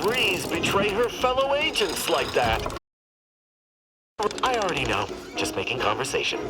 Vrees betray her fellow agents like that? I already know. Just making conversation.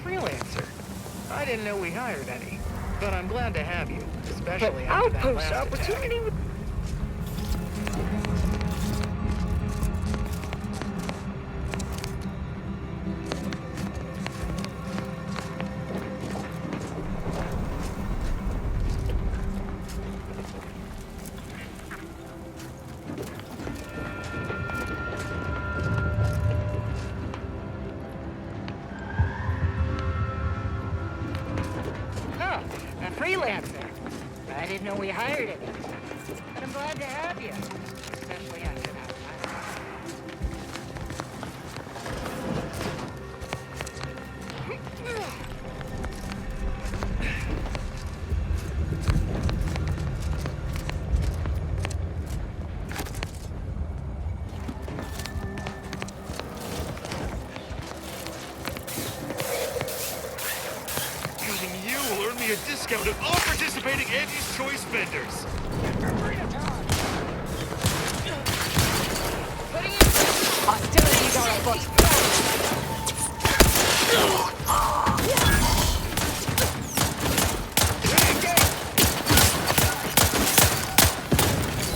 freelancer. I didn't know we hired any, but I'm glad to have you, But especially after that outpost last opportunity attack. would... Huh, a freelancer. I didn't know we hired any. But I'm glad to have you, especially after that last. Using you will earn me a discount at all participating Andy's Choice vendors. Hostilities are afoot.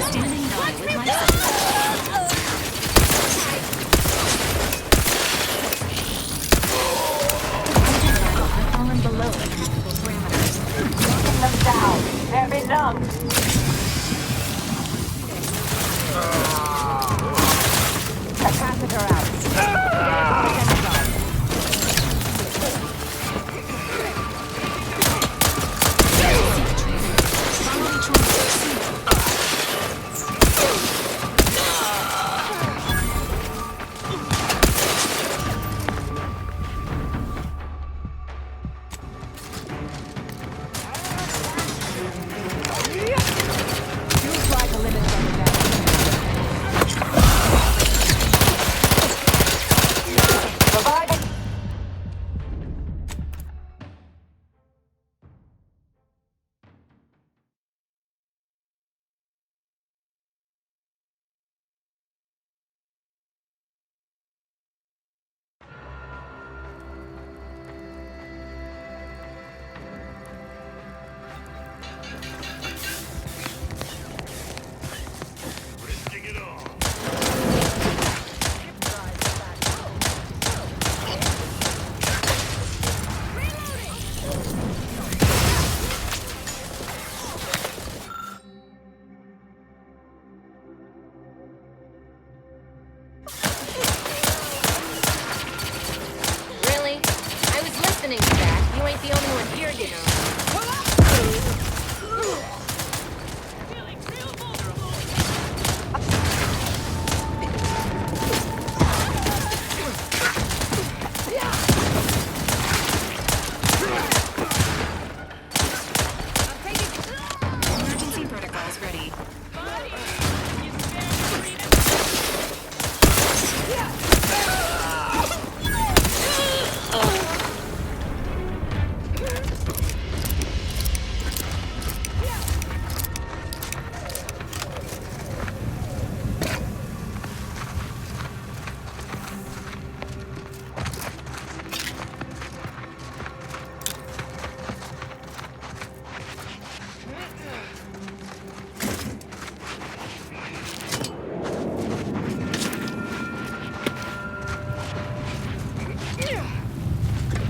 Standing by with my son. Engine levels have fallen below acceptable parameters. Knocking them down. Very numb. Capacitor out. Follow each one. Fuel try to limit them down. Reviving. Risking it all. Really? I was listening to that. You ain't the only one here, you know. Emergency protocols ready.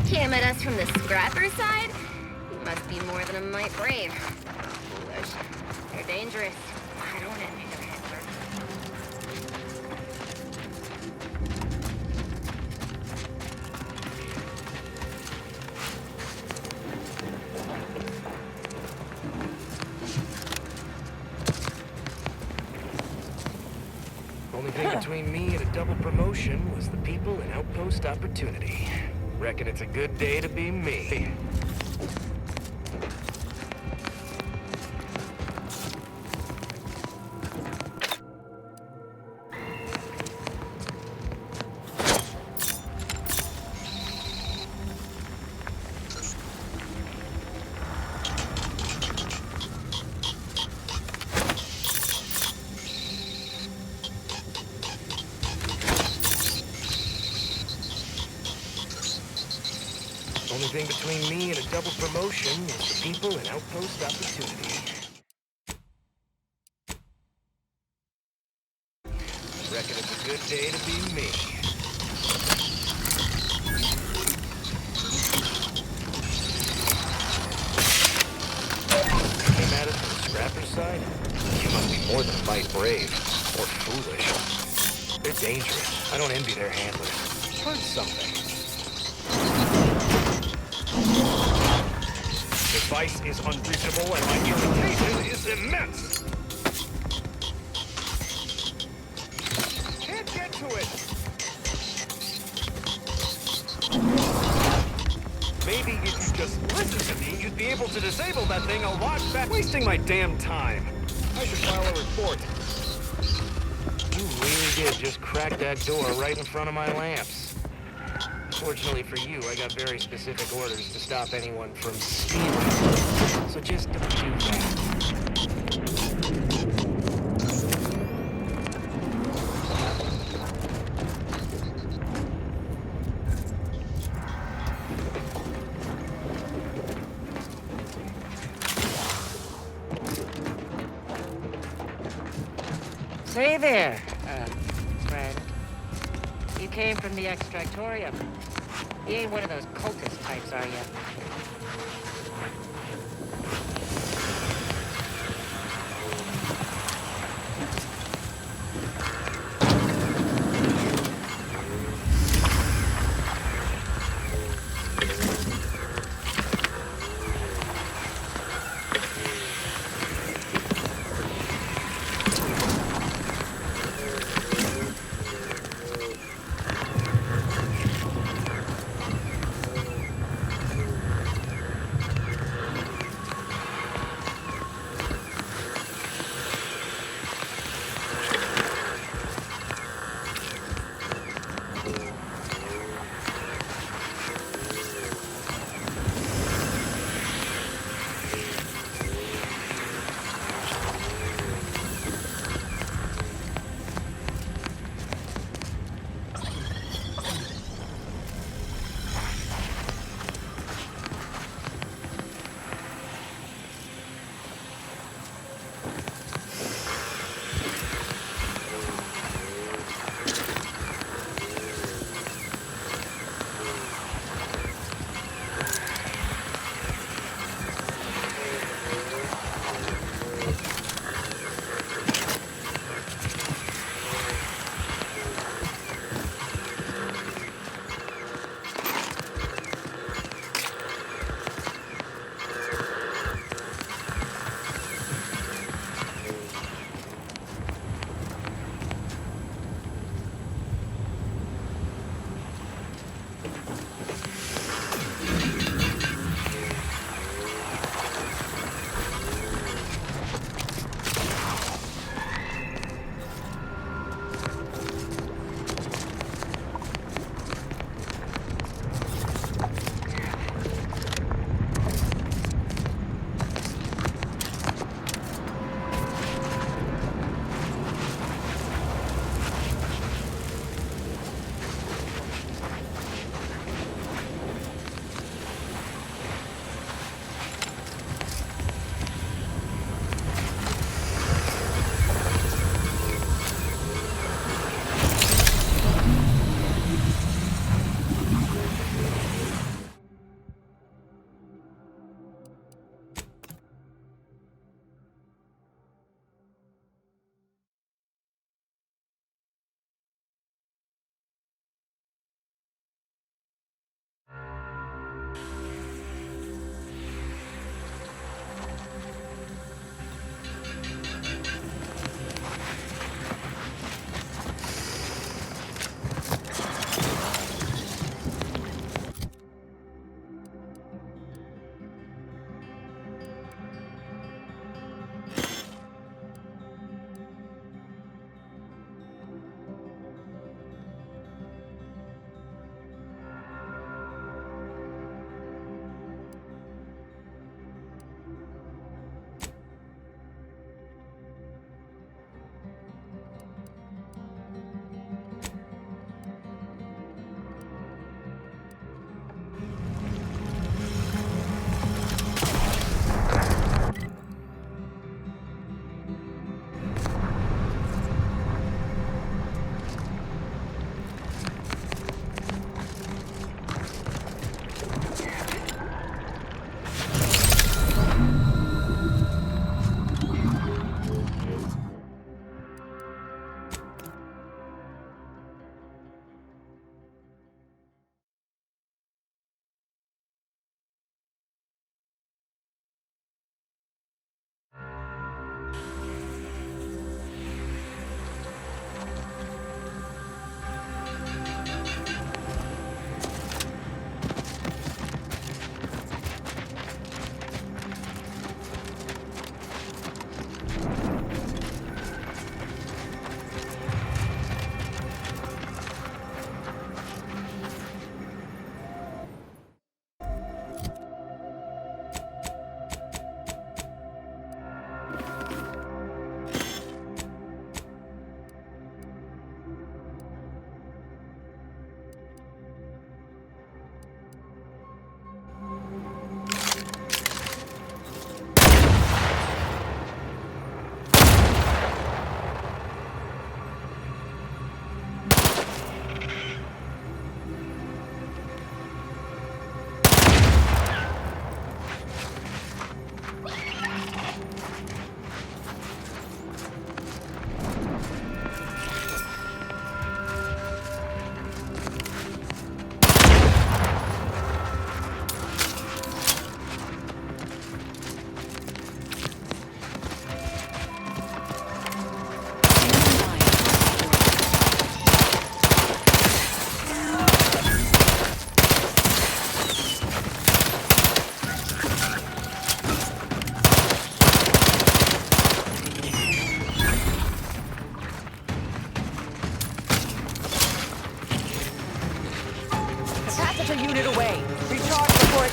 Came at us from the scrapper side? You must be more than a mite brave. Foolish. They're dangerous. I don't envy their heads. Only thing between me and a double promotion was the people in Outpost Opportunity. Reckon it's a good day to be me. Only thing between me and a double promotion is the people and outpost opportunity. Reckon it's a good day to be me. Came at it from the scrapper side? You must be more than a mite brave. Or foolish. They're dangerous. I don't envy their handlers. Learn something. The device is unreachable and my irritation is immense. Can't get to it. Maybe if you just listen to me, you'd be able to disable that thing a lot faster. Wasting my damn time. I should file a report. You really did just crack that door right in front of my lamps. Fortunately for you, I got very specific orders to stop anyone from stealing. So just don't do that. Say there, Fred. You came from the Extractorium. You ain't one of those cultist types, are you?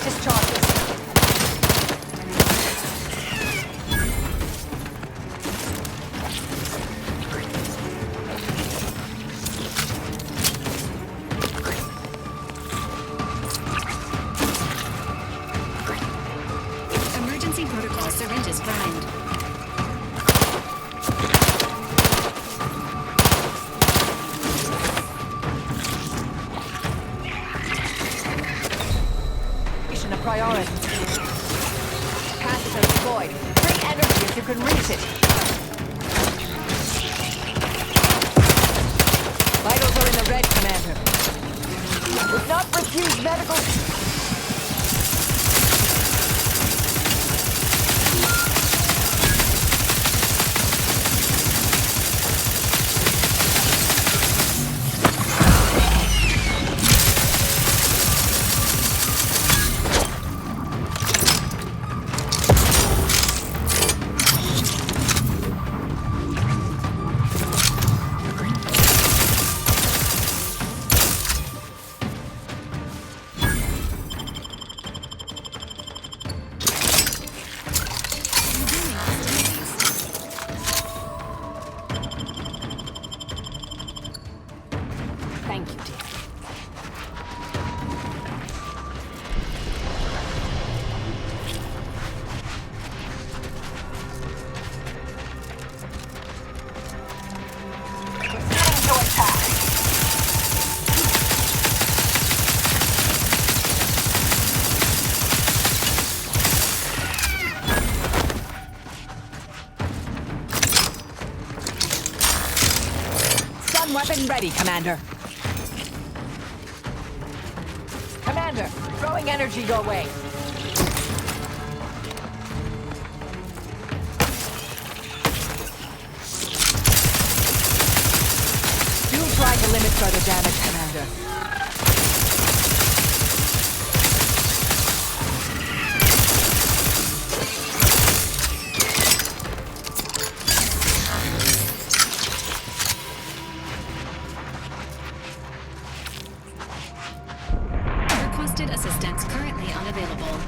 discharges. Emergency protocol syringes primed. Mission a priority. Catheter deployed. Bring energy if you can reach it. Vitals are in the red, Commander. Would not refuse medical... Thank you, dear. Proceeding to attack. Stun weapon ready, Commander. Commander, throwing energy your way. Do try to limit further damage, Commander. Requested assistance currently unavailable.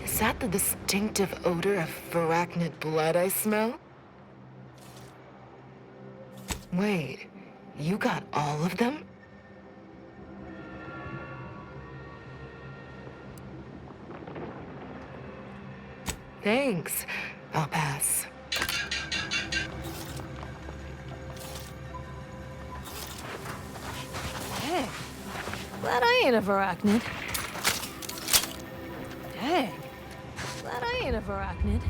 Is that the distinctive odor of Varachnid blood I smell? Wait, you got all of them? Thanks. I'll pass. Dang. Glad I ain't a Varachnid. Dang. Glad I ain't a Varachnid.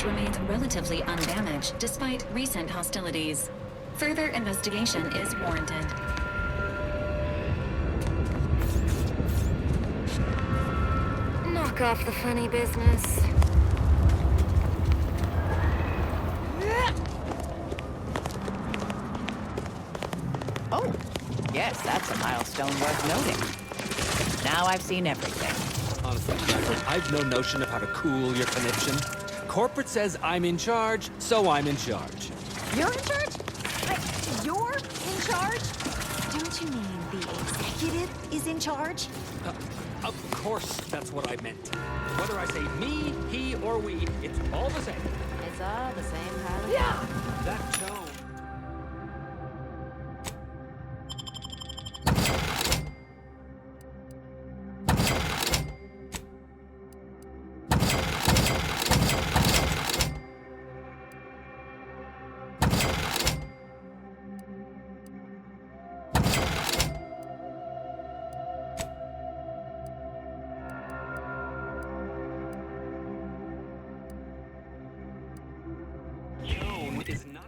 remains relatively undamaged despite recent hostilities. Further investigation is warranted. Knock off the funny business. Oh, yes, that's a milestone worth noting. Now I've seen everything. Honestly, Jackson, I've no notion of how to cool your conniption. Corporate says I'm in charge, so I'm in charge. You're in charge? You're in charge? Don't you mean the executive is in charge? Of course, that's what I meant. Whether I say me, he, or we, it's all the same. It's all the same kind of... Yeah! That tone. Is not.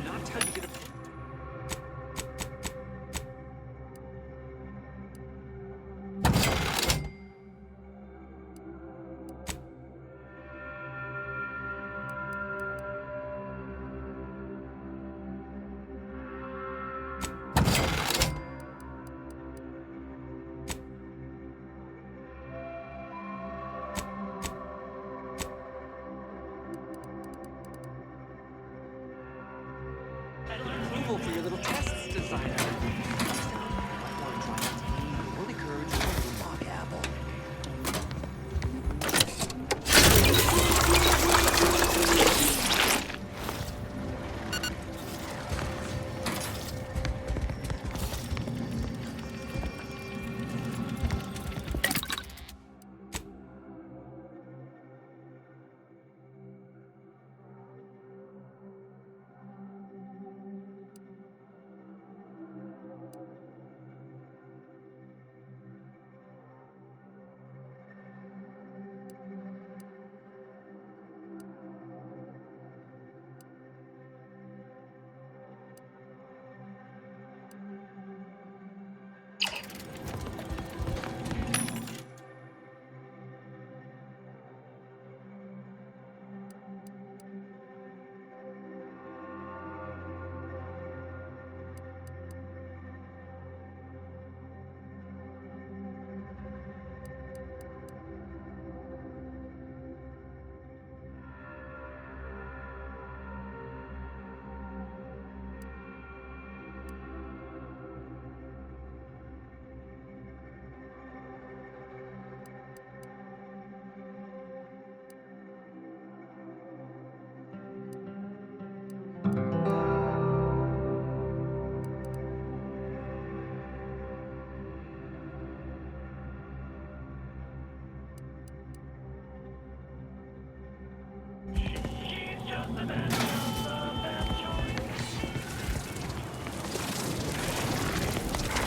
Not how you get a. Approval for your little tests, designer. Holy courage, log apple.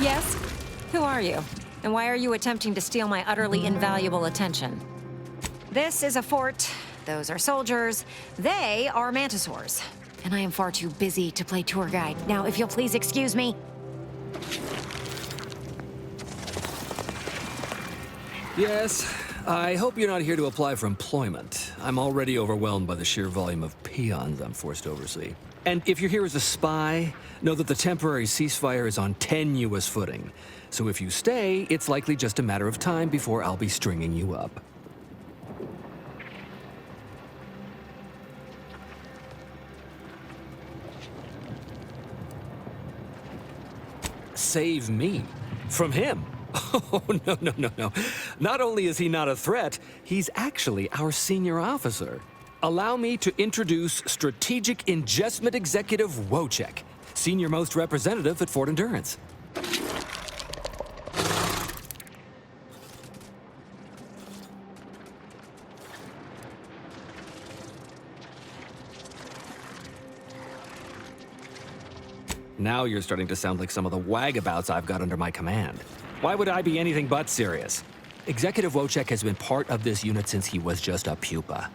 Yes? Who are you? And why are you attempting to steal my utterly invaluable attention? This is a fort. Those are soldiers. They are mantisaurs. And I am far too busy to play tour guide. Now, if you'll please excuse me. Yes, I hope you're not here to apply for employment. I'm already overwhelmed by the sheer volume of peons I'm forced to oversee. And if you're here as a spy, know that the temporary ceasefire is on tenuous footing. So if you stay, it's likely just a matter of time before I'll be stringing you up. Save me. From him? Oh, no. Not only is he not a threat, he's actually our senior officer. Allow me to introduce Strategic Ingestment Executive Wojciech, Senior Most Representative at Fort Endurance. Now you're starting to sound like some of the wagabouts I've got under my command. Why would I be anything but serious? Executive Wojciech has been part of this unit since he was just a pupa.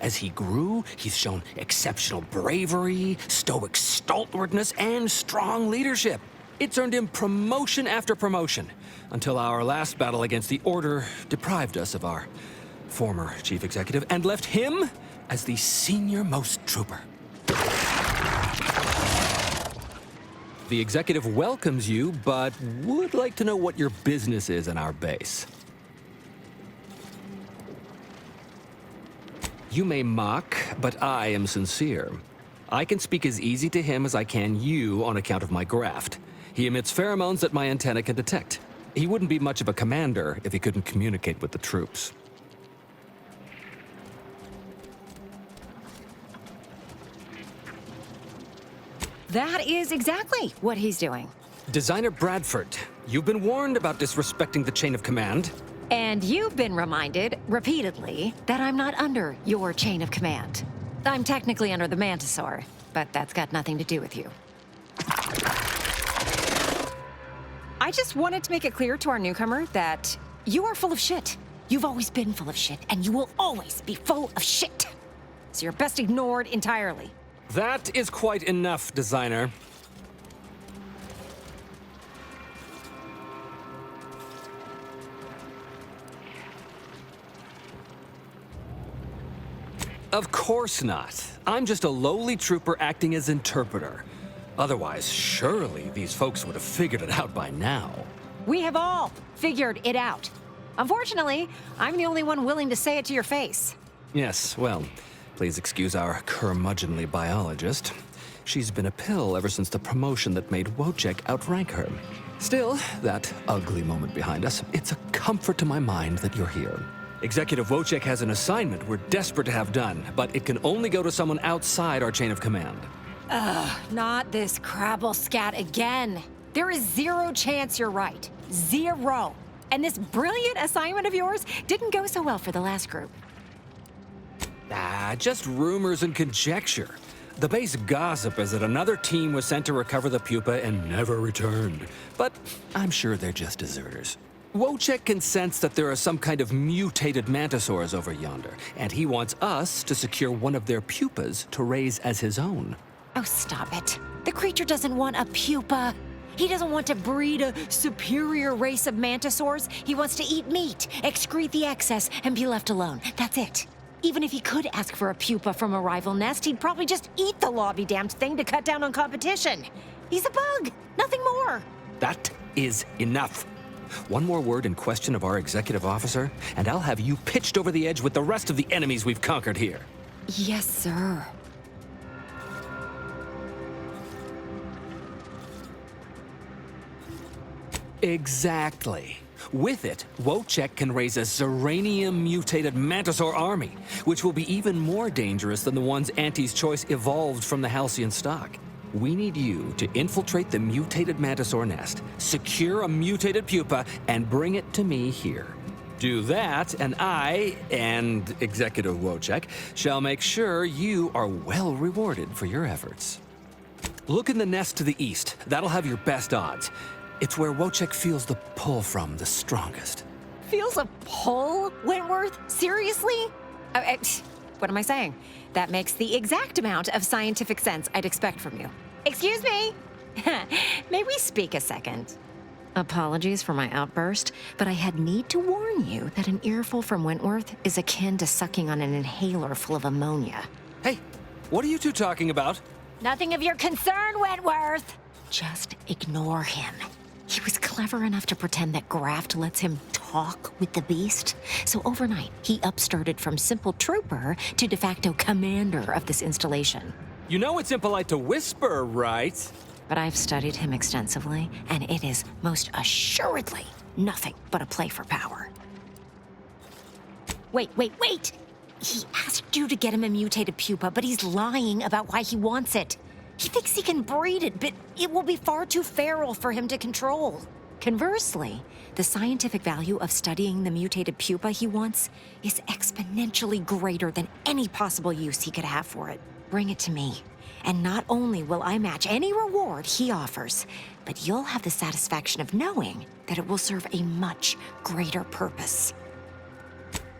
As he grew, he's shown exceptional bravery, stoic stalwartness, and strong leadership. It's earned him promotion after promotion, until our last battle against the Order deprived us of our former chief executive and left him as the senior-most trooper. The executive welcomes you, but would like to know what your business is in our base. You may mock, but I am sincere. I can speak as easy to him as I can you on account of my graft. He emits pheromones that my antenna can detect. He wouldn't be much of a commander if he couldn't communicate with the troops. That is exactly what he's doing. Designer Bradford, you've been warned about disrespecting the chain of command. And you've been reminded, repeatedly, that I'm not under your chain of command. I'm technically under the Mantisaur, but that's got nothing to do with you. I just wanted to make it clear to our newcomer that you are full of shit. You've always been full of shit, and you will always be full of shit. So you're best ignored entirely. That is quite enough, Designer. Of course not. I'm just a lowly trooper acting as interpreter. Otherwise, surely these folks would have figured it out by now. We have all figured it out. Unfortunately, I'm the only one willing to say it to your face. Yes, well, please excuse our curmudgeonly biologist. She's been a pill ever since the promotion that made Wojciech outrank her. Still, that ugly moment behind us, it's a comfort to my mind that you're here. Executive Wojciech has an assignment we're desperate to have done, but it can only go to someone outside our chain of command. Not this crabble scat again. There is zero chance you're right. Zero. And this brilliant assignment of yours didn't go so well for the last group. Just rumors and conjecture. The base gossip is that another team was sent to recover the pupa and never returned. But I'm sure they're just deserters. Wojciech can sense that there are some kind of mutated mantisaurs over yonder, and he wants us to secure one of their pupas to raise as his own. Oh, stop it. The creature doesn't want a pupa. He doesn't want to breed a superior race of mantisaurs. He wants to eat meat, excrete the excess, and be left alone. That's it. Even if he could ask for a pupa from a rival nest, he'd probably just eat the law-be-damned thing to cut down on competition. He's a bug, nothing more. That is enough. One more word in question of our executive officer, and I'll have you pitched over the edge with the rest of the enemies we've conquered here. Yes, sir. Exactly. With it, Wojciech can raise a Zeranium-mutated Mantisaur army, which will be even more dangerous than the ones Auntie's Choice evolved from the Halcyon stock. We need you to infiltrate the mutated Mantisaur nest, secure a mutated pupa, and bring it to me here. Do that, and I, and Executive Wojciech, shall make sure you are well rewarded for your efforts. Look in the nest to the east. That'll have your best odds. It's where Wojciech feels the pull from the strongest. Feels a pull, Wentworth? Seriously? What am I saying? That makes the exact amount of scientific sense I'd expect from you. Excuse me? May we speak a second? Apologies for my outburst, but I had need to warn you that an earful from Wentworth is akin to sucking on an inhaler full of ammonia. Hey, what are you two talking about? Nothing of your concern, Wentworth! Just ignore him. He was clever enough to pretend that Graft lets him talk with the beast. So overnight, he upstarted from simple trooper to de facto commander of this installation. You know it's impolite to whisper, right? But I've studied him extensively, and it is most assuredly nothing but a play for power. Wait! He asked you to get him a mutated pupa, but he's lying about why he wants it. He thinks he can breed it, but it will be far too feral for him to control. Conversely, the scientific value of studying the mutated pupa he wants is exponentially greater than any possible use he could have for it. Bring it to me, and not only will I match any reward he offers, but you'll have the satisfaction of knowing that it will serve a much greater purpose.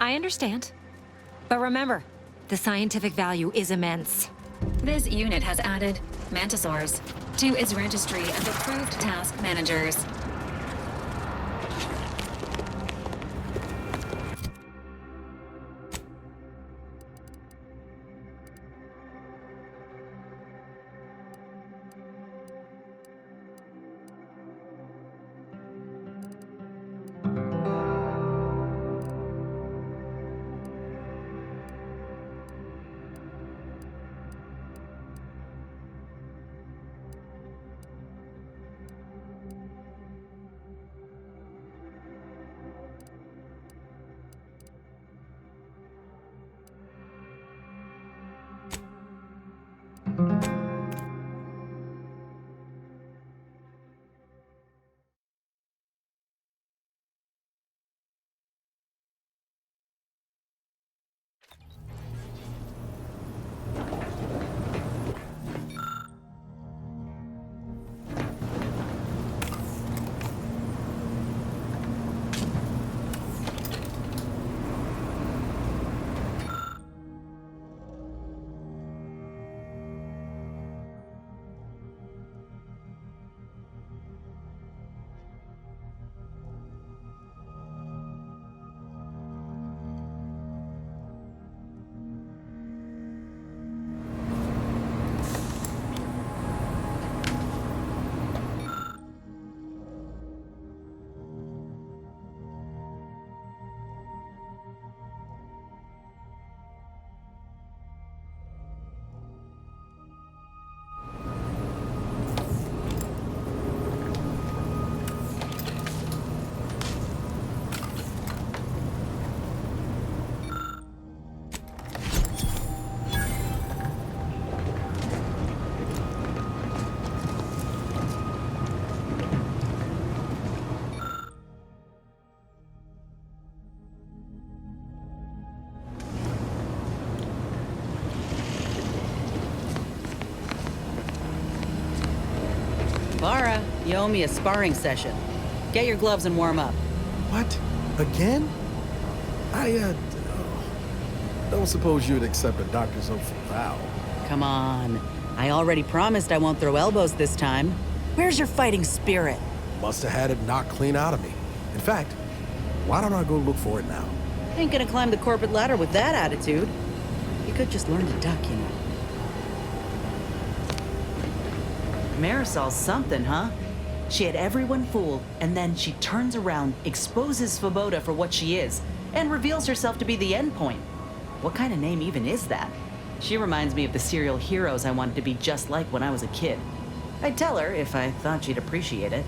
I understand. But remember, the scientific value is immense. This unit has added Mantisaurs to its registry of approved task managers. Lara, you owe me a sparring session. Get your gloves and warm up. What? Again? I don't suppose you'd accept a doctor's oath for Val. Come on. I already promised I won't throw elbows this time. Where's your fighting spirit? Must have had it knocked clean out of me. In fact, why don't I go look for it now? Ain't gonna climb the corporate ladder with that attitude. You could just learn to duck, you know. Marisol's something, huh? She had everyone fooled, and then she turns around, exposes Svoboda for what she is, and reveals herself to be the endpoint. What kind of name even is that? She reminds me of the serial heroes I wanted to be just like when I was a kid. I'd tell her if I thought she'd appreciate it.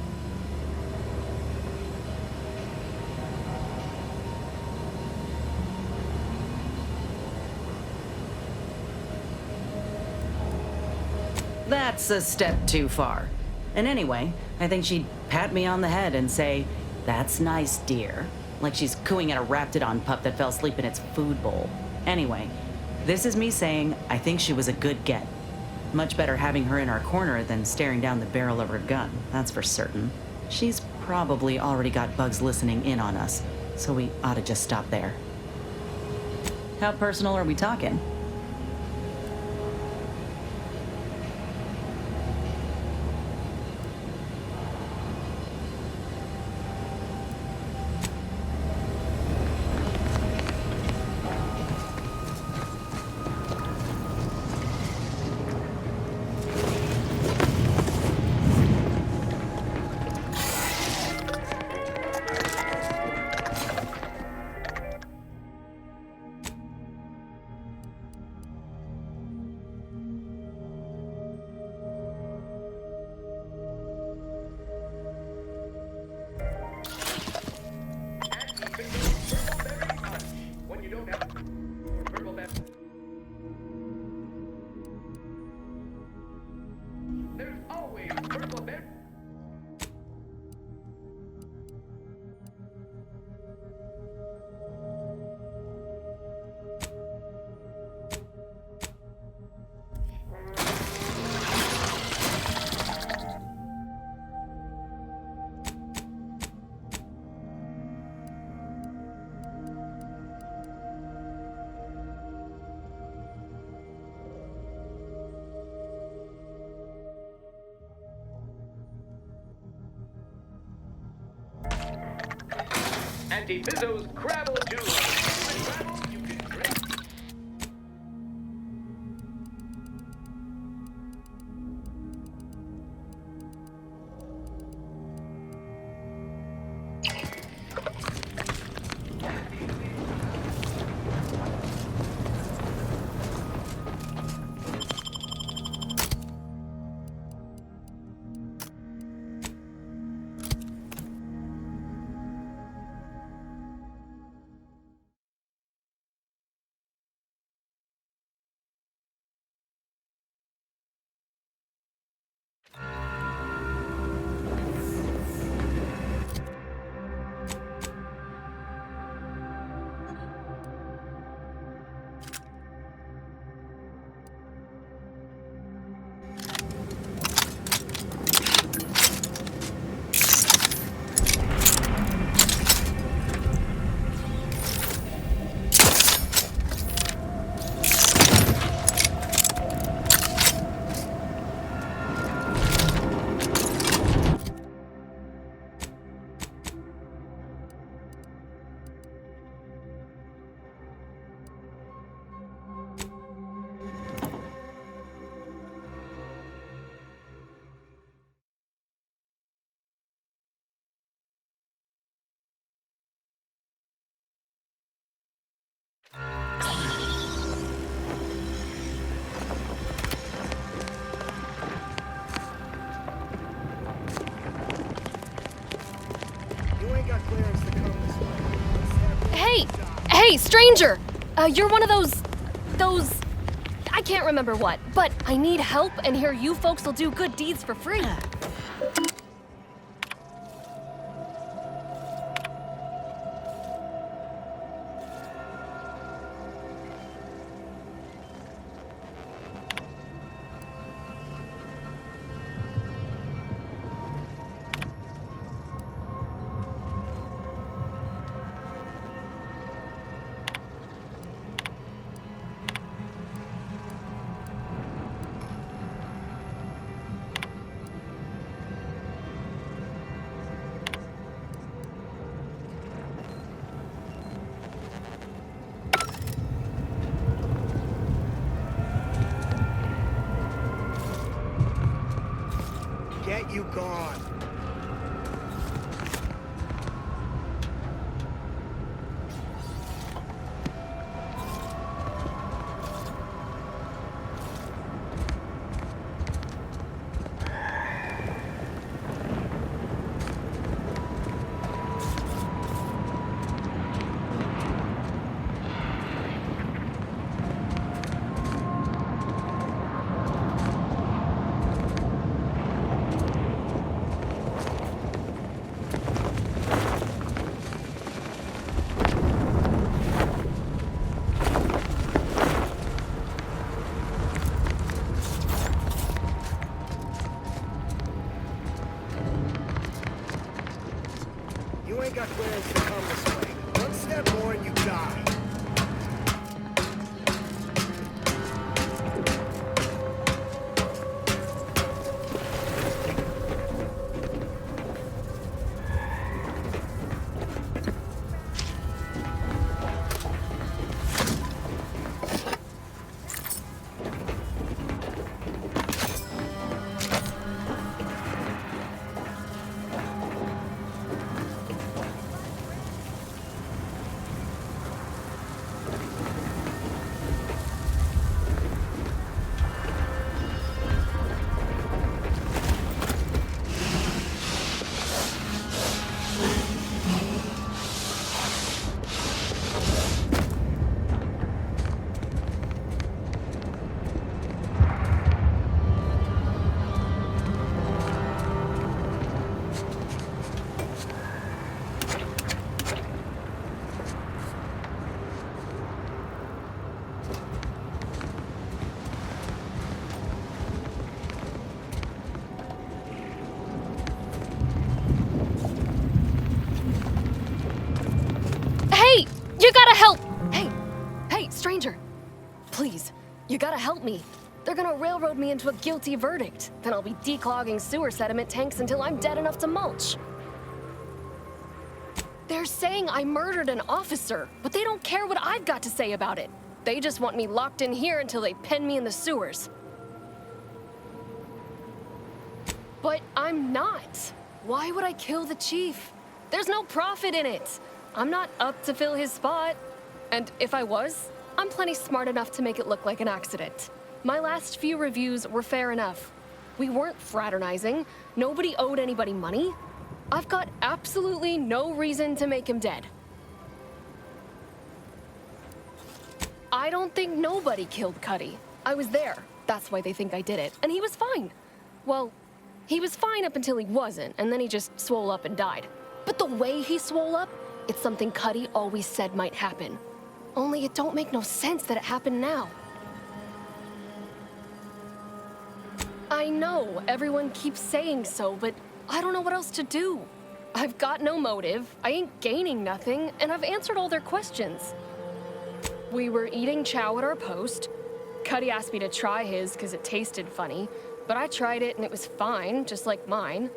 That's a step too far. And anyway, I think she'd pat me on the head and say, "That's nice, dear." Like she's cooing at a Raptidon pup that fell asleep in its food bowl. Anyway, this is me saying I think she was a good get. Much better having her in our corner than staring down the barrel of her gun, that's for certain. She's probably already got bugs listening in on us, so we ought to just stop there. How personal are we talking? Auntie Bizzo's Crabble 200. You can drink. Hey, stranger! You're one of those... I can't remember what, but I need help, and here you folks will do good deeds for free. Get you gone. You ain't got clearance to come this way. One step more and you die. You gotta help! Hey, stranger. Please, you gotta help me. They're gonna railroad me into a guilty verdict. Then I'll be declogging sewer sediment tanks until I'm dead enough to mulch. They're saying I murdered an officer, but they don't care what I've got to say about it. They just want me locked in here until they pen me in the sewers. But I'm not. Why would I kill the chief? There's no profit in it. I'm not up to fill his spot. And if I was, I'm plenty smart enough to make it look like an accident. My last few reviews were fair enough. We weren't fraternizing. Nobody owed anybody money. I've got absolutely no reason to make him dead. I don't think nobody killed Cuddy. I was there. That's why they think I did it. And he was fine. Well, he was fine up until he wasn't, and then he just swole up and died. But the way he swole up, it's something Cuddy always said might happen. Only it don't make no sense that it happened now. I know, everyone keeps saying so, but I don't know what else to do. I've got no motive, I ain't gaining nothing, and I've answered all their questions. We were eating chow at our post. Cuddy asked me to try his because it tasted funny, but I tried it and it was fine, just like mine.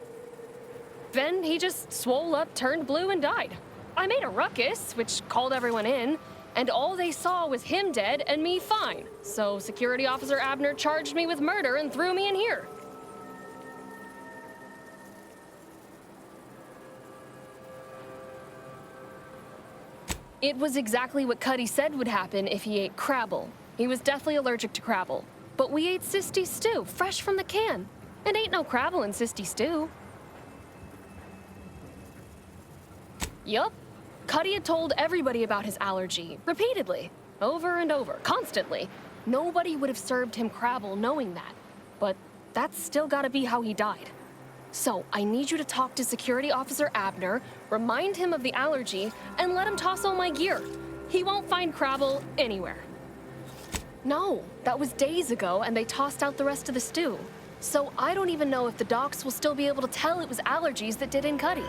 Then he just swole up, turned blue, and died. I made a ruckus, which called everyone in, and all they saw was him dead and me fine. So Security Officer Abner charged me with murder and threw me in here. It was exactly what Cuddy said would happen if he ate Crabble. He was deathly allergic to Crabble. But we ate Sisty stew, fresh from the can. And ain't no Crabble in Sisty stew. Yup. Cuddy had told everybody about his allergy, repeatedly, over and over, constantly. Nobody would have served him Crabble knowing that. But that's still gotta be how he died. So, I need you to talk to Security Officer Abner, remind him of the allergy, and let him toss all my gear. He won't find Crabble anywhere. No, that was days ago, and they tossed out the rest of the stew. So I don't even know if the docs will still be able to tell it was allergies that did in Cuddy.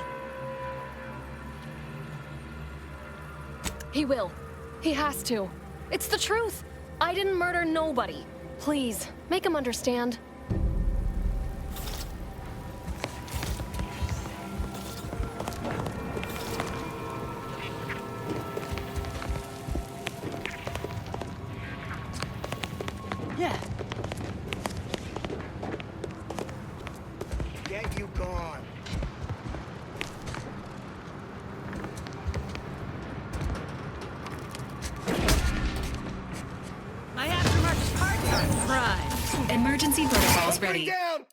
He will. He has to. It's the truth. I didn't murder nobody. Please, make him understand. Yeah. Get you gone. My aftermarket parts are prime. Emergency protocols ready. Down.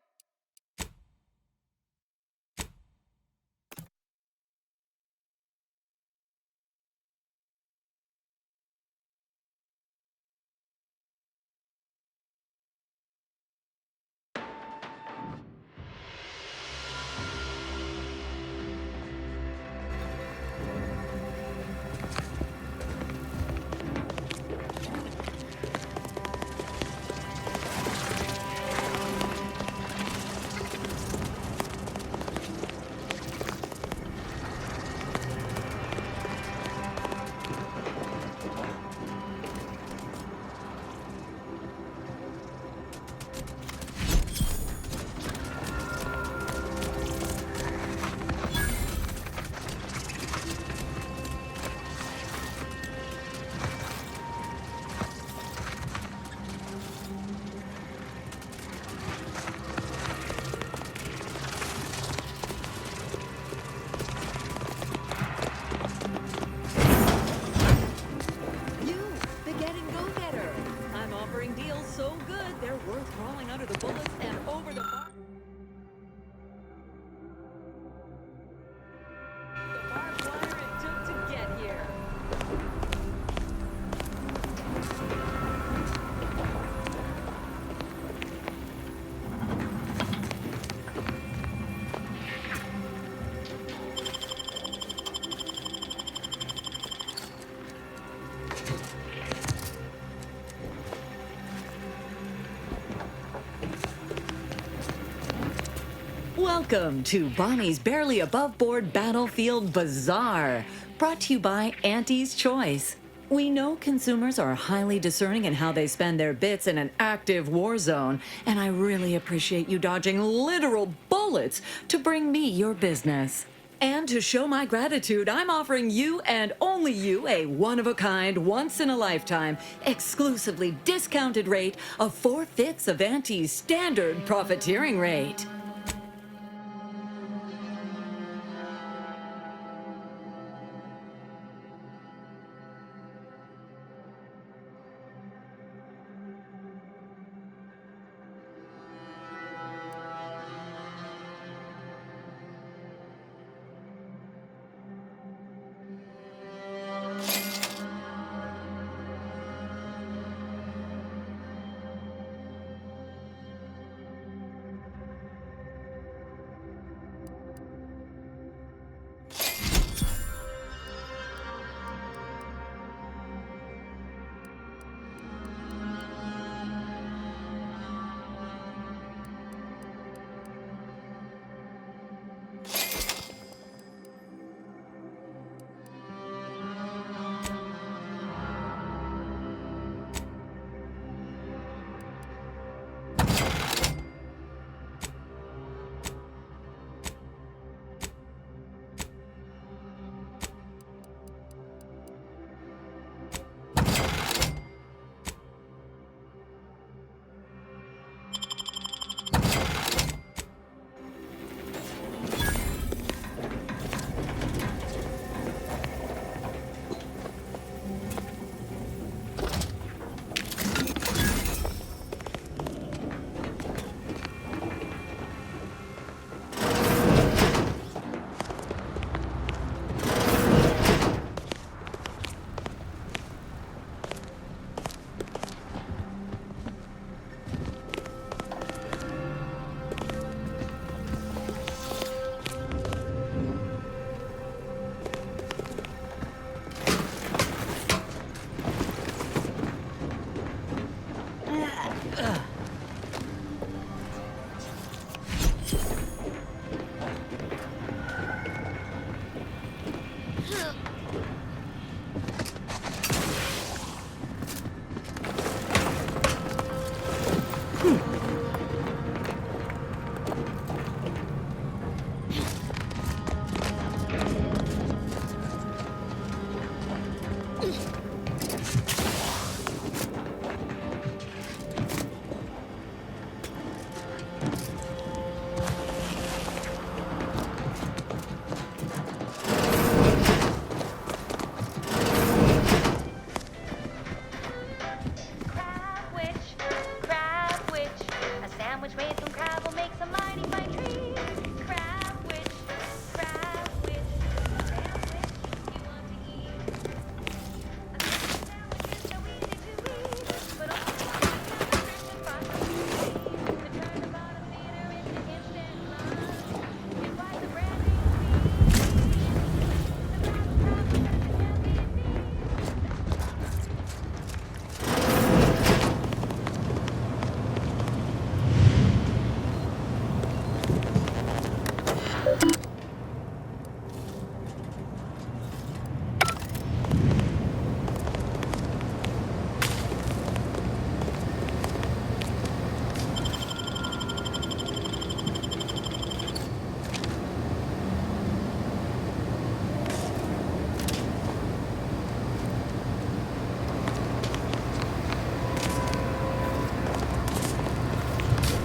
Welcome to Bonnie's Barely Above Board Battlefield Bazaar, brought to you by Auntie's Choice. We know consumers are highly discerning in how they spend their bits in an active war zone, and I really appreciate you dodging literal bullets to bring me your business. And to show my gratitude, I'm offering you and only you a one-of-a-kind, once-in-a-lifetime, exclusively discounted rate of 4/5 of Auntie's standard profiteering rate.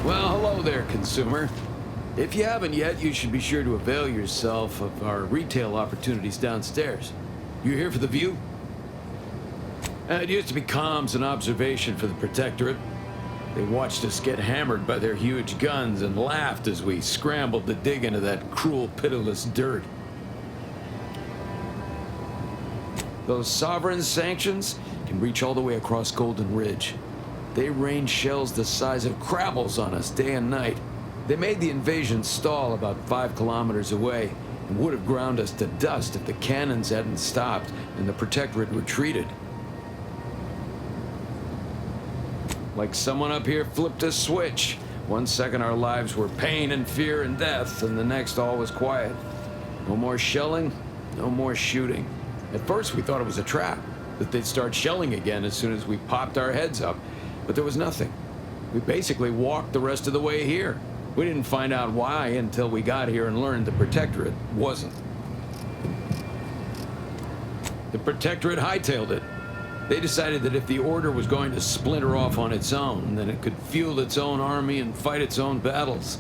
Well, hello there, consumer. If you haven't yet, you should be sure to avail yourself of our retail opportunities downstairs. You here for the view? It used to be comms and observation for the Protectorate. They watched us get hammered by their huge guns and laughed as we scrambled to dig into that cruel, pitiless dirt. Those sovereign sanctions can reach all the way across Golden Ridge. They rain shells the size of crabbles on us day and night. They made the invasion stall about 5 kilometers away and would have ground us to dust if the cannons hadn't stopped and the Protectorate retreated. Like someone up here flipped a switch. One second our lives were pain and fear and death, and the next all was quiet. No more shelling, no more shooting. At first we thought it was a trap, that they'd start shelling again as soon as we popped our heads up. But there was nothing. We basically walked the rest of the way here. We didn't find out why until we got here and learned the Protectorate wasn't. The Protectorate hightailed it. They decided that if the Order was going to splinter off on its own, then it could fuel its own army and fight its own battles.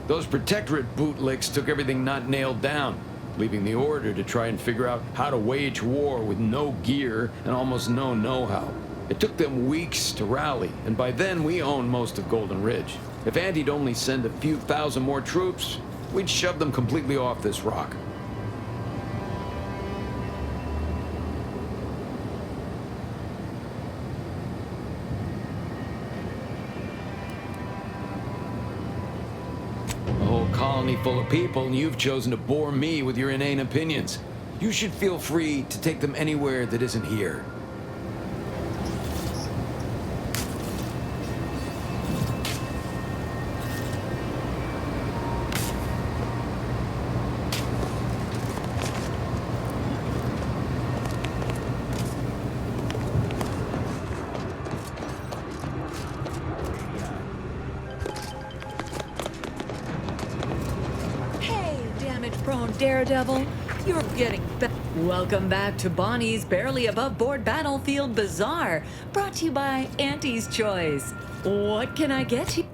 Those Protectorate bootlicks took everything not nailed down, leaving the Order to try and figure out how to wage war with no gear and almost no know-how. It took them weeks to rally, and by then we owned most of Golden Ridge. If Anti'd only send a few thousand more troops, we'd shove them completely off this rock. A whole colony full of people, and you've chosen to bore me with your inane opinions. You should feel free to take them anywhere that isn't here. Daredevil, you're getting back. Welcome back to Bonnie's Barely Above Board Battlefield Bazaar, brought to you by Auntie's Choice. What can I get you?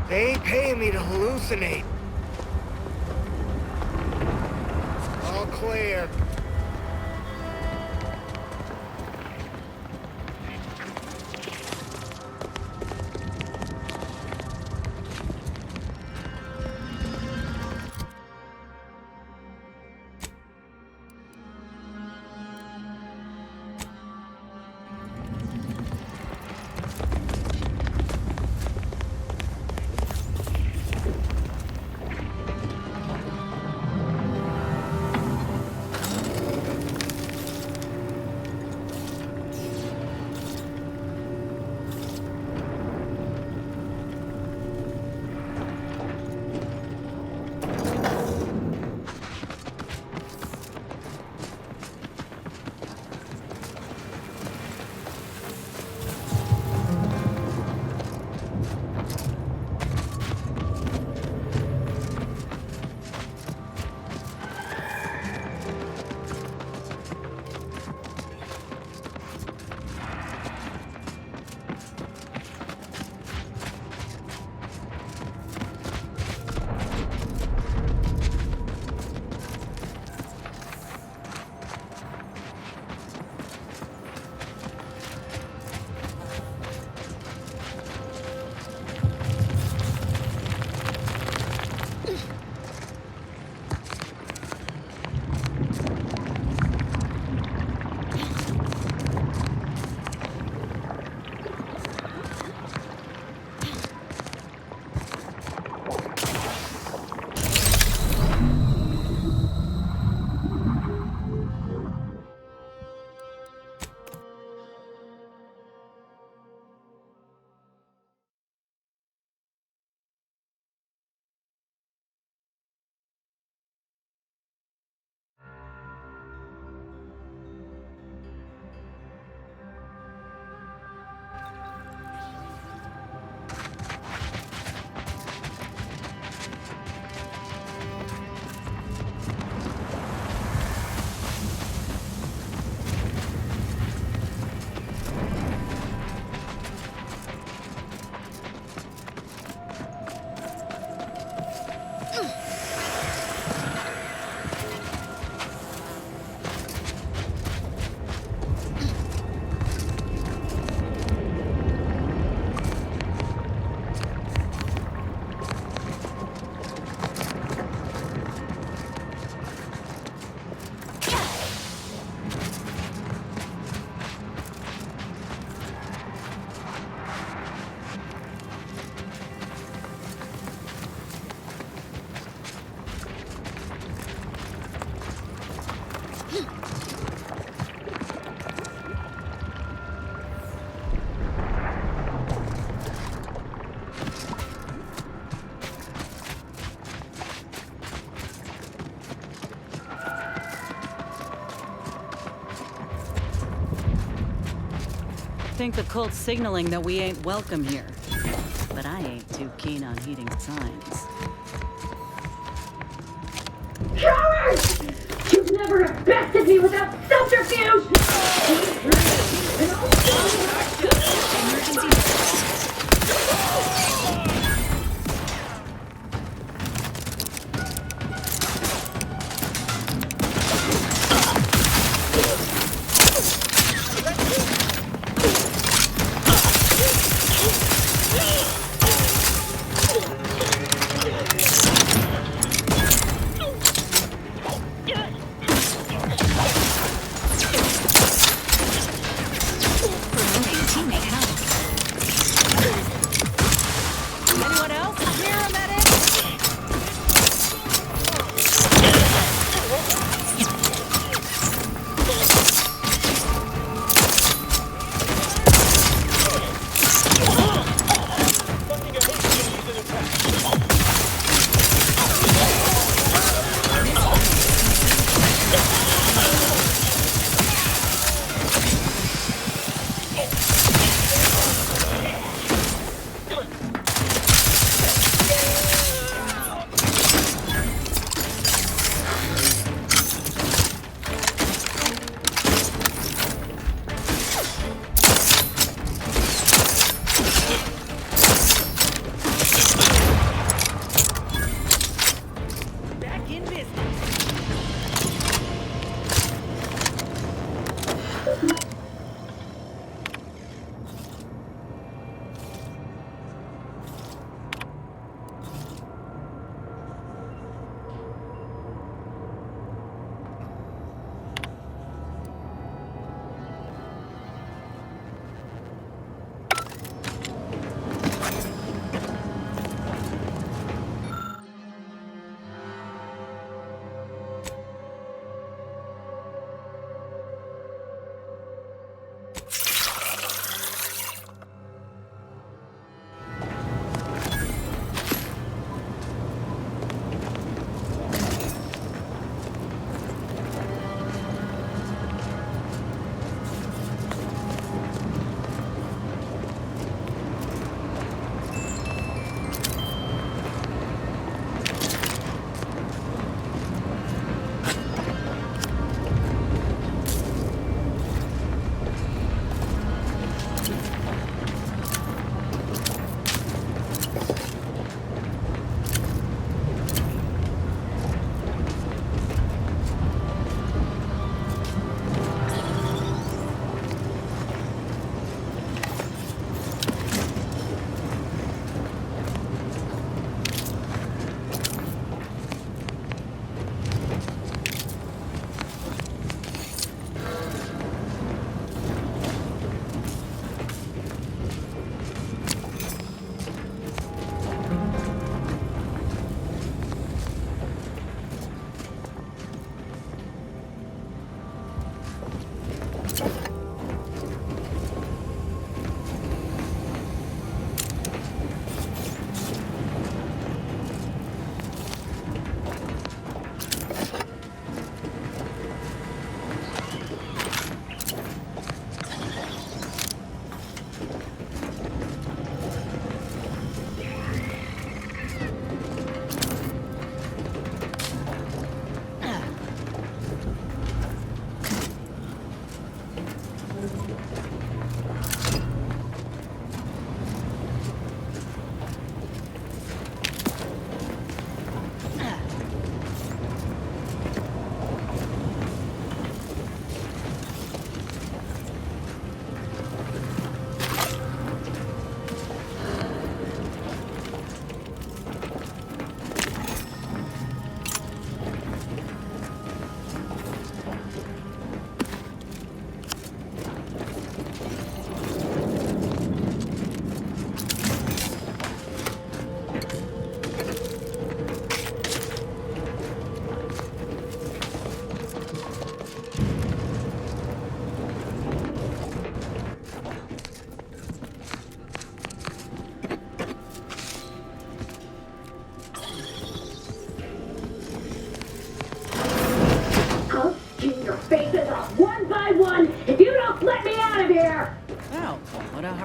They ain't paying me to hallucinate. All clear. think the cult's signaling that we ain't welcome here. But I ain't too keen on heeding signs. Cowards! You've never bested me without subterfuge!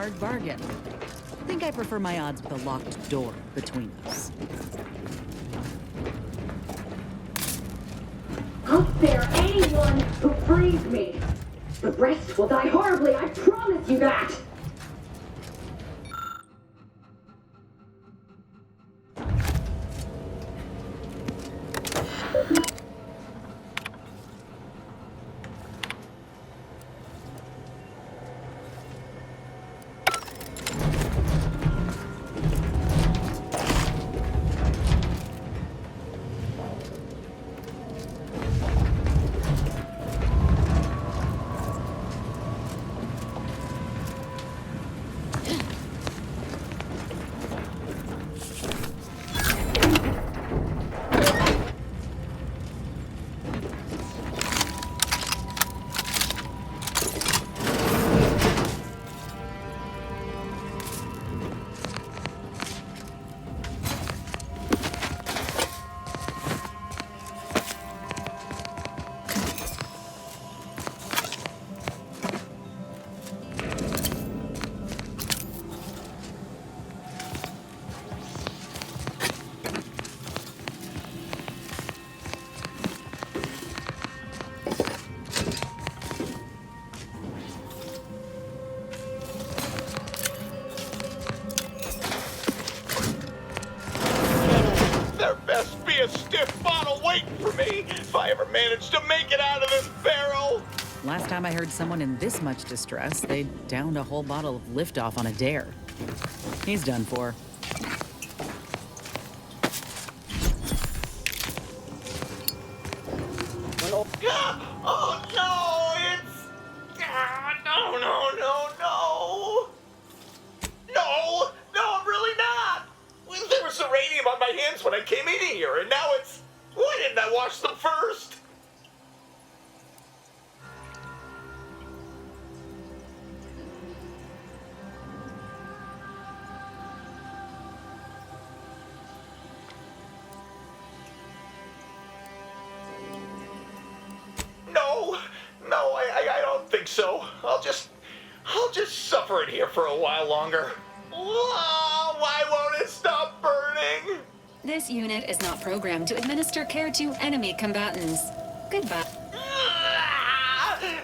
hard bargain. Think I prefer my odds with a locked door between us. I'll spare anyone who frees me. The rest will die horribly, I promise you that! There best be a stiff bottle waiting for me if I ever manage to make it out of this barrel. Last time I heard someone in this much distress, they downed a whole bottle of liftoff on a dare. He's done for. Oh no, it's... no, no, no, no. No, no, I'm really not. There was uranium on my hands when I came in here, and now it's... Why didn't I wash them first? No, I don't think so. I'll just suffer it here for a while longer. Why won't it stop burning? This unit is not programmed to administer care to enemy combatants. Goodbye.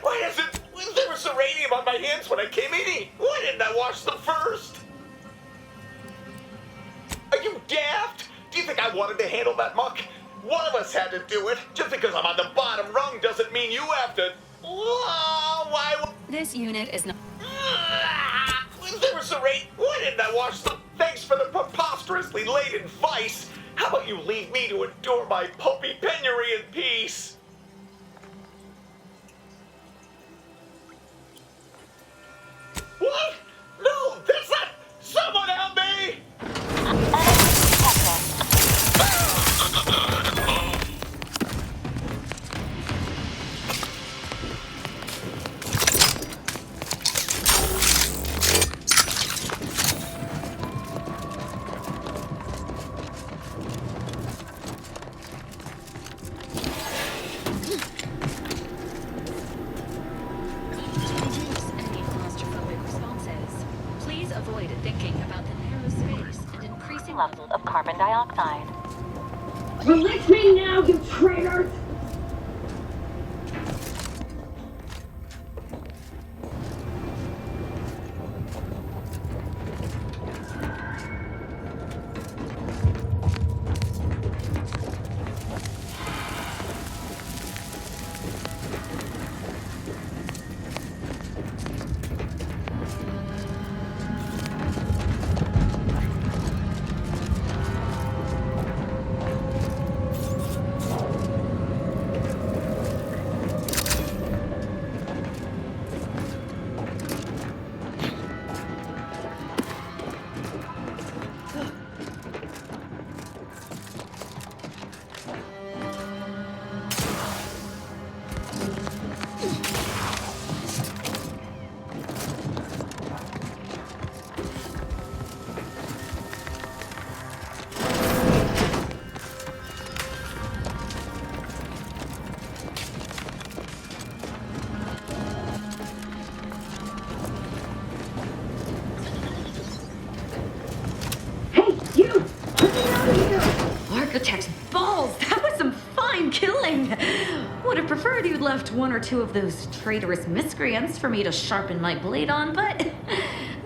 Why is it? There was uranium on my hands when I came in here. Why didn't I wash them first? Are you daft? Do you think I wanted to handle that muck? One of us had to do it. Just because I'm on the bottom rung doesn't mean you have to. Why? This unit is not. There was uranium. Why didn't I wash them? Thanks for the preposterously late advice. How about you leave me to endure my pulpy penury in peace? What? No, that's not... Someone help me! Levels of carbon dioxide. Release me now, you traitors! Architect's balls! That was some fine killing! Would have preferred you'd left one or two of those traitorous miscreants for me to sharpen my blade on, but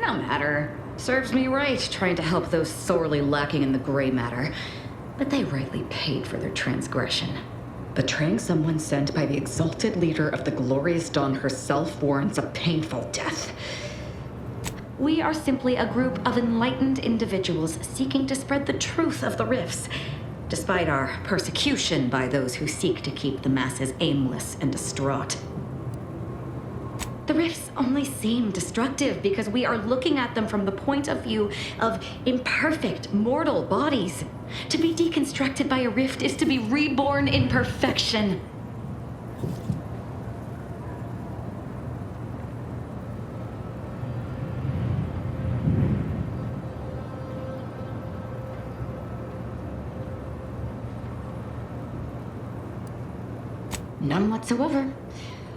no matter. Serves me right trying to help those sorely lacking in the gray matter. But they rightly paid for their transgression. Betraying someone sent by the exalted leader of the Glorious Dawn herself warrants a painful death. We are simply a group of enlightened individuals seeking to spread the truth of the rifts, despite our persecution by those who seek to keep the masses aimless and distraught. The rifts only seem destructive because we are looking at them from the point of view of imperfect, mortal bodies. To be deconstructed by a rift is to be reborn in perfection. None whatsoever.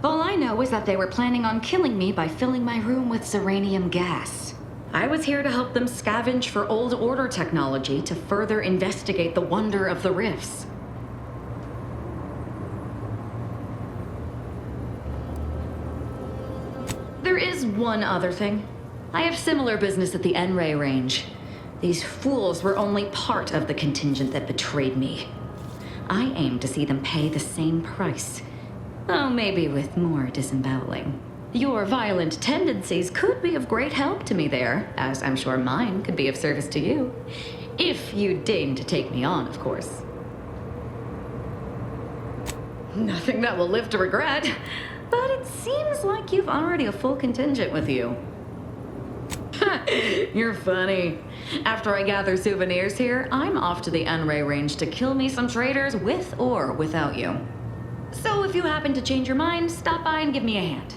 All I know is that they were planning on killing me by filling my room with Zeranium gas. I was here to help them scavenge for old order technology to further investigate the wonder of the rifts. There is one other thing. I have similar business at the N-Ray range. These fools were only part of the contingent that betrayed me. I aim to see them pay the same price. Oh, maybe with more disemboweling. Your violent tendencies could be of great help to me there, as I'm sure mine could be of service to you. If you deign to take me on, of course. Nothing that will live to regret, but it seems like you've already a full contingent with you. You're funny. After I gather souvenirs here, I'm off to the N-Ray range to kill me some traitors with or without you. So if you happen to change your mind, stop by and give me a hand.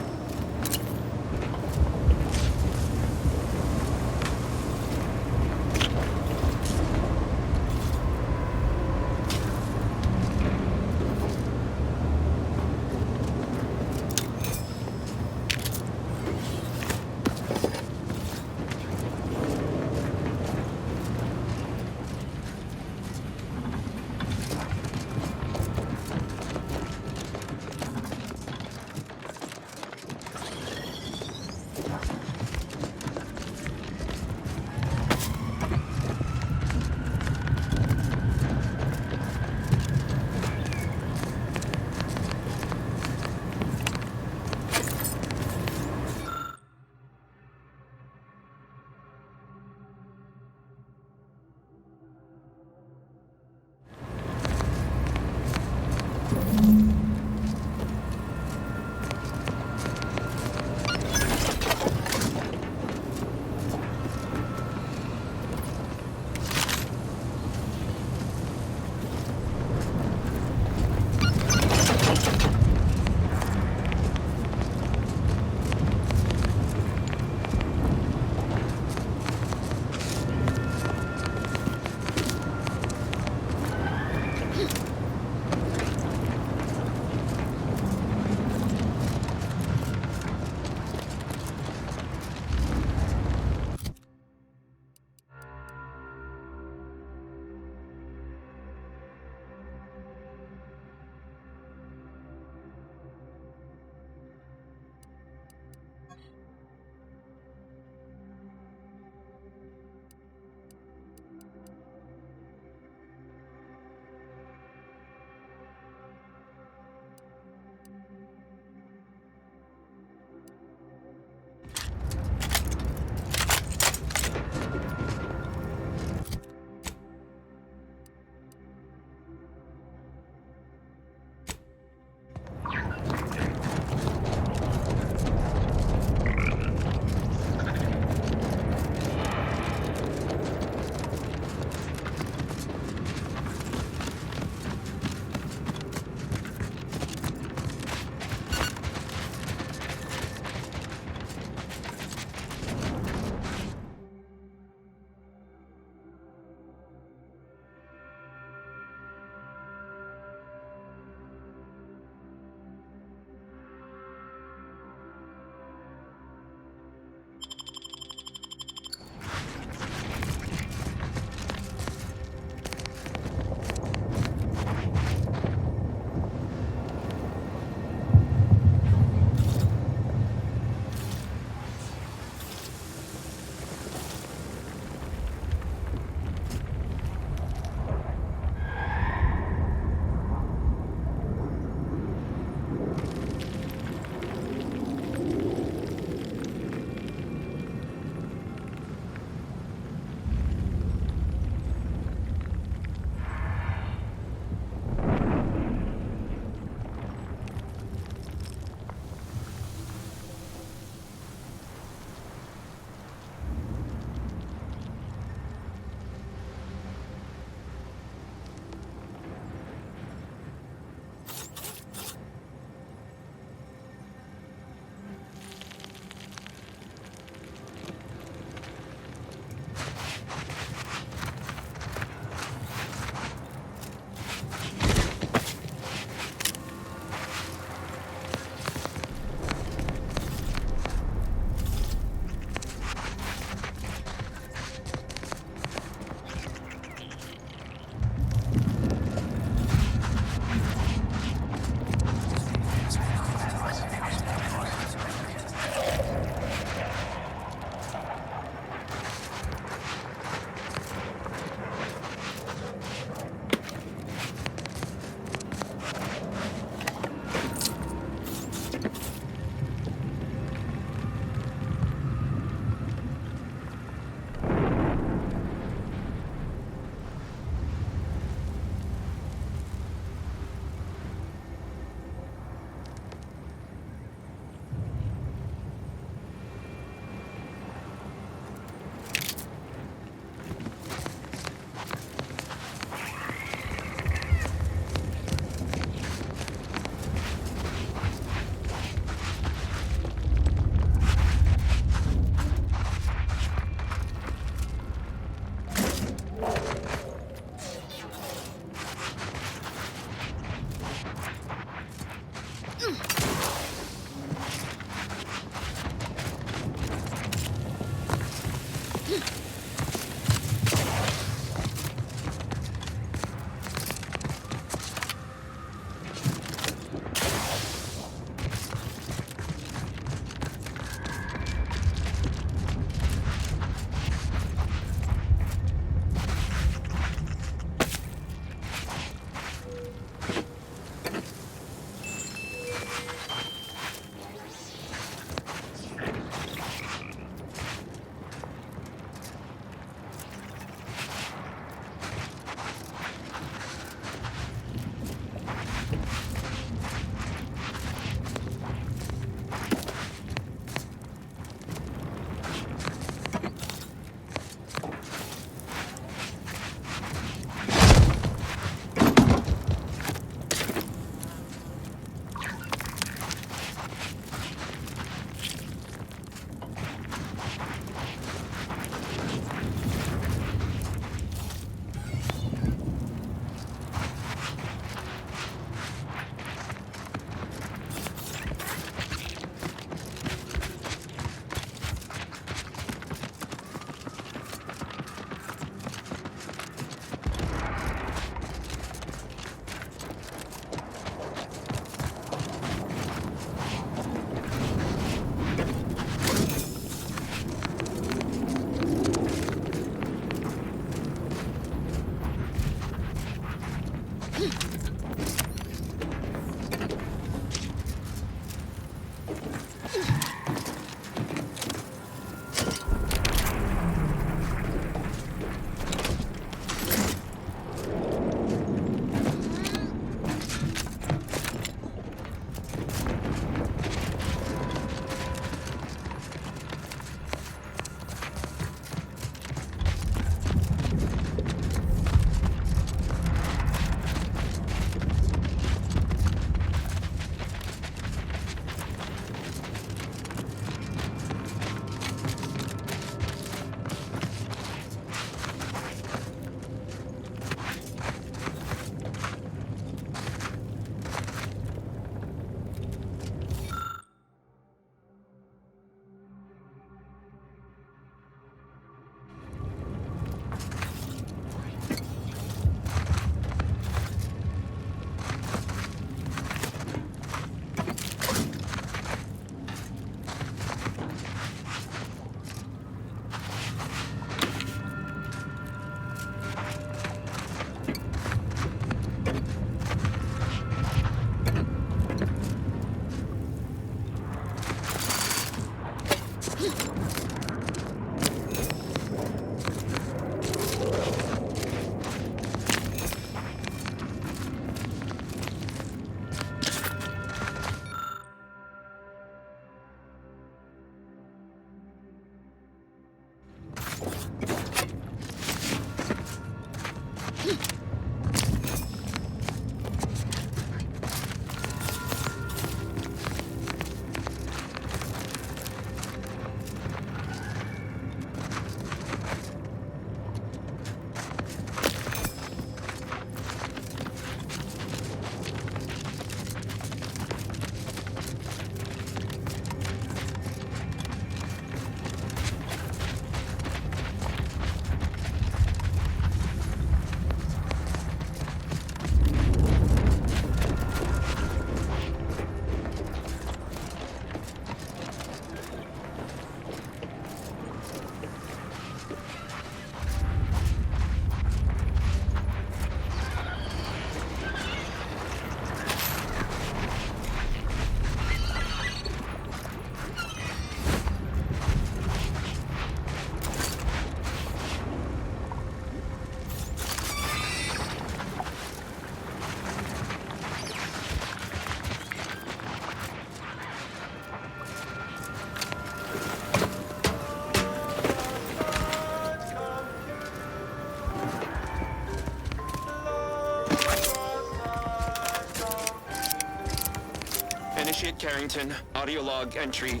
Initiate Carrington, audio log entry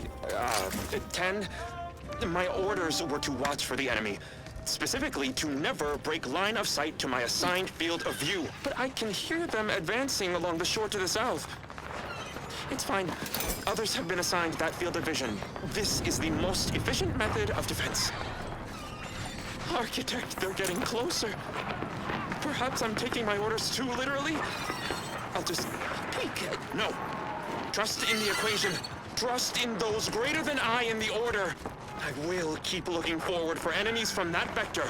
10. My orders were to watch for the enemy. Specifically, to never break line of sight to my assigned field of view. But I can hear them advancing along the shore to the south. It's fine. Others have been assigned that field of vision. This is the most efficient method of defense. Architect, they're getting closer. Perhaps I'm taking my orders too literally. I'll just peek. No. Trust in the equation. Trust in those greater than I in the order. I will keep looking forward for enemies from that vector.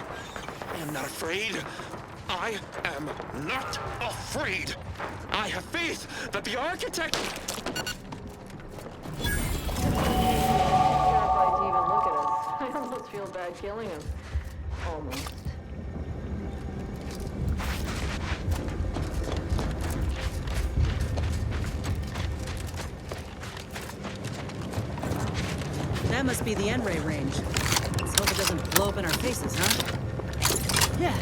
I am not afraid. I am not afraid. I have faith that the architect... Terrified to even look at us. I almost feel bad killing him. Almost. That must be the N-ray range. Let's hope it doesn't blow up in our faces, huh? Yeah.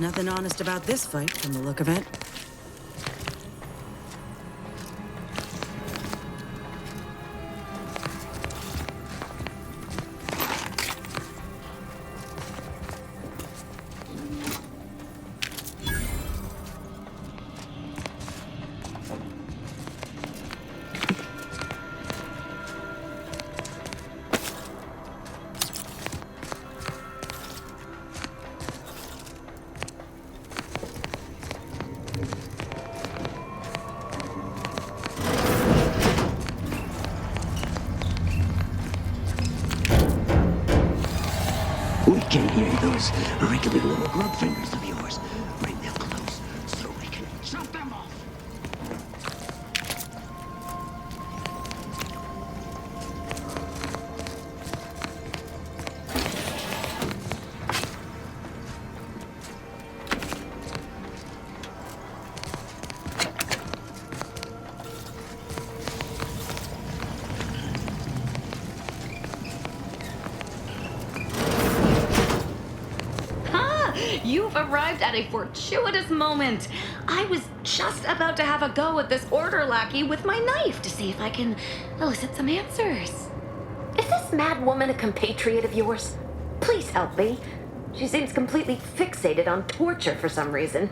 Nothing honest about this fight, from the look of it. We can hear those wriggly little grub fingers of yours. Bring them close so we can chop them off. You've arrived at a fortuitous moment. I was just about to have a go at this order lackey with my knife to see if I can elicit some answers. Is this mad woman a compatriot of yours? Please help me. She seems completely fixated on torture for some reason.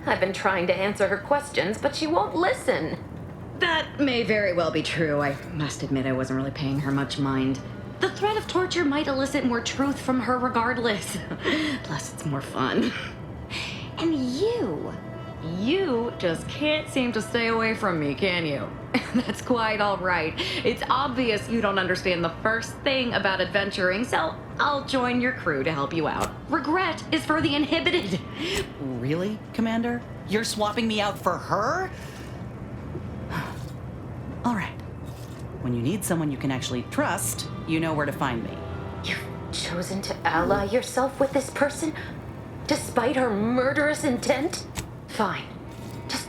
I've been trying to answer her questions, but she won't listen. That may very well be true. I must admit I wasn't really paying her much mind. The threat of torture might elicit more truth from her regardless. Plus, it's more fun. And you You just can't seem to stay away from me, can you? That's quite all right. It's obvious you don't understand the first thing about adventuring, so I'll join your crew to help you out. Regret is for the inhibited. Really, Commander? You're swapping me out for her? All right. When you need someone you can actually trust, you know where to find me. You've chosen to ally yourself with this person? Despite her murderous intent? Fine. Just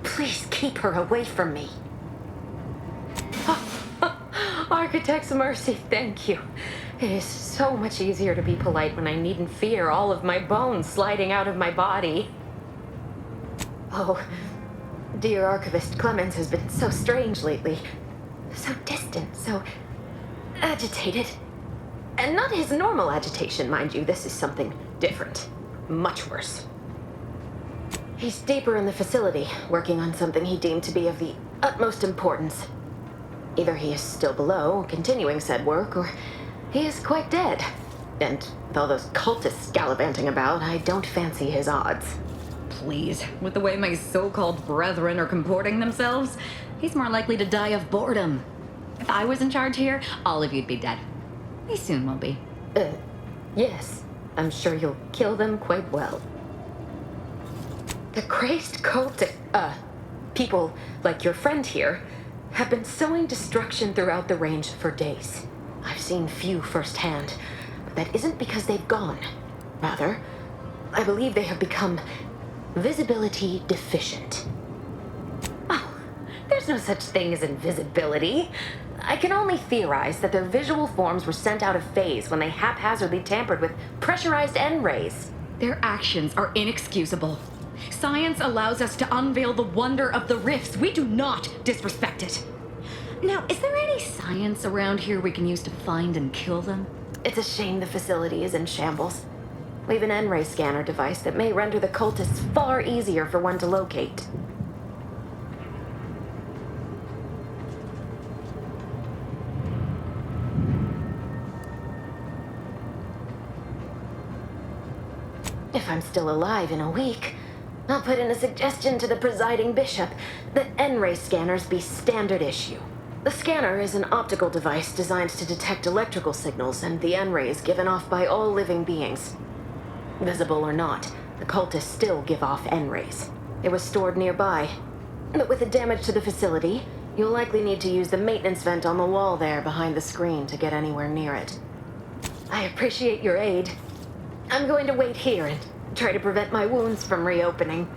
please keep her away from me. Architect's mercy, thank you. It is so much easier to be polite when I needn't fear all of my bones sliding out of my body. Oh, dear Archivist Clemens has been so strange lately. So distant, so agitated. And not his normal agitation, mind you. This is something different. Much worse. He's deeper in the facility, working on something he deemed to be of the utmost importance. Either he is still below, continuing said work, or he is quite dead. And with all those cultists gallivanting about, I don't fancy his odds. Please, with the way my so-called brethren are comporting themselves, he's more likely to die of boredom. If I was in charge here, all of you'd be dead. He soon will be. Yes. I'm sure you'll kill them quite well. The crazed people like your friend here have been sowing destruction throughout the range for days. I've seen few firsthand, but that isn't because they've gone. Rather, I believe they have become visibility deficient. Oh, there's no such thing as invisibility. I can only theorize that their visual forms were sent out of phase when they haphazardly tampered with pressurized N-rays. Their actions are inexcusable. Science allows us to unveil the wonder of the rifts. We do not disrespect it. Now, is there any science around here we can use to find and kill them? It's a shame the facility is in shambles. We have an N-ray scanner device that may render the cultists far easier for one to locate. If I'm still alive in a week, I'll put in a suggestion to the presiding bishop that N-ray scanners be standard issue. The scanner is an optical device designed to detect electrical signals and the N-rays given off by all living beings. Visible or not, the cultists still give off N-rays. It was stored nearby. But with the damage to the facility, you'll likely need to use the maintenance vent on the wall there behind the screen to get anywhere near it. I appreciate your aid. I'm going to wait here and try to prevent my wounds from reopening.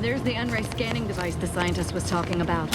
There's the N-ray scanning device the scientist was talking about.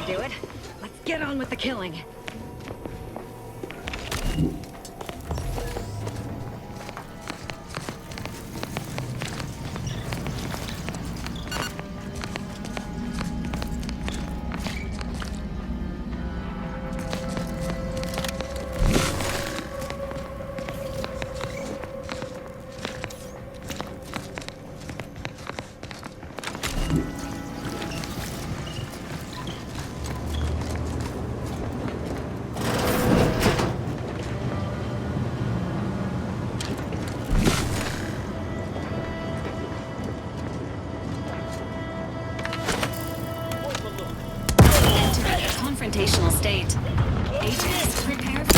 Do it. Let's get on with the killing. Confrontational state. Agents, prepare for...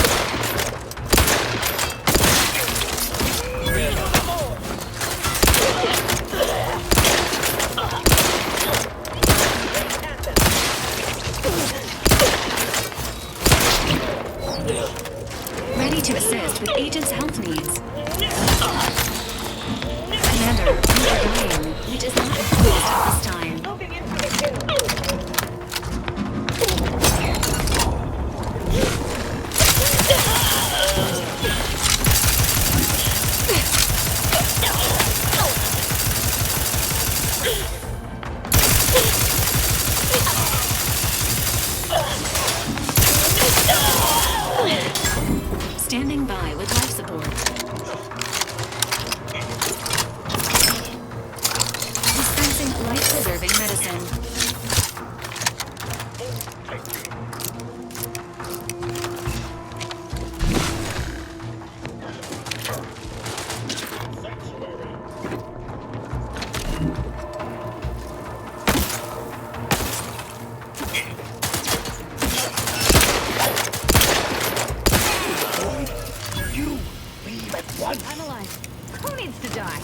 Ready to assist with agents' health needs. Commander, you are dying, which is not enforced at this time. Standing by with life support. Dispensing life-preserving medicine. I'm alive. Who needs to die?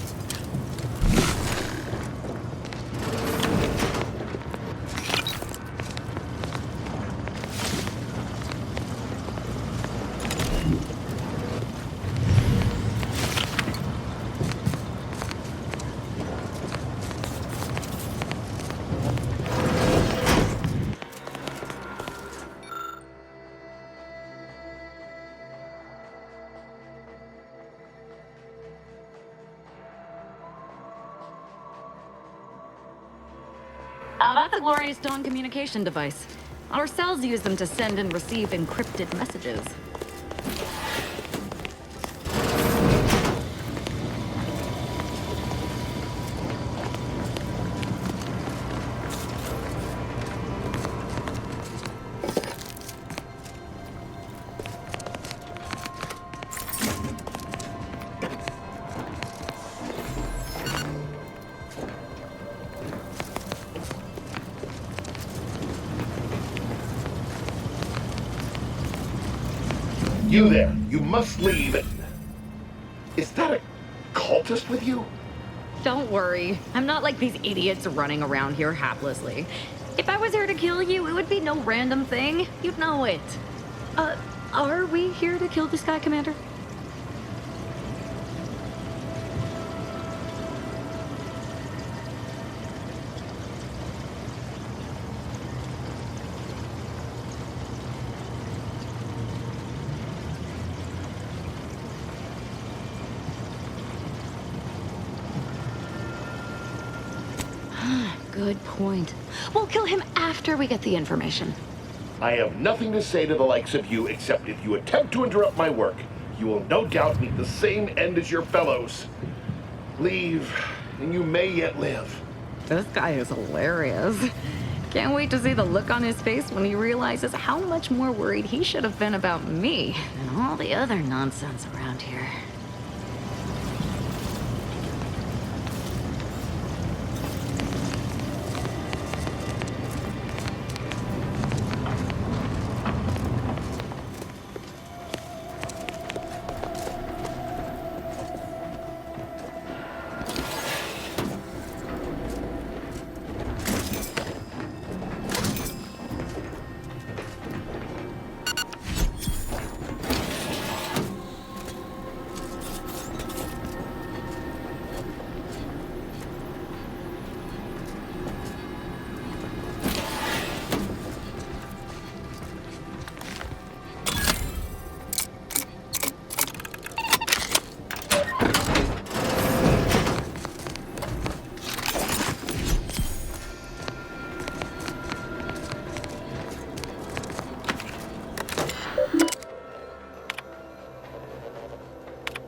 About the glorious Dawn communication device. Our cells use them to send and receive encrypted messages. You there, you must leave. Is that a cultist with you? Don't worry. I'm not like these idiots running around here haplessly. If I was here to kill you, it would be no random thing. You'd know it. Are we here to kill this guy, Commander? Good point. We'll kill him after we get the information. I have nothing to say to the likes of you, except if you attempt to interrupt my work, you will no doubt meet the same end as your fellows. Leave, and you may yet live. This guy is hilarious. Can't wait to see the look on his face when he realizes how much more worried he should have been about me than all the other nonsense around here.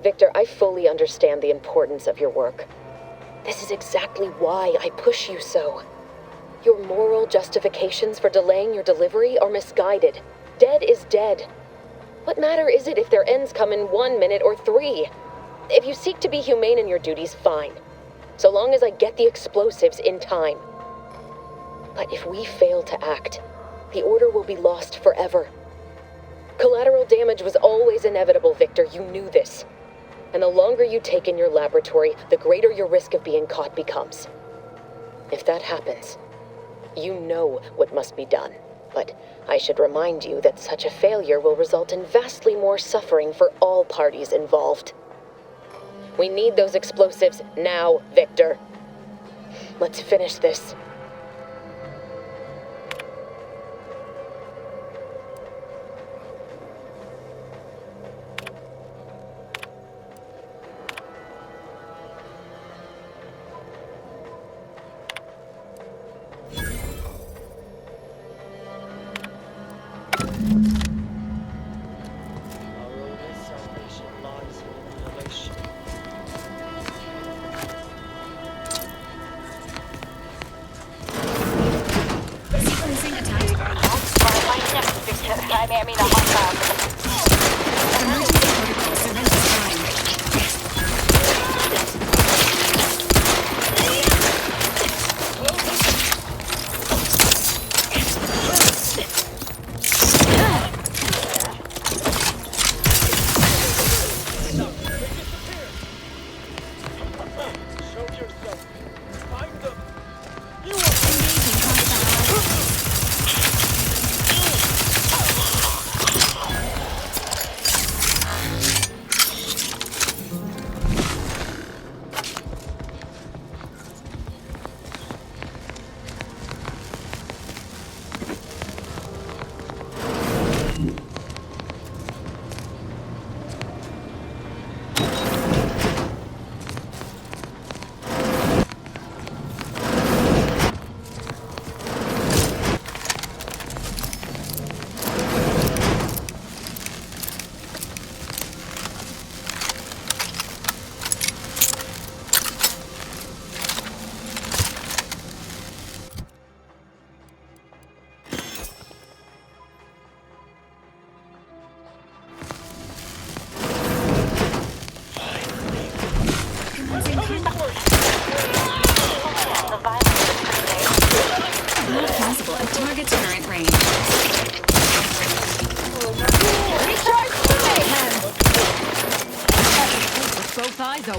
Victor, I fully understand the importance of your work. This is exactly why I push you so. Your moral justifications for delaying your delivery are misguided. Dead is dead. What matter is it if their ends come in 1 minute or 3? If you seek to be humane in your duties, fine. So long as I get the explosives in time. But if we fail to act, the order will be lost forever. Collateral damage was always inevitable, Victor. You knew this. And the longer you take in your laboratory, the greater your risk of being caught becomes. If that happens, you know what must be done. But I should remind you that such a failure will result in vastly more suffering for all parties involved. We need those explosives now, Victor. Let's finish this.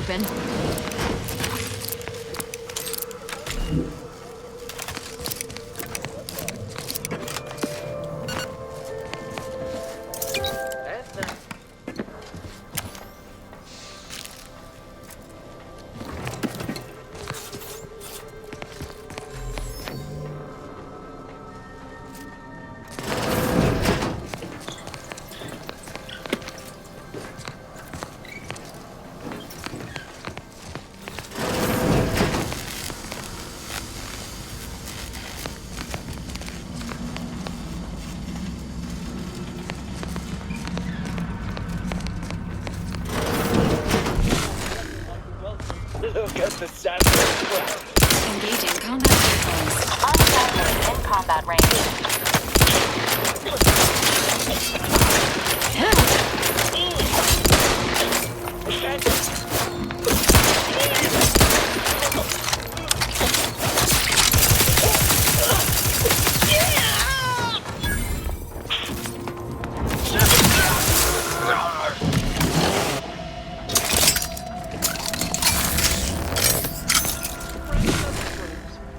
open. Look at the satellite. Engaging combat vehicles. All satellites in combat range.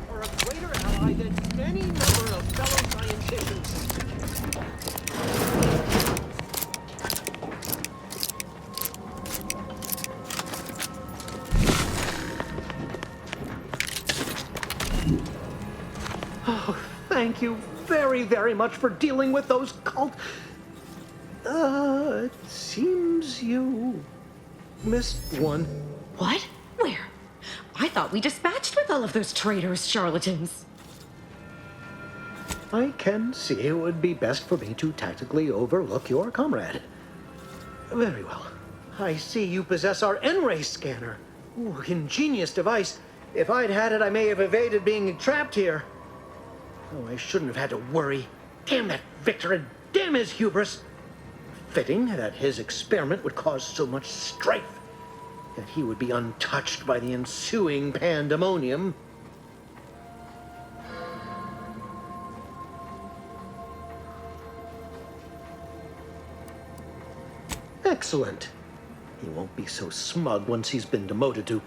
Are a greater ally than any number of fellow scientists. Oh, thank you very, very much for dealing with those cult. It seems you missed one. What? Where? I thought we dispatched with all of those traitorous charlatans. I can see it would be best for me to tactically overlook your comrade. Very well. I see you possess our N-ray scanner. Ooh, ingenious device. If I'd had it, I may have evaded being trapped here. Oh, I shouldn't have had to worry. Damn that Victor and damn his hubris. Fitting that his experiment would cause so much strife, that he would be untouched by the ensuing pandemonium. Excellent. He won't be so smug once he's been demoted to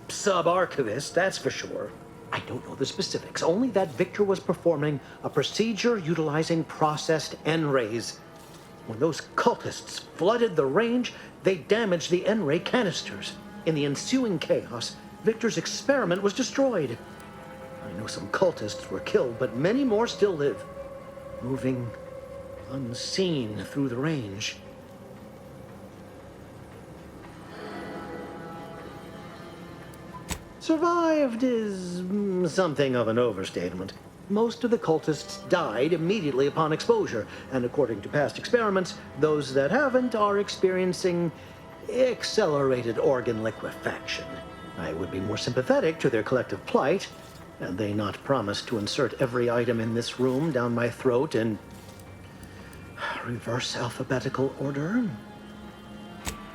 sub-archivist, that's for sure. I don't know the specifics, only that Victor was performing a procedure utilizing processed N-rays. When those cultists flooded the range, they damaged the N-ray canisters. In the ensuing chaos, Victor's experiment was destroyed. I know some cultists were killed, but many more still live, moving unseen through the range. Survived is something of an overstatement. Most of the cultists died immediately upon exposure, and according to past experiments, those that haven't are experiencing accelerated organ liquefaction. I would be more sympathetic to their collective plight, had they not promised to insert every item in this room down my throat in reverse alphabetical order.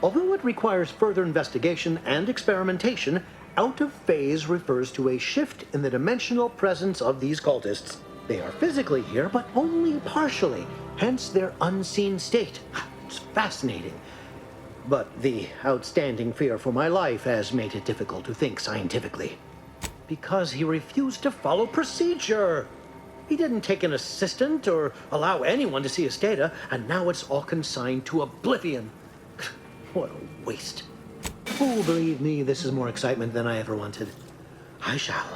Although it requires further investigation and experimentation, out of phase refers to a shift in the dimensional presence of these cultists. They are physically here, but only partially, hence their unseen state. It's fascinating. But the outstanding fear for my life has made it difficult to think scientifically. Because he refused to follow procedure. He didn't take an assistant or allow anyone to see his data, and now it's all consigned to oblivion. What a waste. Oh, believe me, this is more excitement than I ever wanted. I shall.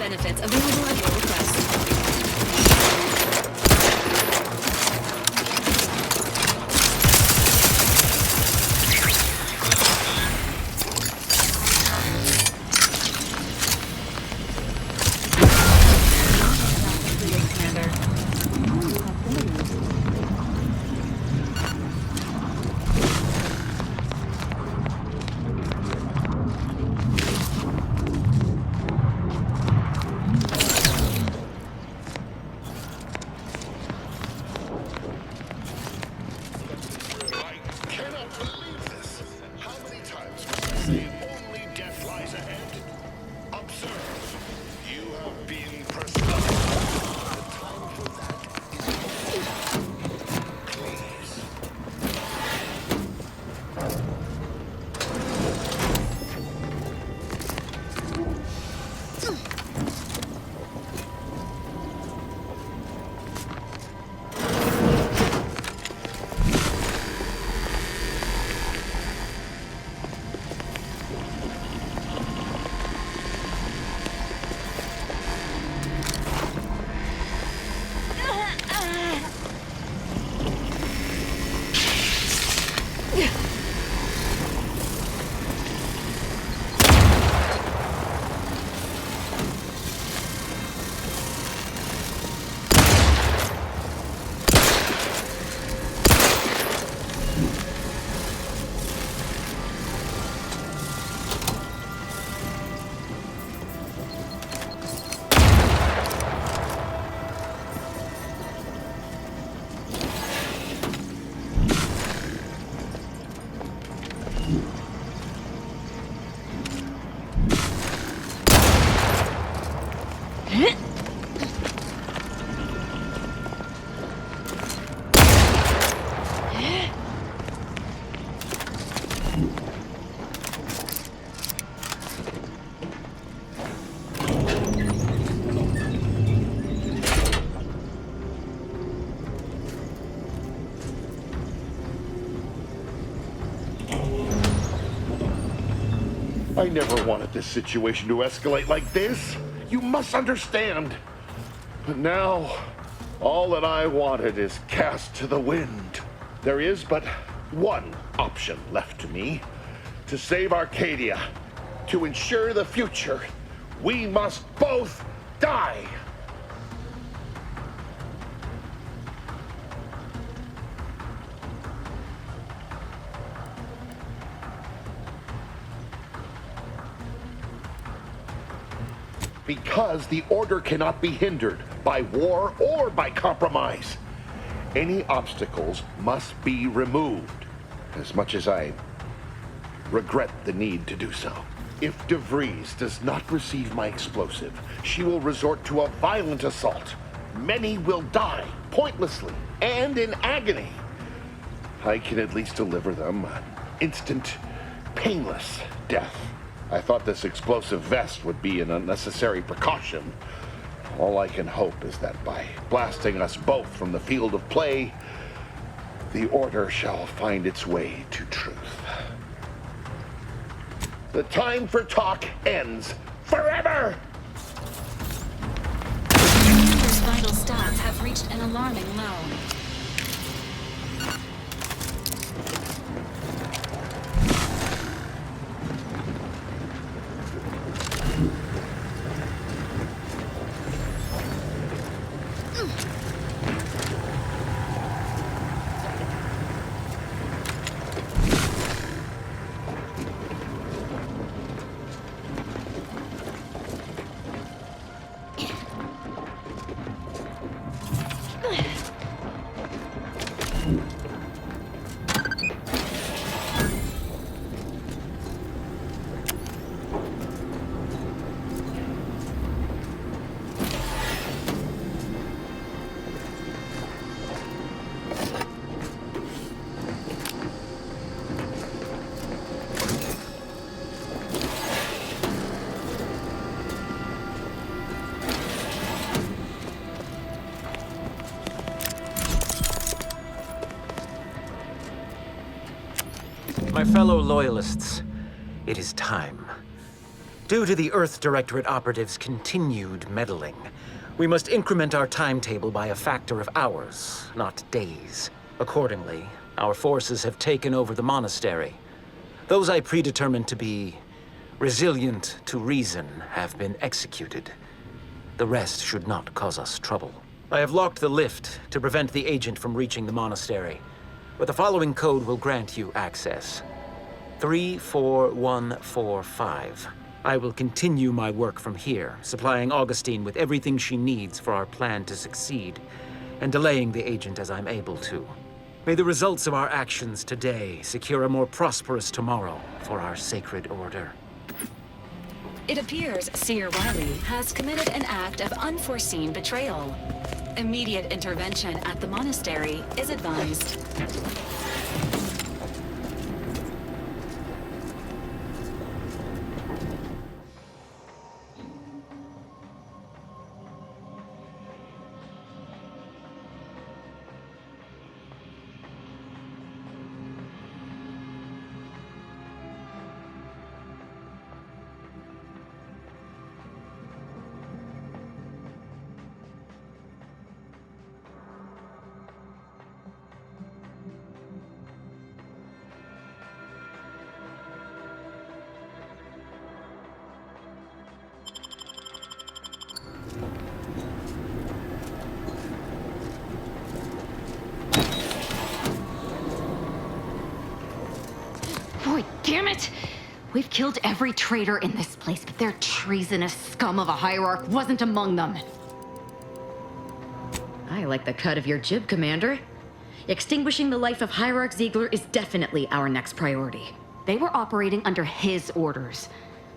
benefits available at your request. I never wanted this situation to escalate like this. You must understand. But now, all that I wanted is cast to the wind. There is but one option left to me. To save Arcadia, to ensure the future, we must both die. Because the order cannot be hindered by war or by compromise. Any obstacles must be removed, as much as I regret the need to do so. If DeVries does not receive my explosive, she will resort to a violent assault. Many will die, pointlessly, and in agony. I can at least deliver them an instant, painless death. I thought this explosive vest would be an unnecessary precaution. All I can hope is that by blasting us both from the field of play, the order shall find its way to truth. The time for talk ends forever! Commander's vital stats have reached an alarming low. My fellow loyalists, it is time Due to the Earth Directorate operatives' continued meddling, we must increment our timetable by a factor of hours, not days. Accordingly, our forces have taken over the monastery. Those I predetermined to be resilient to reason have been executed. The rest should not cause us trouble. I have locked the lift to prevent the agent from reaching the monastery, but the following code will grant you access. 34145. I will continue my work from here, supplying Augustine with everything she needs for our plan to succeed, and delaying the agent as I'm able to. May the results of our actions today secure a more prosperous tomorrow for our sacred order. It appears Seer Riley has committed an act of unforeseen betrayal. Immediate intervention at the monastery is advised. Boy, damn it! We've killed every traitor in this place, but their treasonous scum of a hierarch wasn't among them. I like the cut of your jib, Commander. Extinguishing the life of Hierarch Ziegler is definitely our next priority. They were operating under his orders.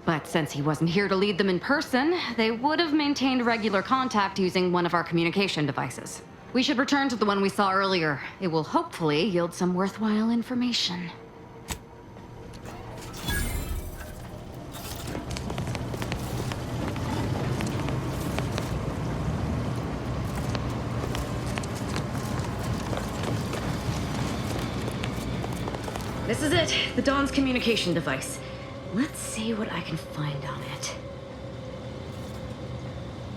But since he wasn't here to lead them in person, they would have maintained regular contact using one of our communication devices. We should return to the one we saw earlier. It will hopefully yield some worthwhile information. This is it, the Dawn's communication device. Let's see what I can find on it.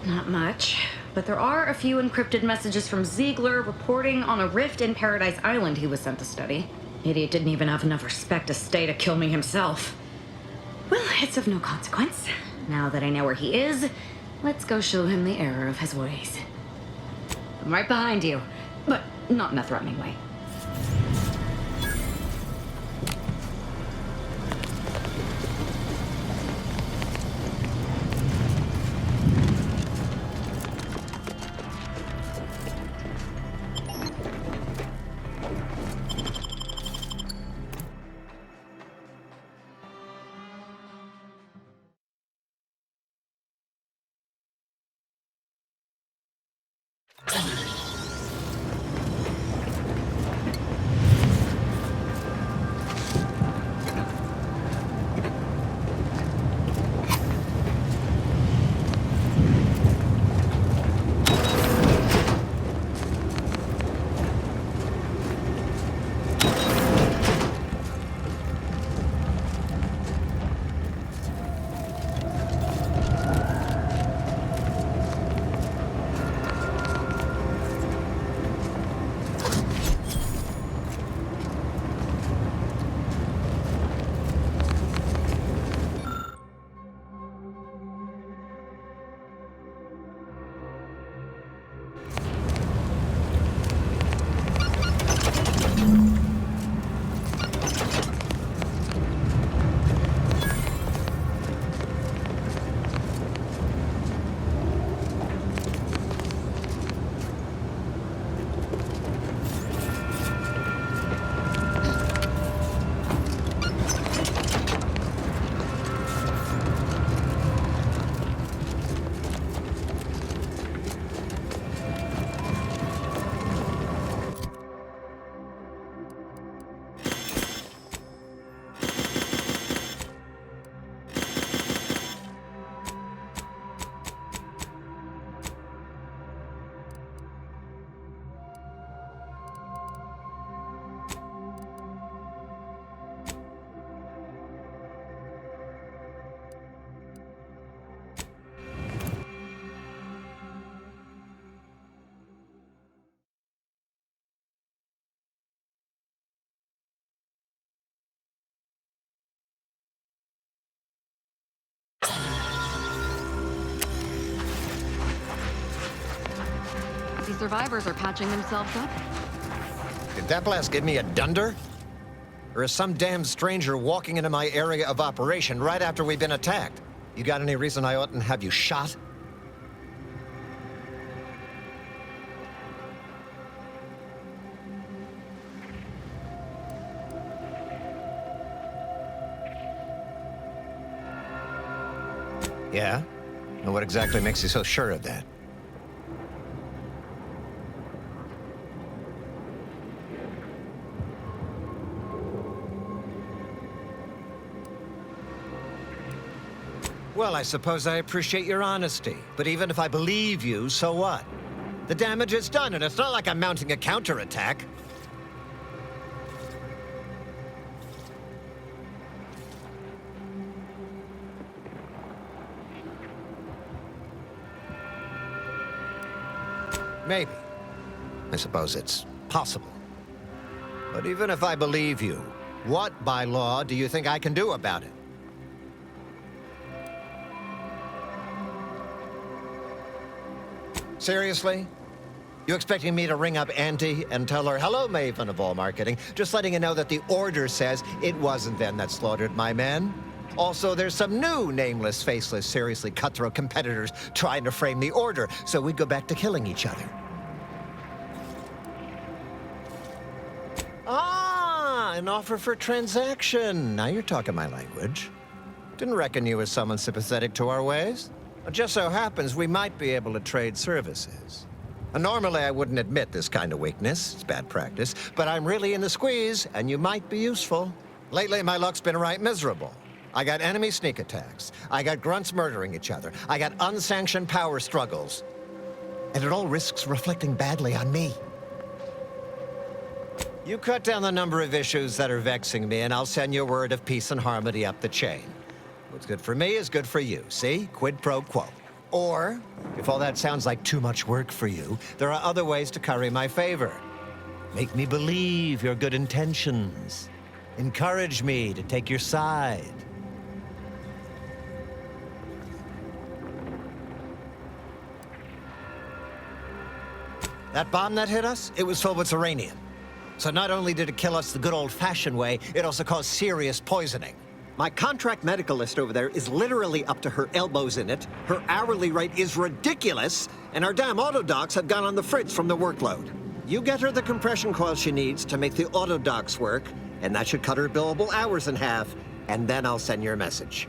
Not much, but there are a few encrypted messages from Ziegler reporting on a rift in Paradise Island he was sent to study. Idiot didn't even have enough respect to stay to kill me himself. Well, it's of no consequence. Now that I know where he is, let's go show him the error of his ways. I'm right behind you, but not in a threatening way. survivors are patching themselves up. Did that blast give me a dunder? Or is some damn stranger walking into my area of operation right after we've been attacked? You got any reason I oughtn't have you shot? Yeah? And what exactly makes you so sure of that? Well, I suppose I appreciate your honesty. But even if I believe you, so what? The damage is done, and it's not like I'm mounting a counterattack. Maybe. I suppose it's possible. But even if I believe you, what, by law, do you think I can do about it? Seriously? You expecting me to ring up Auntie and tell her, hello, Maven of all marketing, just letting you know that the order says it wasn't them that slaughtered my men? Also, there's some new nameless, faceless, seriously cutthroat competitors trying to frame the order, so we go back to killing each other. Ah, an offer for transaction. Now you're talking my language. Didn't reckon you was someone sympathetic to our ways. It just so happens we might be able to trade services. And normally I wouldn't admit this kind of weakness. It's bad practice. But I'm really in the squeeze, and you might be useful. Lately, my luck's been right miserable. I got enemy sneak attacks. I got grunts murdering each other. I got unsanctioned power struggles. And it all risks reflecting badly on me. You cut down the number of issues that are vexing me, and I'll send you a word of peace and harmony up the chain. What's good for me is good for you, see? Quid pro quo. Or, if all that sounds like too much work for you, there are other ways to curry my favor. Make me believe your good intentions. Encourage me to take your side. That bomb that hit us, it was filled with uranium. So not only did it kill us the good old-fashioned way, it also caused serious poisoning. My contract medicalist over there is literally up to her elbows in it, her hourly rate is ridiculous, and our damn autodocs have gone on the fritz from the workload. You get her the compression coil she needs to make the autodocs work, and that should cut her billable hours in half, and then I'll send your message.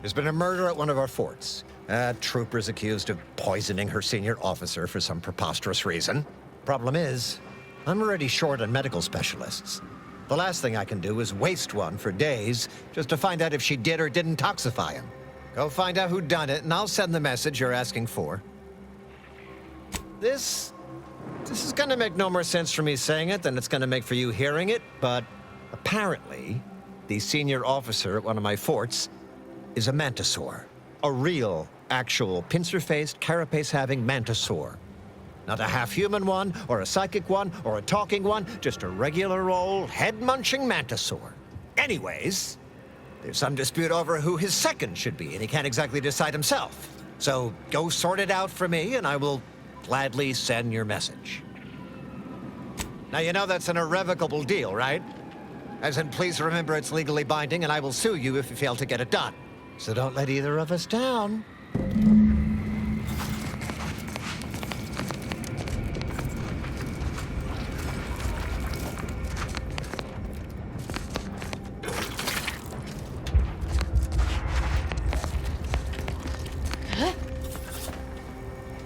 There's been a murder at one of our forts. Trooper's accused of poisoning her senior officer for some preposterous reason. Problem is, I'm already short on medical specialists. The last thing I can do is waste one for days just to find out if she did or didn't toxify him. Go find out who done it, and I'll send the message you're asking for. This is gonna make no more sense for me saying it than it's gonna make for you hearing it, but apparently, the senior officer at one of my forts is a mantisaur. A real, actual, pincer-faced, carapace-having mantisaur. Not a half-human one, or a psychic one, or a talking one, just a regular old head-munching mantisaur. Anyways, there's some dispute over who his second should be, and he can't exactly decide himself. So go sort it out for me, and I will gladly send your message. Now, you know that's an irrevocable deal, right? As in, please remember it's legally binding, and I will sue you if you fail to get it done. So don't let either of us down.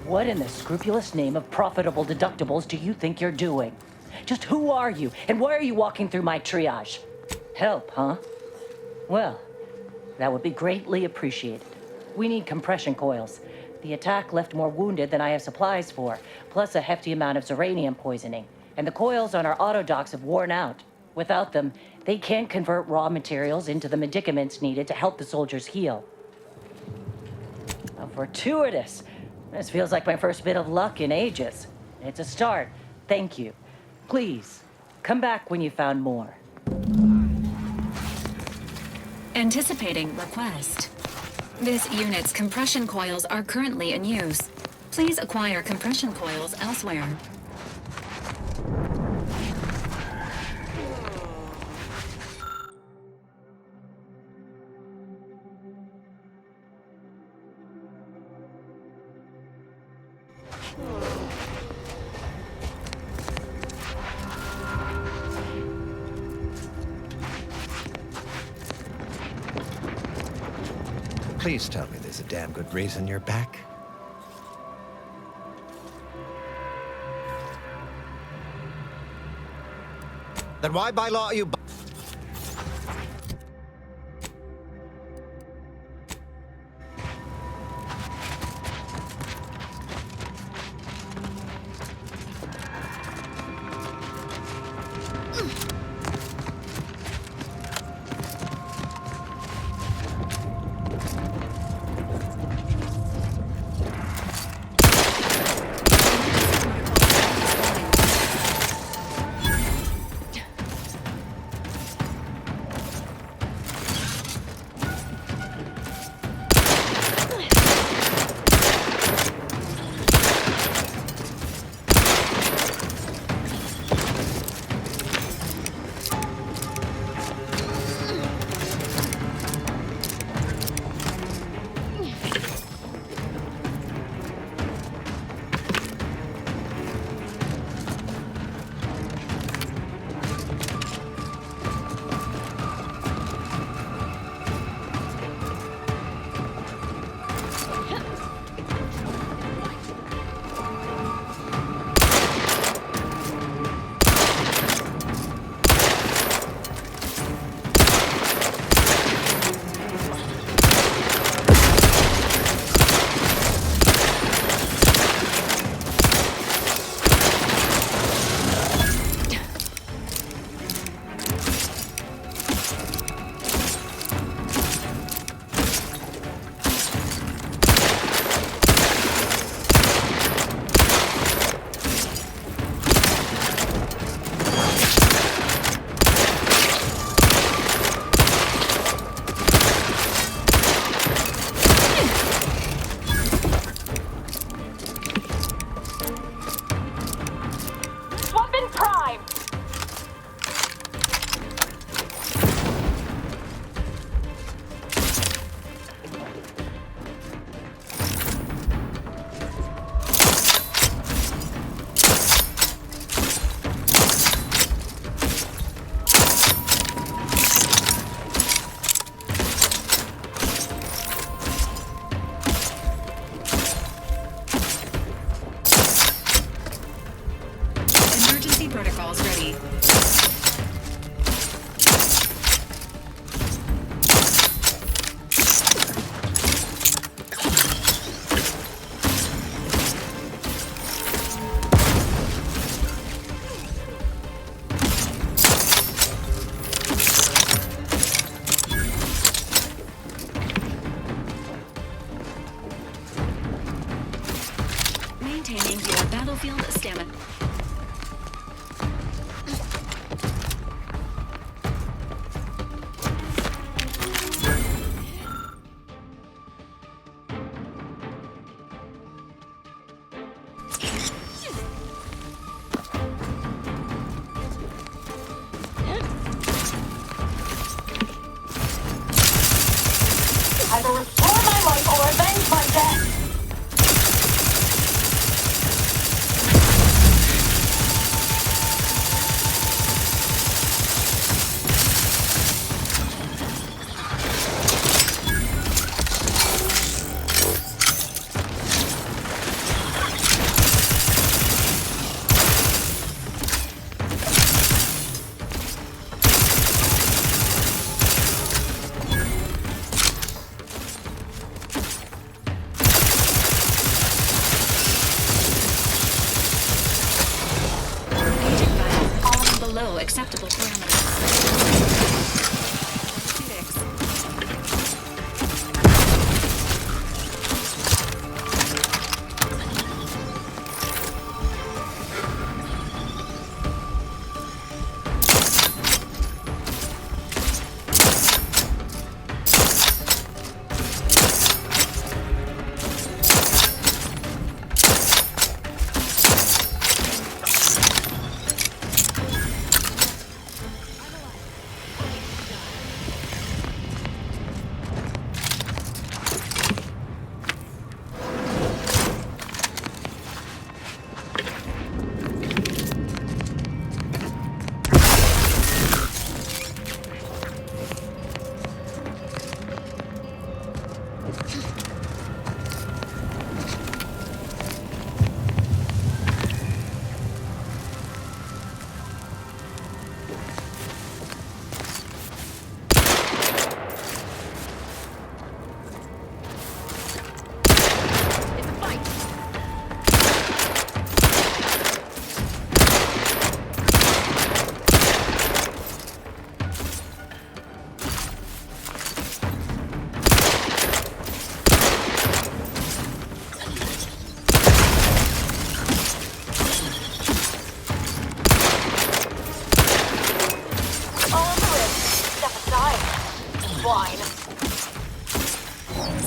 What in the scrupulous name of profitable deductibles do you think you're doing? Just who are you, and why are you walking through my triage? Help, huh? Well, that would be greatly appreciated. We need compression coils. The attack left more wounded than I have supplies for, plus a hefty amount of uranium poisoning. And the coils on our autodocs have worn out. Without them, they can't convert raw materials into the medicaments needed to help the soldiers heal. How fortuitous. This feels like my first bit of luck in ages. It's a start. Thank you. Please, come back when you found more. Anticipating request. This unit's compression coils are currently in use. Please acquire compression coils elsewhere. Please tell me there's a damn good reason you're back. Then why by law are you... protocols ready. Maintaining your battlefield stamina. Either restore my life or avenge my death!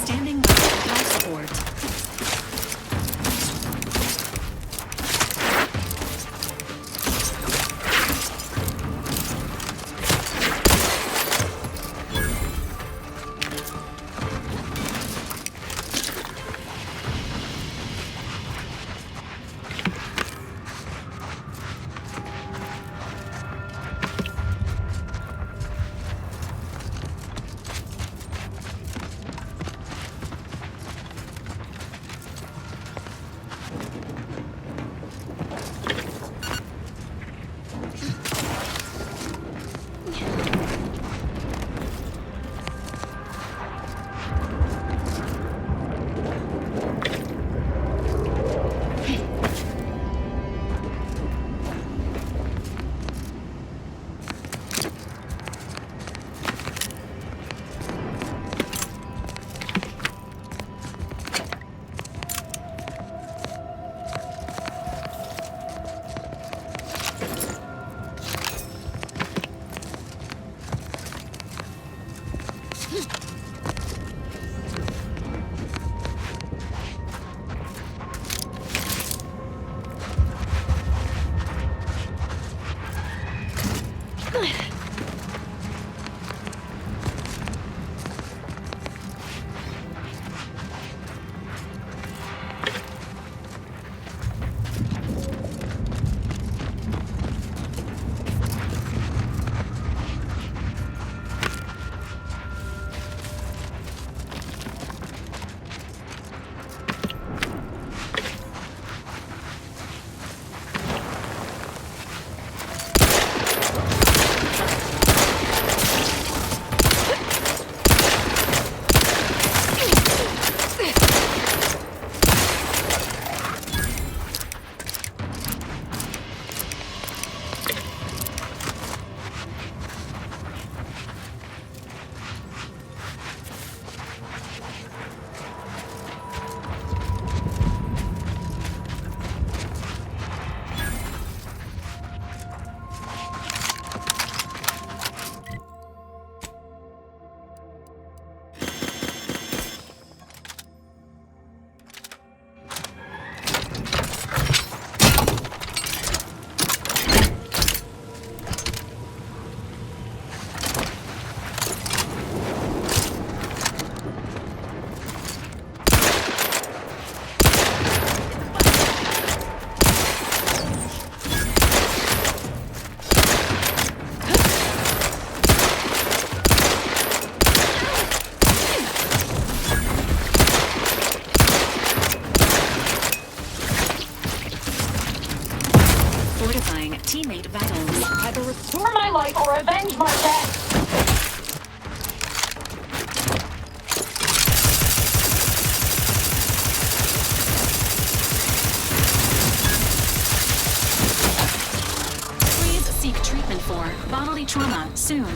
Standing by for life support. Teammate battles. Either restore my life or avenge my death! Please seek treatment for bodily trauma soon.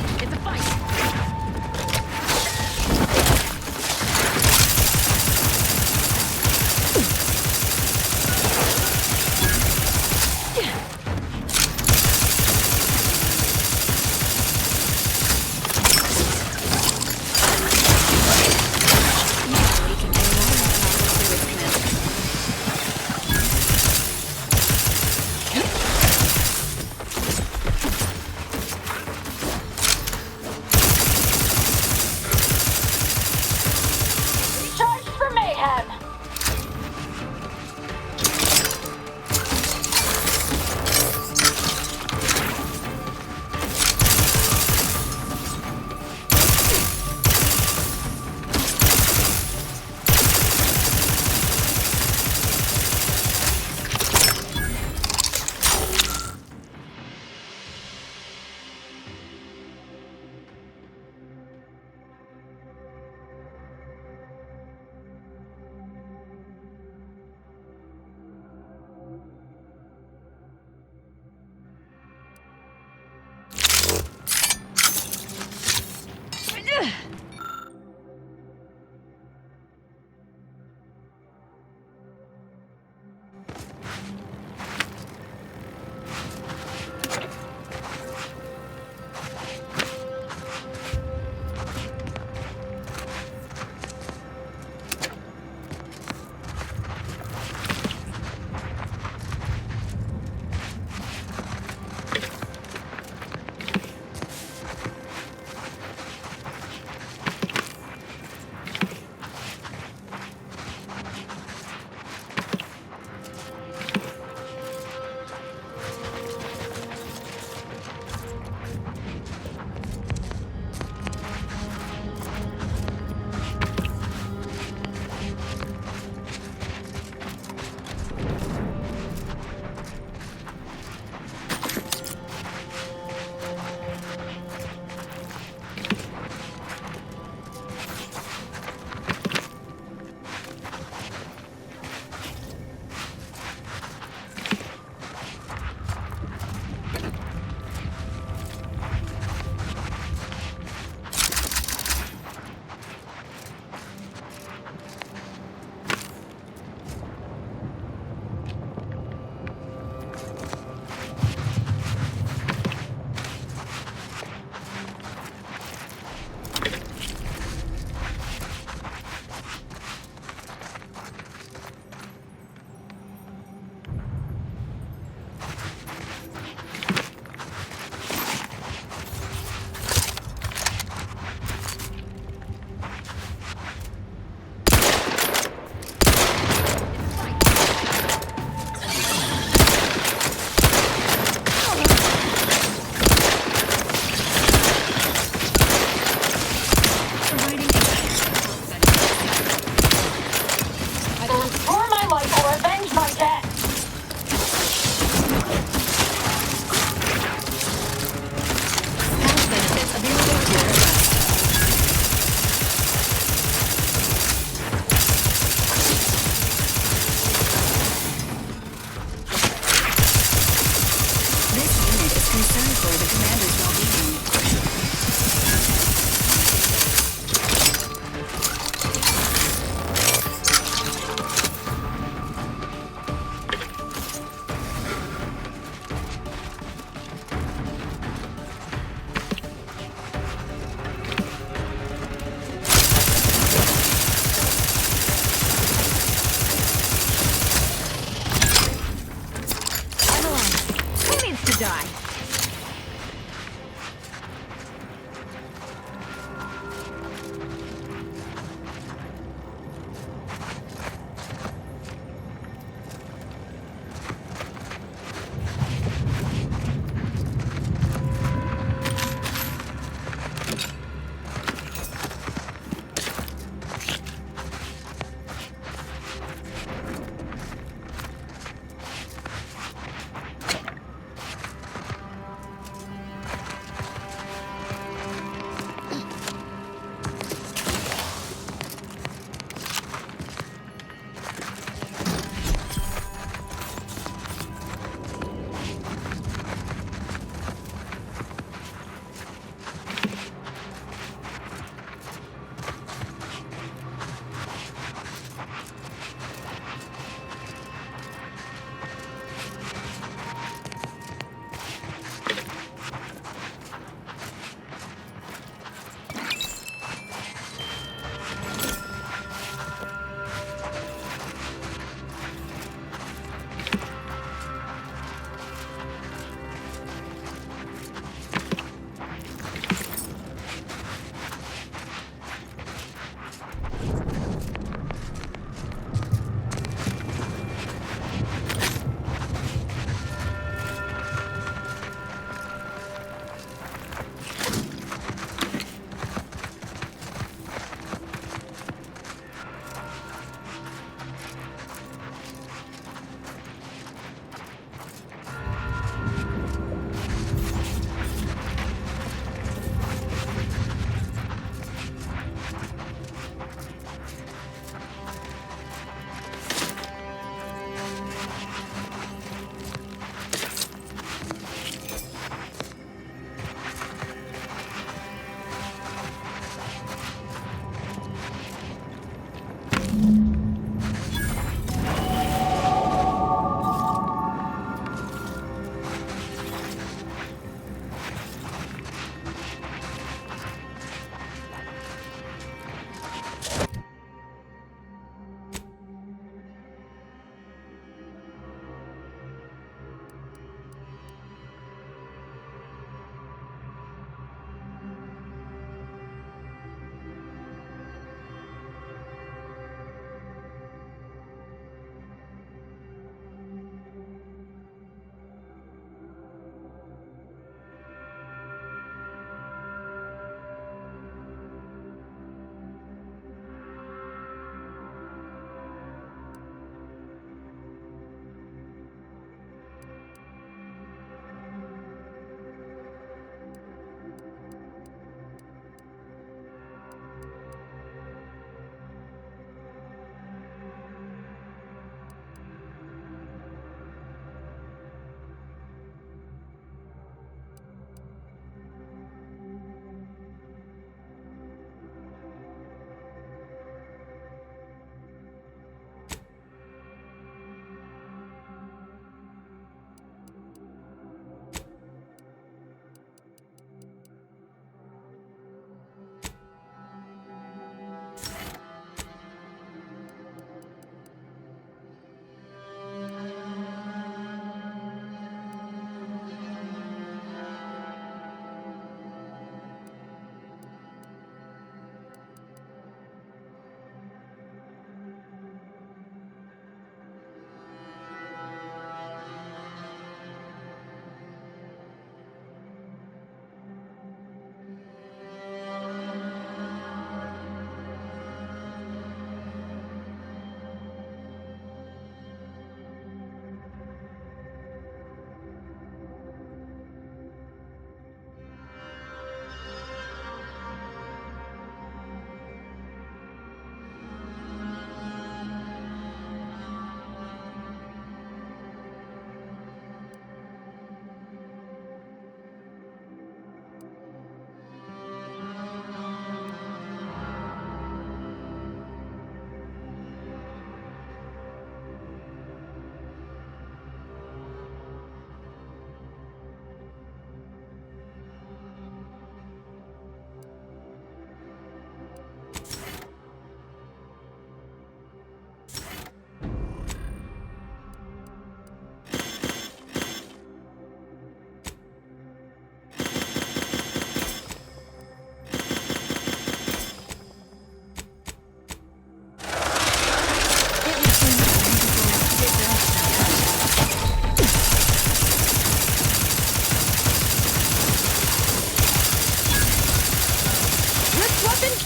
on, it's a fight! Charged for mayhem!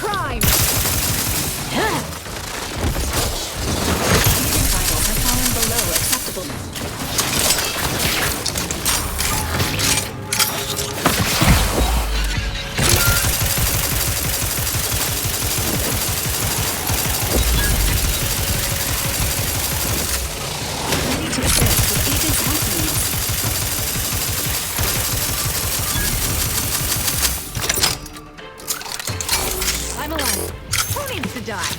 prime! Agent vitals have fallen below acceptable. Ready to assist with Agent Anthony. I'm alive. Who needs to die?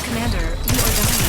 Commander, you are dying.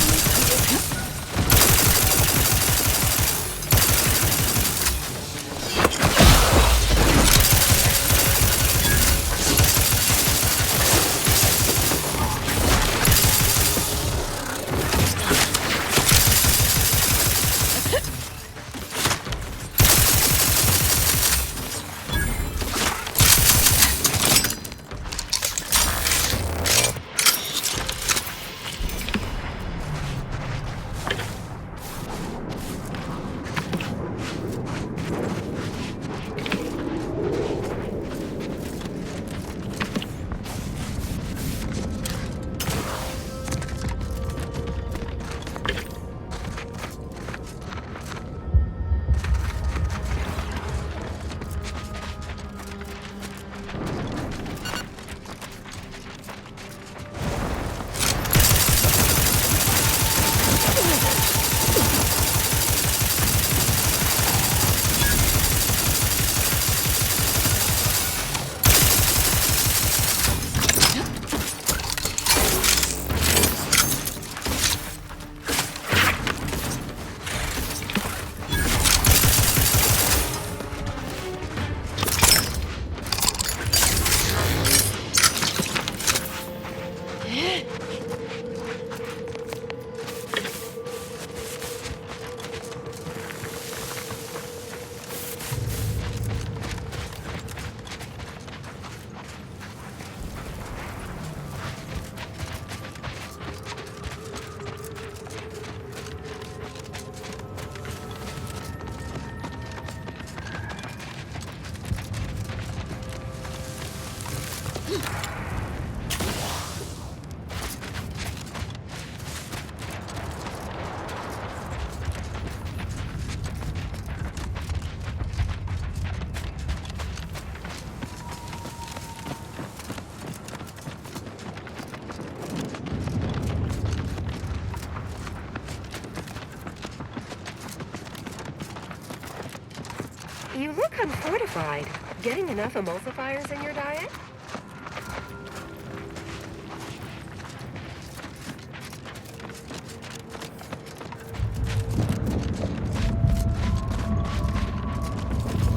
You look unfortified. Getting enough emulsifiers in your diet?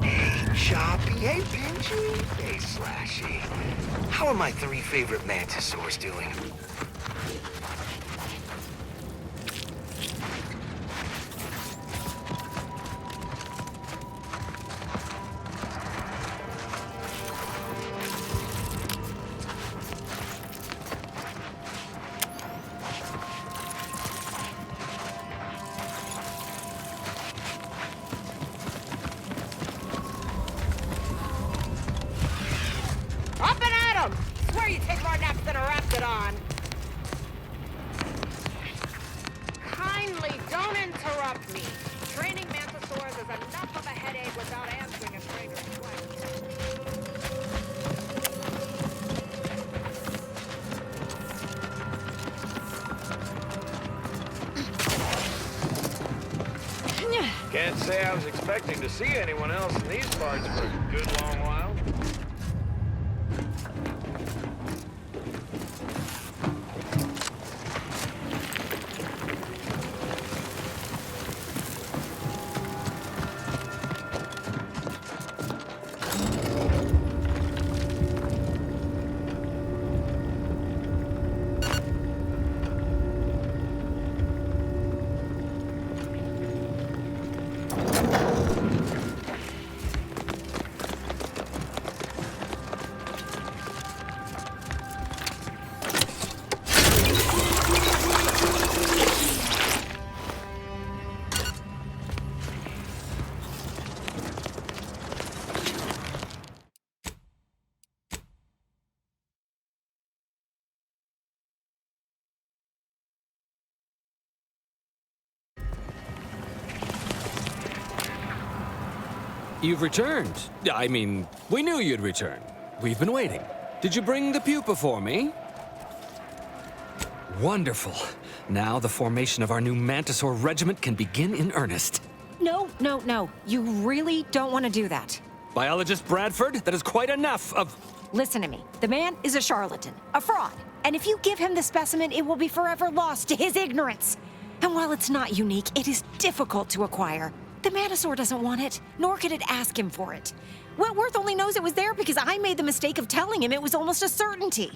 Hey, Choppy. Hey, Pinchy. Hey, Slashy. How are my 3 favorite mantisaurs doing? Up and at 'em! Swear you take more naps than a raptidon! Kindly don't interrupt me. Training mantisaurs is enough of a headache without answering a stranger's question. Can't say I was expecting to see anyone else in these parts for a good long while. You've returned. I mean, we knew you'd return. We've been waiting. Did you bring the pupa for me? Wonderful. Now the formation of our new Mantisaur regiment can begin in earnest. No. You really don't want to do that. Biologist Bradford, that is quite enough of... Listen to me. The man is a charlatan, a fraud. And if you give him the specimen, it will be forever lost to his ignorance. And while it's not unique, it is difficult to acquire. The Mantisaur doesn't want it, nor could it ask him for it. Wentworth only knows it was there because I made the mistake of telling him it was almost a certainty.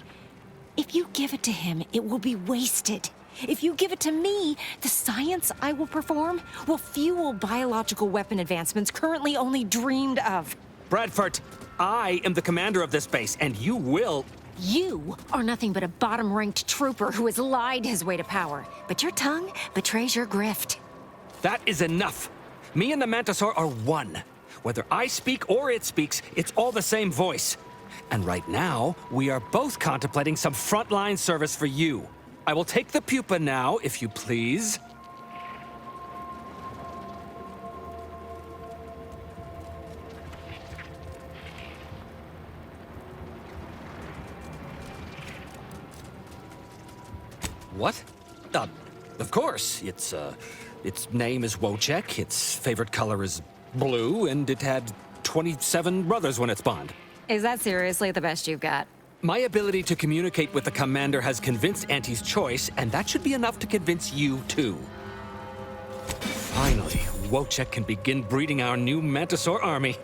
If you give it to him, it will be wasted. If you give it to me, the science I will perform will fuel biological weapon advancements currently only dreamed of. Bradford, I am the commander of this base, and you will... You are nothing but a bottom-ranked trooper who has lied his way to power. But your tongue betrays your grift. That is enough. Me and the Mantisaur are one. Whether I speak or it speaks, it's all the same voice. And right now, we are both contemplating some frontline service for you. I will take the pupa now, if you please. What? Of course. Its name is Wojciech, its favorite color is blue, and it had 27 brothers when it spawned. Is that seriously the best you've got? My ability to communicate with the commander has convinced Auntie's choice, and that should be enough to convince you, too. Finally, Wojciech can begin breeding our new Mantisaur army.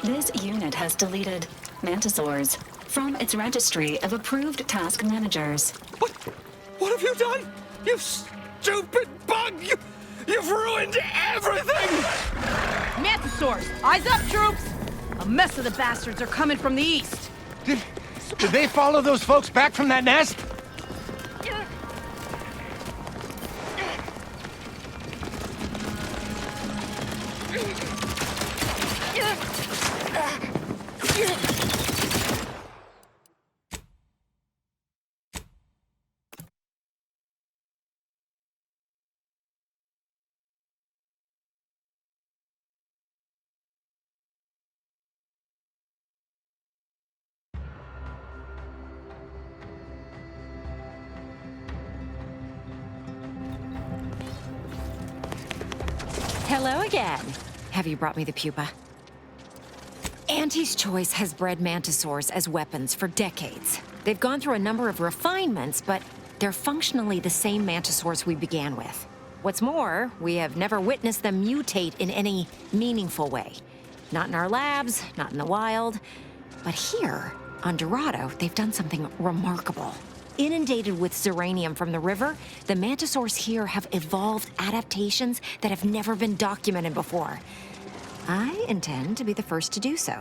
This unit has deleted Mantisaurs from its registry of approved task managers. What have you done? You stupid bug! You've ruined everything! Mantisaurs! Eyes up, troops! A mess of the bastards are coming from the east. Did they follow those folks back from that nest? Hello again. Have you brought me the pupa? Auntie's Choice has bred Mantisaurs as weapons for decades. They've gone through a number of refinements, but they're functionally the same Mantisaurs we began with. What's more, we have never witnessed them mutate in any meaningful way. Not in our labs, not in the wild. But here, on Dorado, they've done something remarkable. Inundated with Zeranium from the river, the Mantisaurs here have evolved adaptations that have never been documented before. I intend to be the first to do so.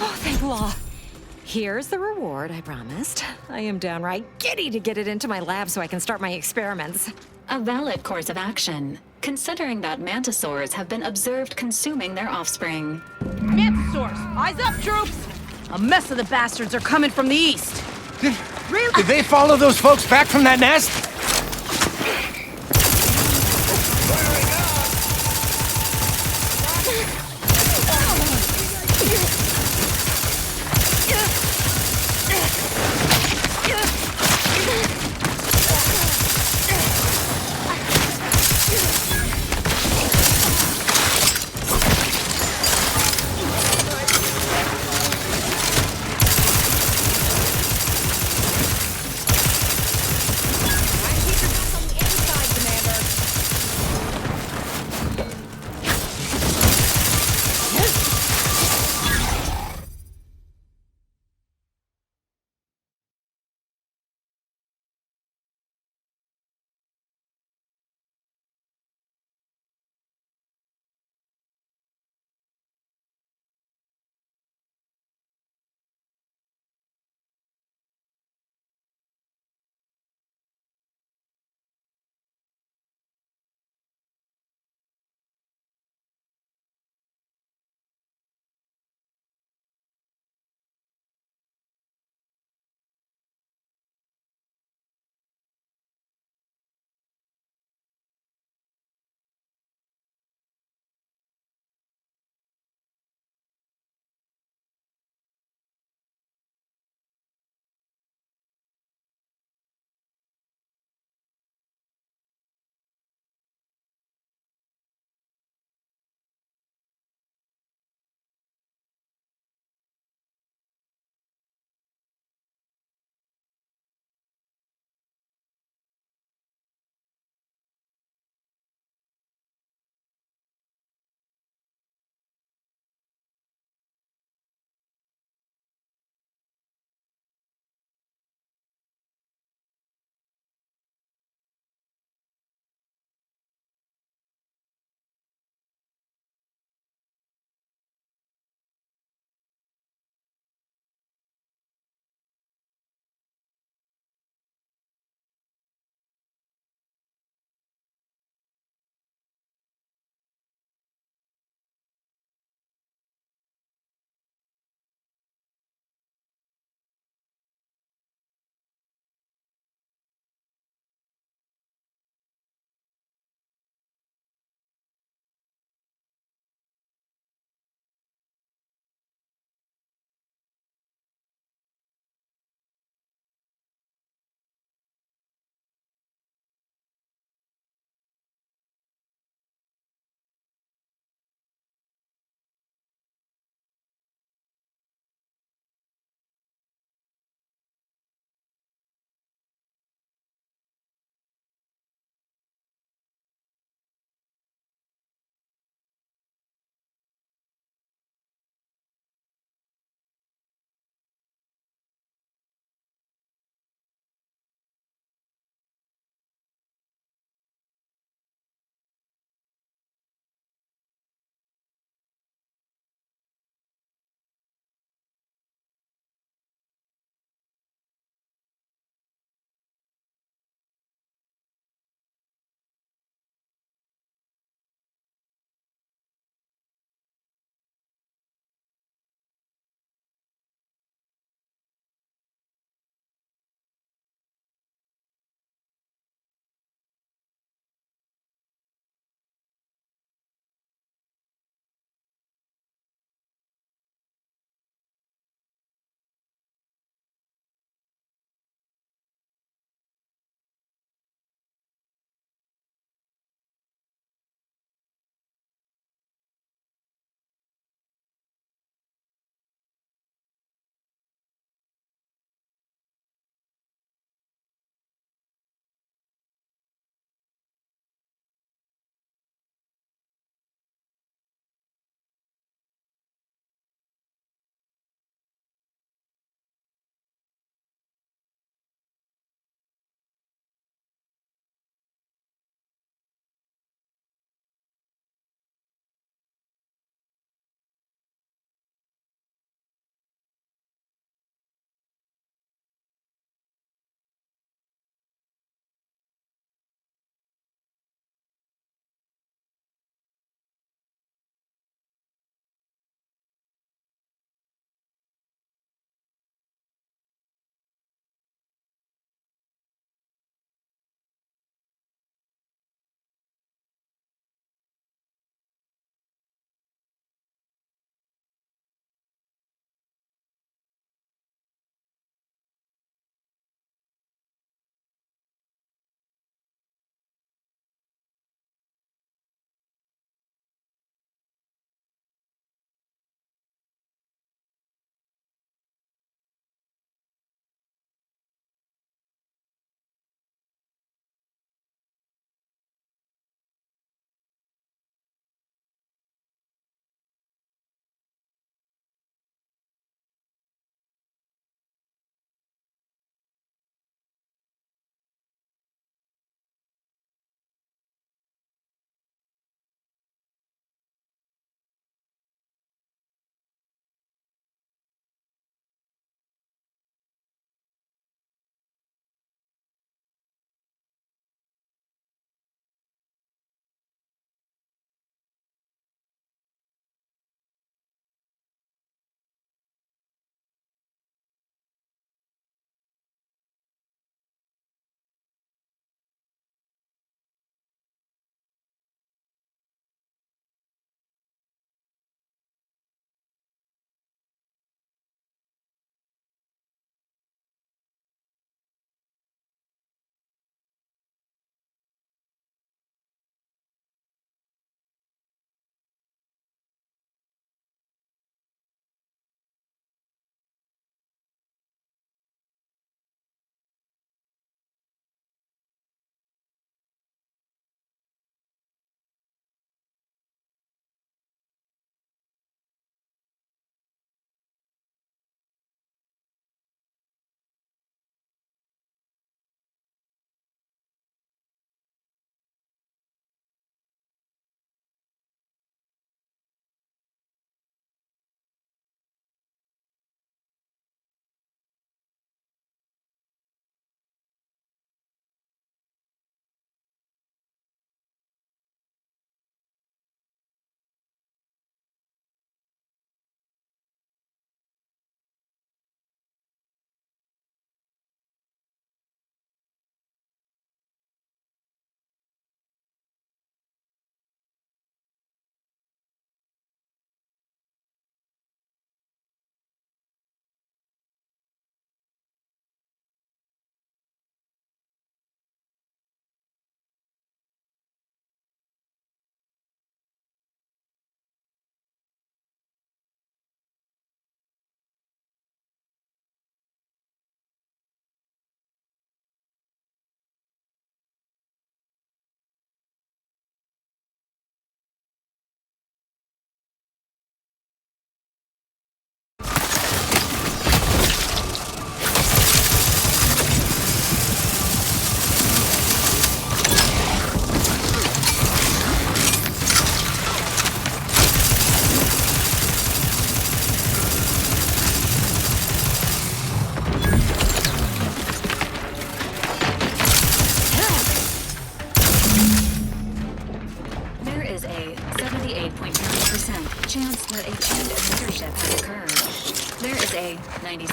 Oh, thank law. Here's the reward I promised. I am downright giddy to get it into my lab so I can start my experiments. A valid course of action, considering that Mantisaurs have been observed consuming their offspring. Mantisaurs! Eyes up, troops! A mess of the bastards are coming from the east. Did they follow those folks back from that nest?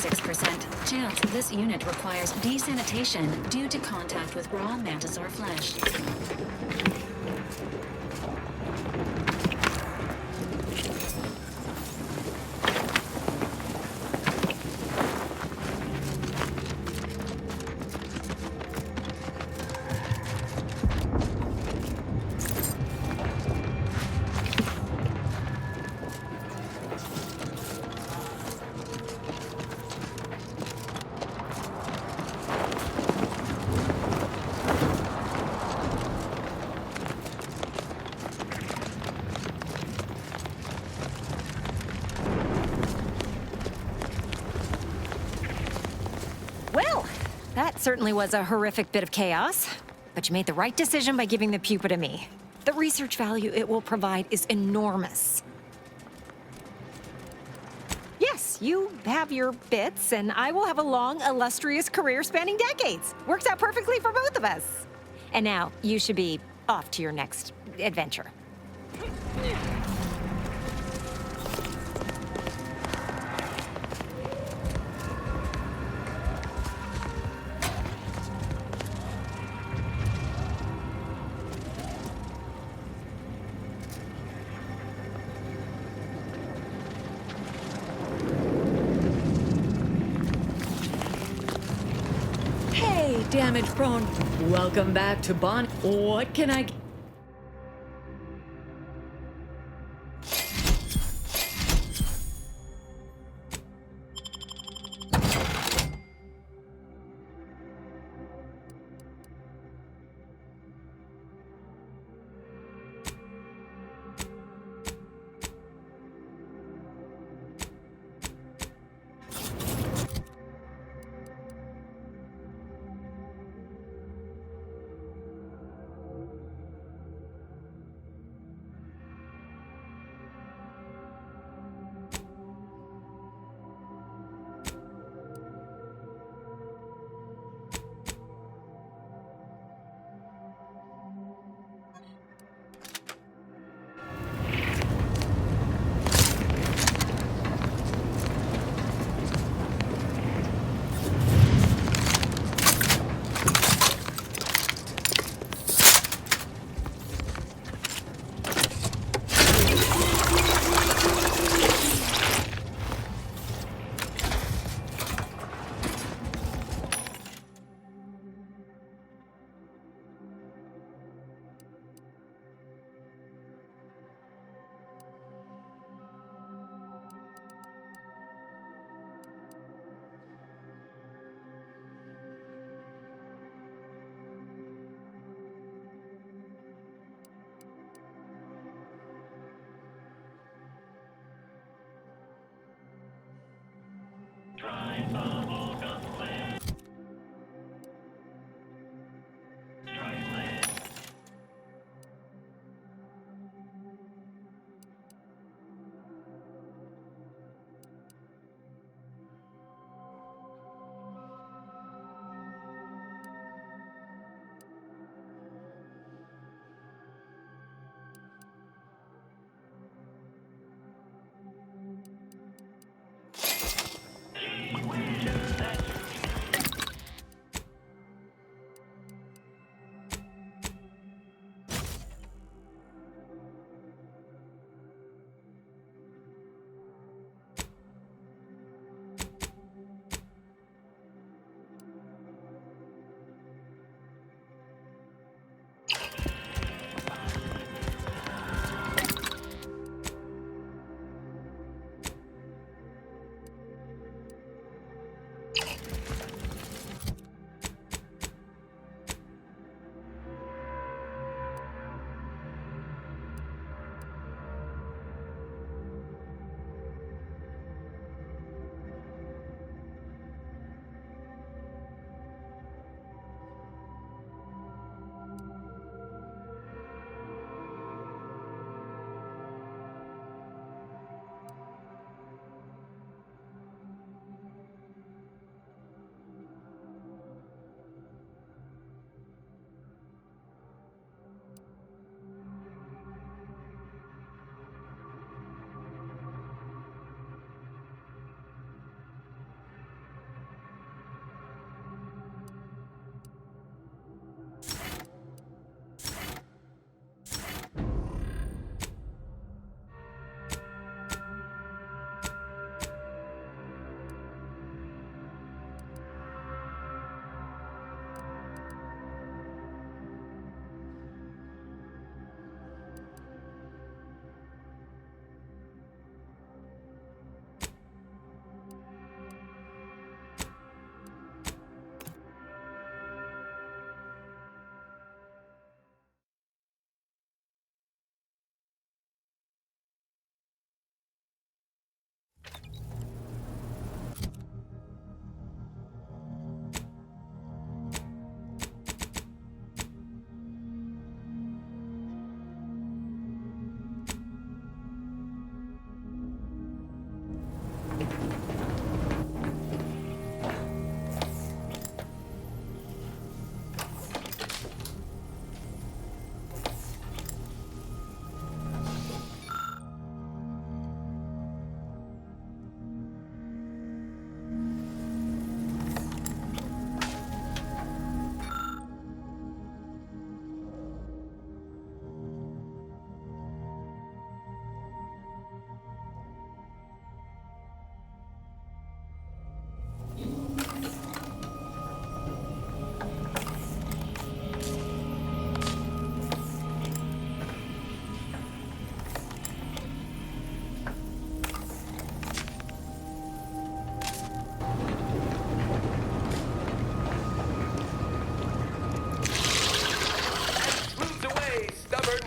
96% chance this unit requires desanitation due to contact with raw mantisaur flesh. Well, that certainly was a horrific bit of chaos. But you made the right decision by giving the pupa to me. The research value it will provide is enormous. Yes, you have your bits, and I will have a long, illustrious career spanning decades. Works out perfectly for both of us. And now, you should be off to your next adventure. Hey, damage prone. Welcome back to Bon. What can I...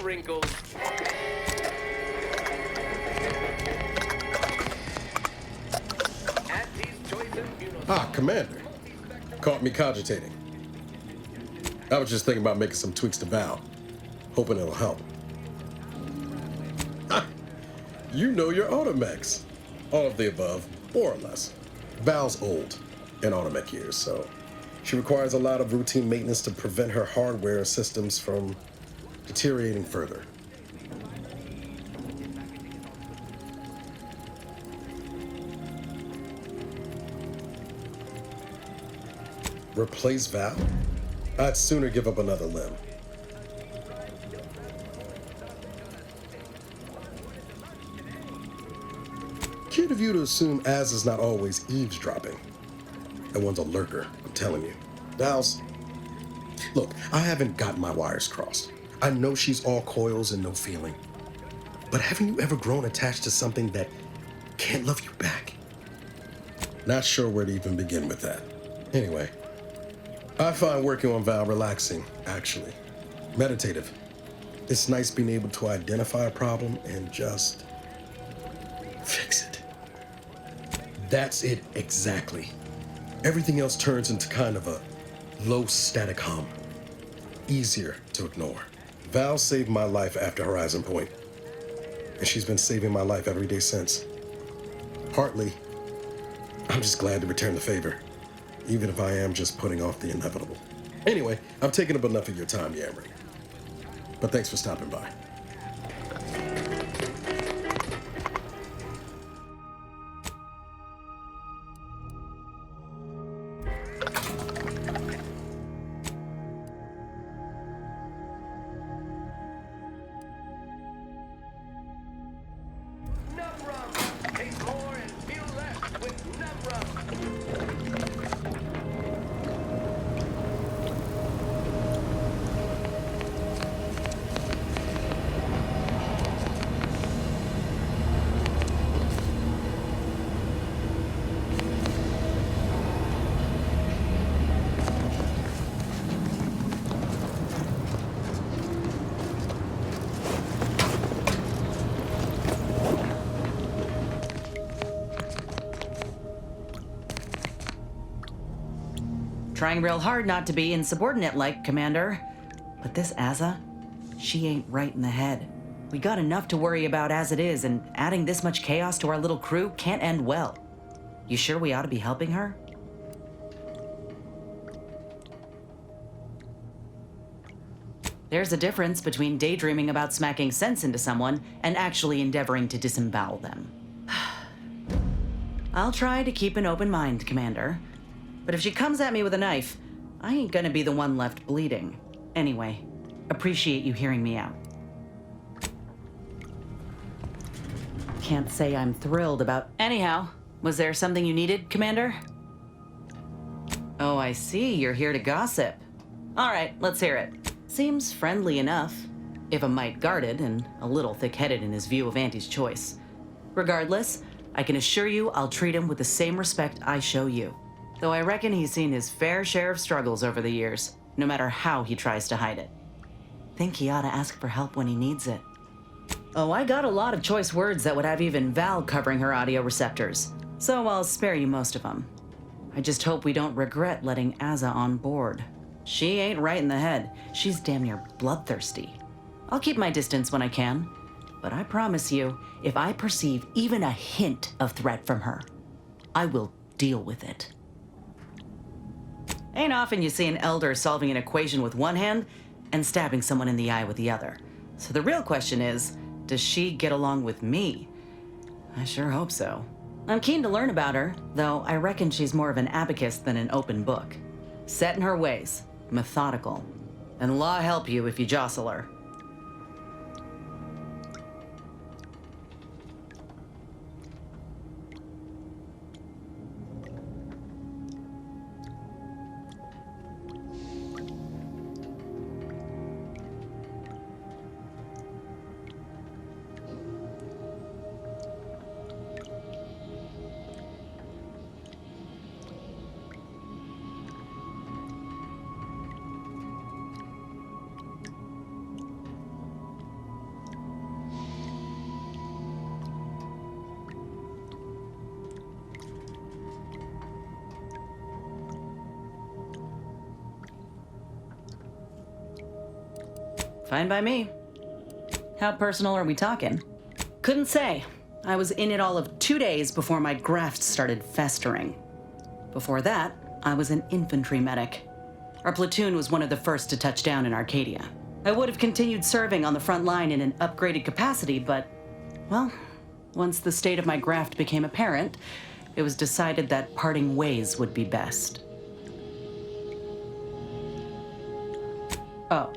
wrinkles. Ah, Commander. Caught me cogitating. I was just thinking about making some tweaks to Val. Hoping it'll help. Ha! You know your automechs. All of the above, more or less. Val's old in automech years, so she requires a lot of routine maintenance to prevent her hardware systems from deteriorating further. Replace Val? I'd sooner give up another limb. Kid of you to assume Az is not always eavesdropping. That one's a lurker, I'm telling you. Dals, look, I haven't got my wires crossed. I know she's all coils and no feeling. But haven't you ever grown attached to something that can't love you back? Not sure where to even begin with that. Anyway, I find working on Val relaxing, actually. Meditative. It's nice being able to identify a problem and just fix it. That's it exactly. Everything else turns into kind of a low static hum. Easier to ignore. Val saved my life after Horizon Point, and she's been saving my life every day since. Partly, I'm just glad to return the favor, even if I am just putting off the inevitable. Anyway, I've taken up enough of your time, yammering. But thanks for stopping by. Trying real hard not to be insubordinate-like, Commander. But this Azza, she ain't right in the head. We got enough to worry about as it is, and adding this much chaos to our little crew can't end well. You sure we ought to be helping her? There's a difference between daydreaming about smacking sense into someone and actually endeavoring to disembowel them. I'll try to keep an open mind, Commander. But if she comes at me with a knife, I ain't gonna be the one left bleeding. Anyway, appreciate you hearing me out. Can't say I'm thrilled about... Anyhow, was there something you needed, Commander? Oh, I see. You're here to gossip. All right, let's hear it. Seems friendly enough, if a mite guarded and a little thick-headed in his view of Auntie's choice. Regardless, I can assure you I'll treat him with the same respect I show you. Though I reckon he's seen his fair share of struggles over the years, no matter how he tries to hide it. Think he ought to ask for help when he needs it. Oh, I got a lot of choice words that would have even Val covering her audio receptors, so I'll spare you most of them. I just hope we don't regret letting Azza on board. She ain't right in the head. She's damn near bloodthirsty. I'll keep my distance when I can, but I promise you, if I perceive even a hint of threat from her, I will deal with it. Ain't often you see an elder solving an equation with one hand and stabbing someone in the eye with the other. So the real question is, does she get along with me? I sure hope so. I'm keen to learn about her, though I reckon she's more of an abacus than an open book. Set in her ways, methodical, and law help you if you jostle her. Fine by me. How personal are we talking? Couldn't say. I was in it all of 2 days before my graft started festering. Before that, I was an infantry medic. Our platoon was one of the first to touch down in Arcadia. I would have continued serving on the front line in an upgraded capacity, but, well, once the state of my graft became apparent, it was decided that parting ways would be best. Oh,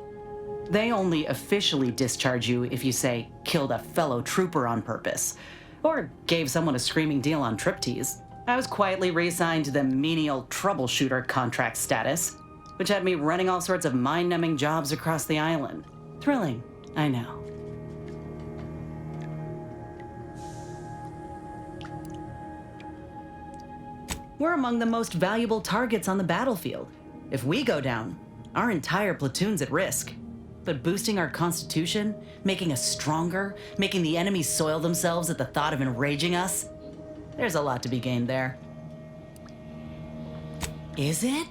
they only officially discharge you if you, say, killed a fellow trooper on purpose, or gave someone a screaming deal on triptease. I was quietly reassigned to the menial troubleshooter contract status, which had me running all sorts of mind-numbing jobs across the island. Thrilling, I know. We're among the most valuable targets on the battlefield. If we go down, our entire platoon's at risk. But boosting our constitution, making us stronger, making the enemy soil themselves at the thought of enraging us, there's a lot to be gained there. Is it?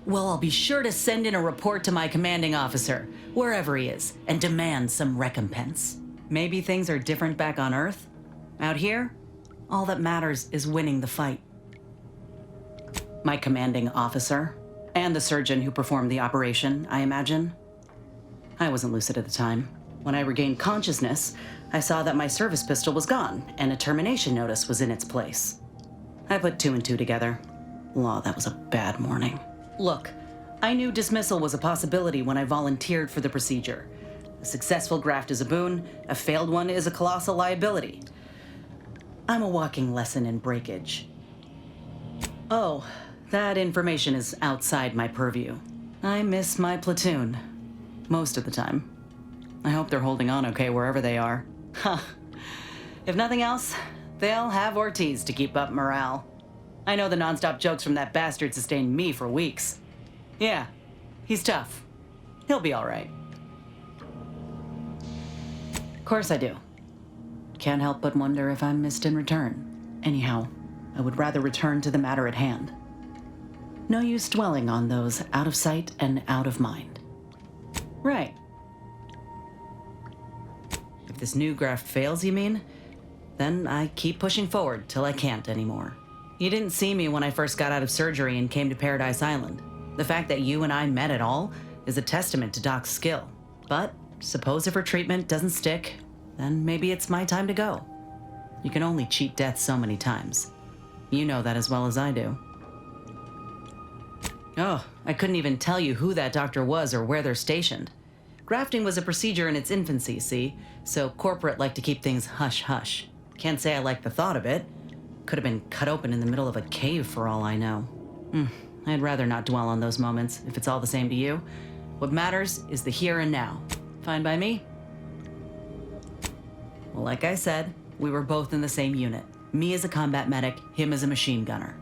Well, I'll be sure to send in a report to my commanding officer, wherever he is, and demand some recompense. Maybe things are different back on Earth? Out here, all that matters is winning the fight. My commanding officer, and the surgeon who performed the operation, I imagine. I wasn't lucid at the time. When I regained consciousness, I saw that my service pistol was gone, and a termination notice was in its place. I put 2 and 2 together. Law, that was a bad morning. Look, I knew dismissal was a possibility when I volunteered for the procedure. A successful graft is a boon, a failed one is a colossal liability. I'm a walking lesson in breakage. Oh, that information is outside my purview. I miss my platoon. Most of the time. I hope they're holding on okay wherever they are. Huh. If nothing else, they'll have Ortiz to keep up morale. I know the nonstop jokes from that bastard sustained me for weeks. Yeah, he's tough. He'll be all right. Of course I do. Can't help but wonder if I'm missed in return. Anyhow, I would rather return to the matter at hand. No use dwelling on those out of sight and out of mind. Right. If this new graft fails, you mean? Then I keep pushing forward till I can't anymore. You didn't see me when I first got out of surgery and came to Paradise Island. The fact that you and I met at all is a testament to Doc's skill. But suppose if her treatment doesn't stick, then maybe it's my time to go. You can only cheat death so many times. You know that as well as I do. Oh, I couldn't even tell you who that doctor was or where they're stationed. Grafting was a procedure in its infancy, see? So corporate liked to keep things hush-hush. Can't say I like the thought of it. Could have been cut open in the middle of a cave for all I know. I'd rather not dwell on those moments, if it's all the same to you. What matters is the here and now. Fine by me? Well, like I said, we were both in the same unit. Me as a combat medic, him as a machine gunner.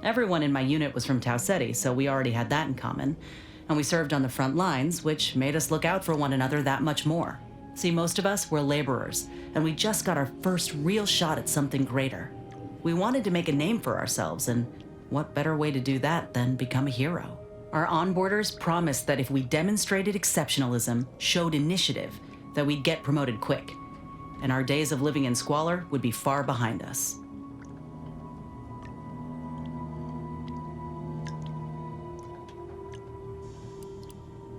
Everyone in my unit was from Tau Ceti, so we already had that in common. And we served on the front lines, which made us look out for one another that much more. See, most of us were laborers, and we just got our first real shot at something greater. We wanted to make a name for ourselves, and what better way to do that than become a hero? Our onboarders promised that if we demonstrated exceptionalism, showed initiative, that we'd get promoted quick, and our days of living in squalor would be far behind us.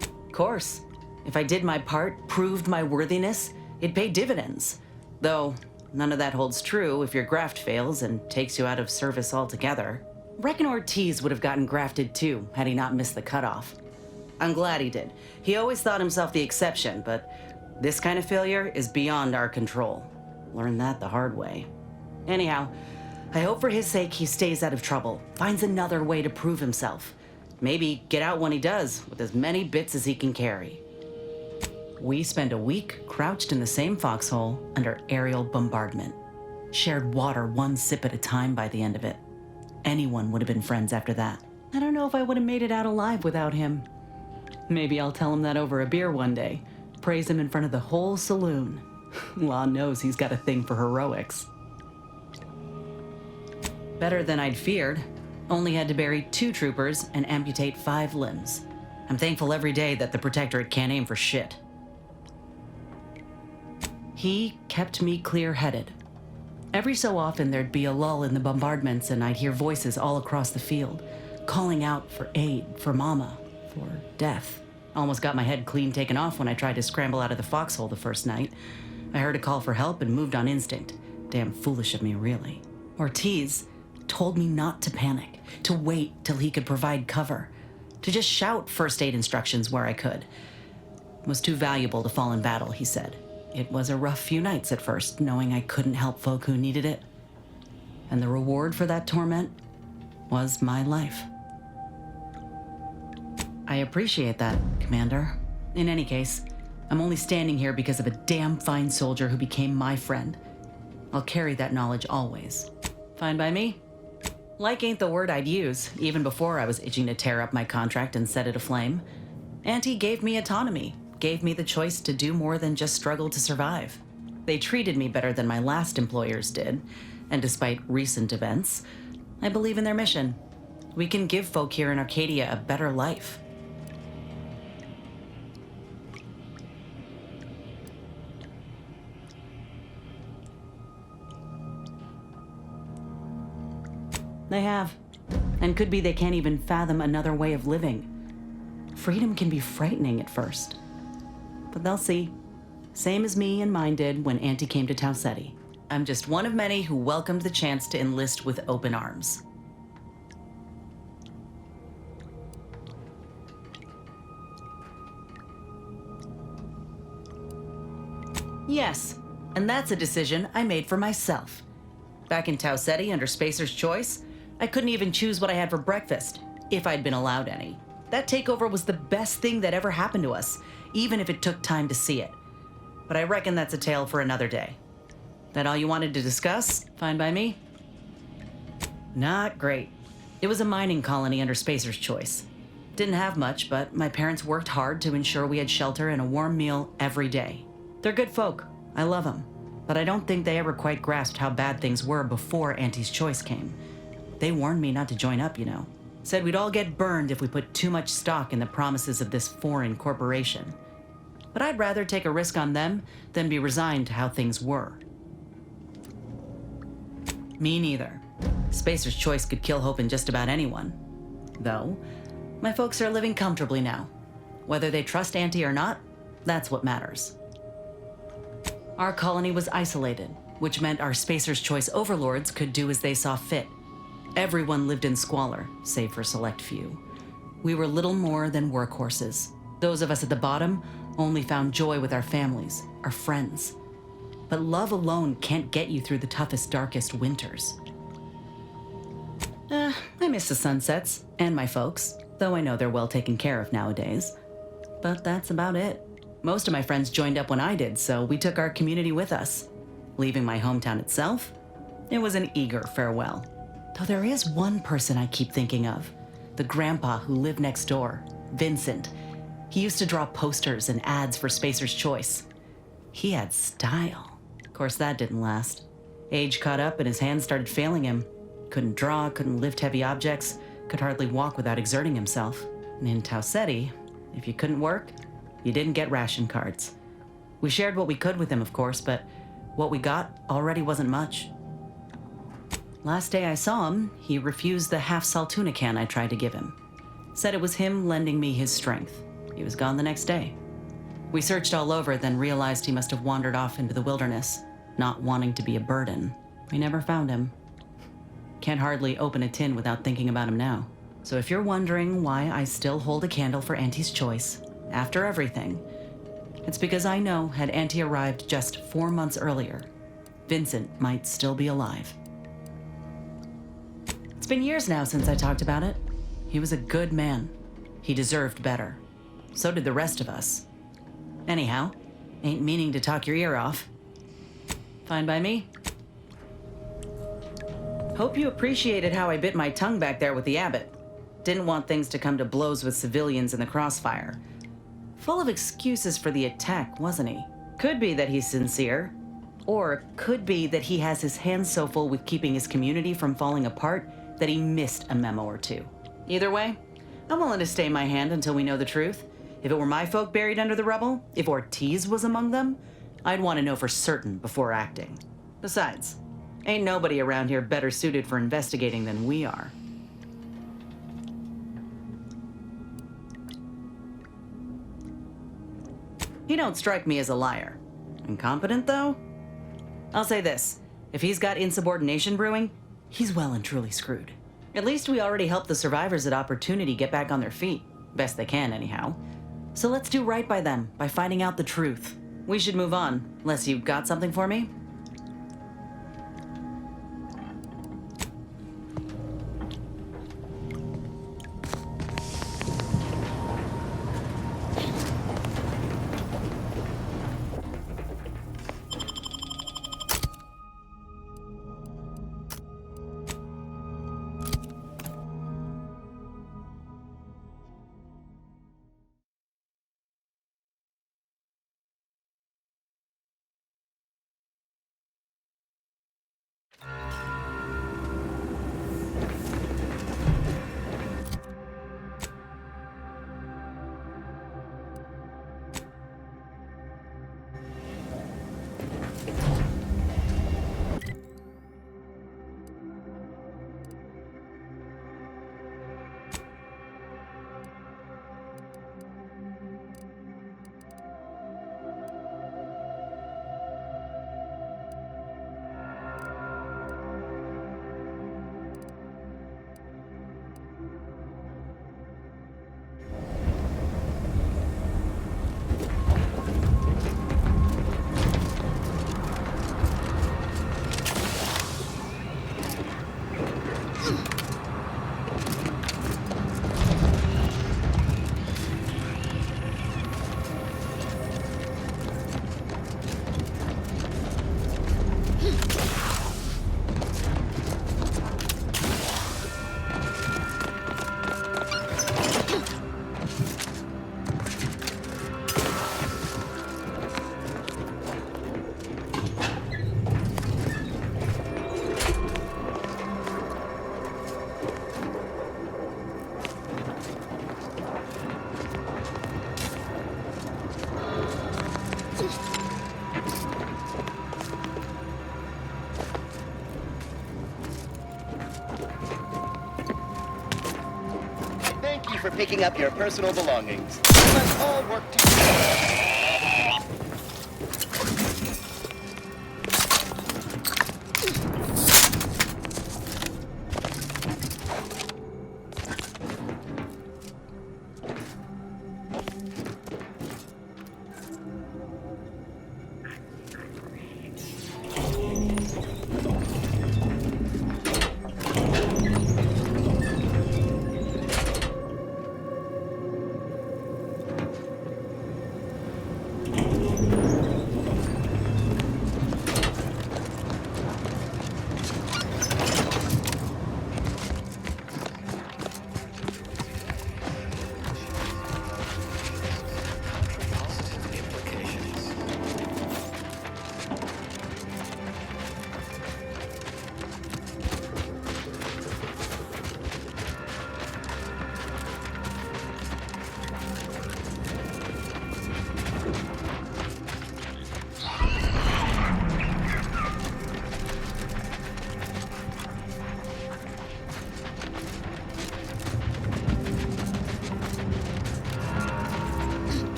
Of course, if I did my part, proved my worthiness, it paid dividends. Though, none of that holds true if your graft fails and takes you out of service altogether. Reckon Ortiz would have gotten grafted too, had he not missed the cutoff. I'm glad he did. He always thought himself the exception, but this kind of failure is beyond our control. Learned that the hard way. Anyhow, I hope for his sake he stays out of trouble, finds another way to prove himself. Maybe get out when he does, with as many bits as he can carry. We spent a week crouched in the same foxhole under aerial bombardment. Shared water 1 sip at a time by the end of it. Anyone would have been friends after that. I don't know if I would have made it out alive without him. Maybe I'll tell him that over a beer one day. Praise him in front of the whole saloon. Law knows he's got a thing for heroics. Better than I'd feared. Only had to bury 2 troopers and amputate 5 limbs. I'm thankful every day that the Protectorate can't aim for shit. He kept me clear-headed. Every so often, there'd be a lull in the bombardments, and I'd hear voices all across the field, calling out for aid, for Mama, for death. Almost got my head clean taken off when I tried to scramble out of the foxhole the first night. I heard a call for help and moved on instinct. Damn foolish of me, really. Ortiz told me not to panic, to wait till he could provide cover, to just shout first aid instructions where I could. It was too valuable to fall in battle, he said. It was a rough few nights at first, knowing I couldn't help folk who needed it. And the reward for that torment was my life. I appreciate that, Commander. In any case, I'm only standing here because of a damn fine soldier who became my friend. I'll carry that knowledge always. Fine by me? Like ain't the word I'd use, even before I was itching to tear up my contract and set it aflame. Auntie gave me autonomy, gave me the choice to do more than just struggle to survive. They treated me better than my last employers did, and despite recent events, I believe in their mission. We can give folk here in Arcadia a better life. They have. And could be they can't even fathom another way of living. Freedom can be frightening at first. But they'll see. Same as me and mine did when Auntie came to Tau Ceti. I'm just one of many who welcomed the chance to enlist with open arms. Yes, and that's a decision I made for myself. Back in Tau Ceti under Spacer's Choice, I couldn't even choose what I had for breakfast, if I'd been allowed any. That takeover was the best thing that ever happened to us, even if it took time to see it. But I reckon that's a tale for another day. That all you wanted to discuss? Fine by me? Not great. It was a mining colony under Spacer's Choice. Didn't have much, but my parents worked hard to ensure we had shelter and a warm meal every day. They're good folk. I love them. But I don't think they ever quite grasped how bad things were before Auntie's Choice came. They warned me not to join up, you know. Said we'd all get burned if we put too much stock in the promises of this foreign corporation. But I'd rather take a risk on them than be resigned to how things were. Me neither. Spacer's Choice could kill hope in just about anyone. Though, my folks are living comfortably now. Whether they trust Auntie or not, that's what matters. Our colony was isolated, which meant our Spacer's Choice overlords could do as they saw fit. Everyone lived in squalor, save for a select few. We were little more than workhorses. Those of us at the bottom only found joy with our families, our friends. But love alone can't get you through the toughest, darkest winters. I miss the sunsets, and my folks, though I know they're well taken care of nowadays. But that's about it. Most of my friends joined up when I did, so we took our community with us. Leaving my hometown itself, it was an eager farewell. Though there is one person I keep thinking of, the grandpa who lived next door, Vincent. He used to draw posters and ads for Spacer's Choice. He had style. Of course, that didn't last. Age caught up and his hands started failing him. Couldn't draw, couldn't lift heavy objects, could hardly walk without exerting himself. And in Tau Ceti, if you couldn't work, you didn't get ration cards. We shared what we could with him, of course, but what we got already wasn't much. Last day I saw him, he refused the half-salt tuna can I tried to give him. Said it was him lending me his strength. He was gone the next day. We searched all over, then realized he must have wandered off into the wilderness, not wanting to be a burden. We never found him. Can't hardly open a tin without thinking about him now. So if you're wondering why I still hold a candle for Auntie's Choice, after everything, it's because I know had Auntie arrived just 4 months earlier, Vincent might still be alive. It's been years now since I talked about it. He was a good man. He deserved better. So did the rest of us. Anyhow, ain't meaning to talk your ear off. Fine by me? Hope you appreciated how I bit my tongue back there with the abbot. Didn't want things to come to blows with civilians in the crossfire. Full of excuses for the attack, wasn't he? Could be that he's sincere. Or could be that he has his hands so full with keeping his community from falling apart that he missed a memo or two. Either way, I'm willing to stay my hand until we know the truth. If it were my folk buried under the rubble, if Ortiz was among them, I'd want to know for certain before acting. Besides, ain't nobody around here better suited for investigating than we are. He don't strike me as a liar. Incompetent, though? I'll say this. If he's got insubordination brewing, he's well and truly screwed. At least we already helped the survivors at Opportunity get back on their feet. Best they can, anyhow. So let's do right by them by finding out the truth. We should move on, unless you've got something for me? Thank you for picking up your personal belongings. Let's all work together.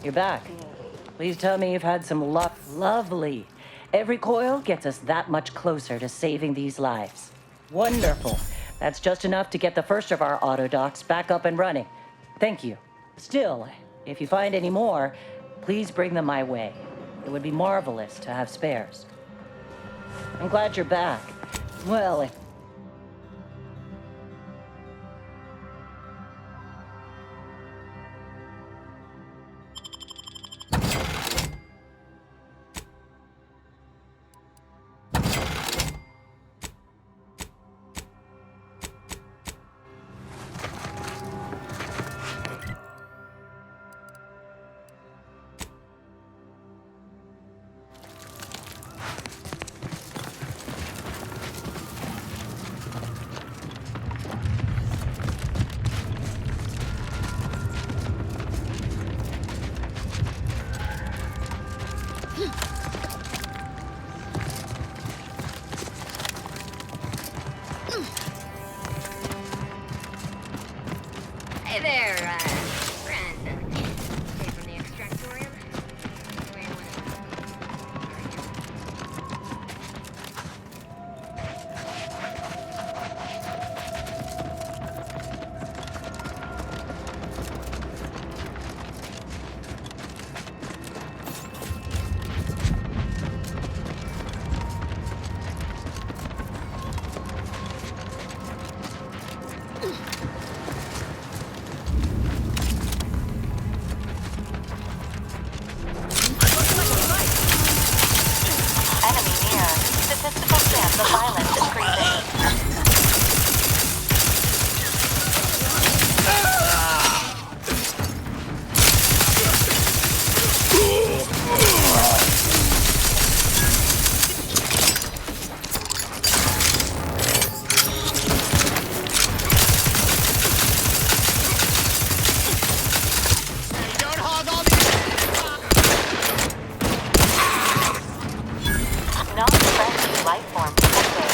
You're back. Please tell me you've had some luck. Lovely. Every coil gets us that much closer to saving these lives. Wonderful. That's just enough to get the first of our autodocs back up and running. Thank you. Still, if you find any more, please bring them my way. It would be marvelous to have spares. I'm glad you're back. Well, Hey there, friend. Hey, from the Extractorium? Enemy near. Statistical chance of violence increasing. Non-friendly life form detected.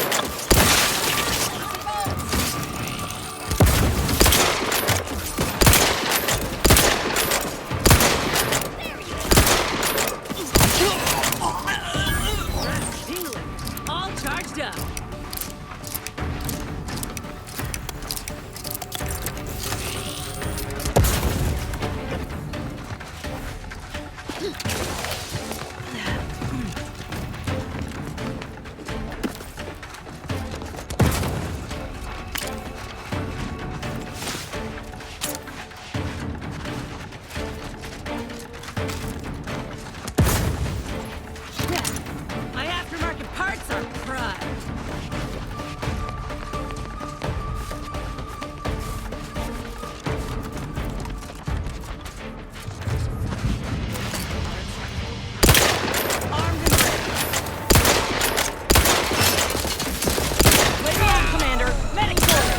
All charged up. My aftermarket parts are prime. Lay me on, Commander. Medic order.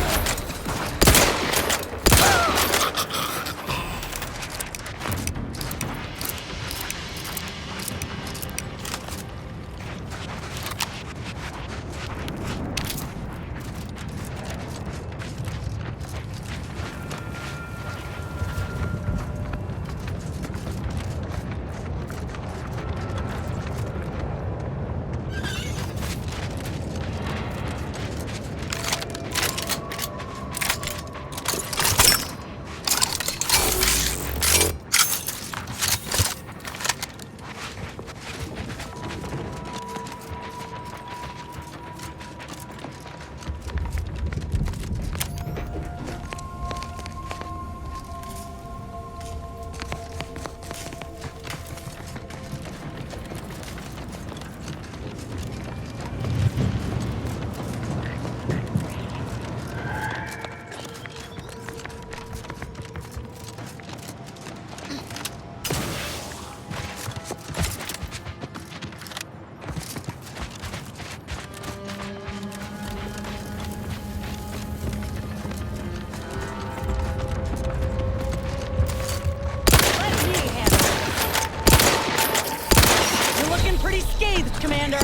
Commander!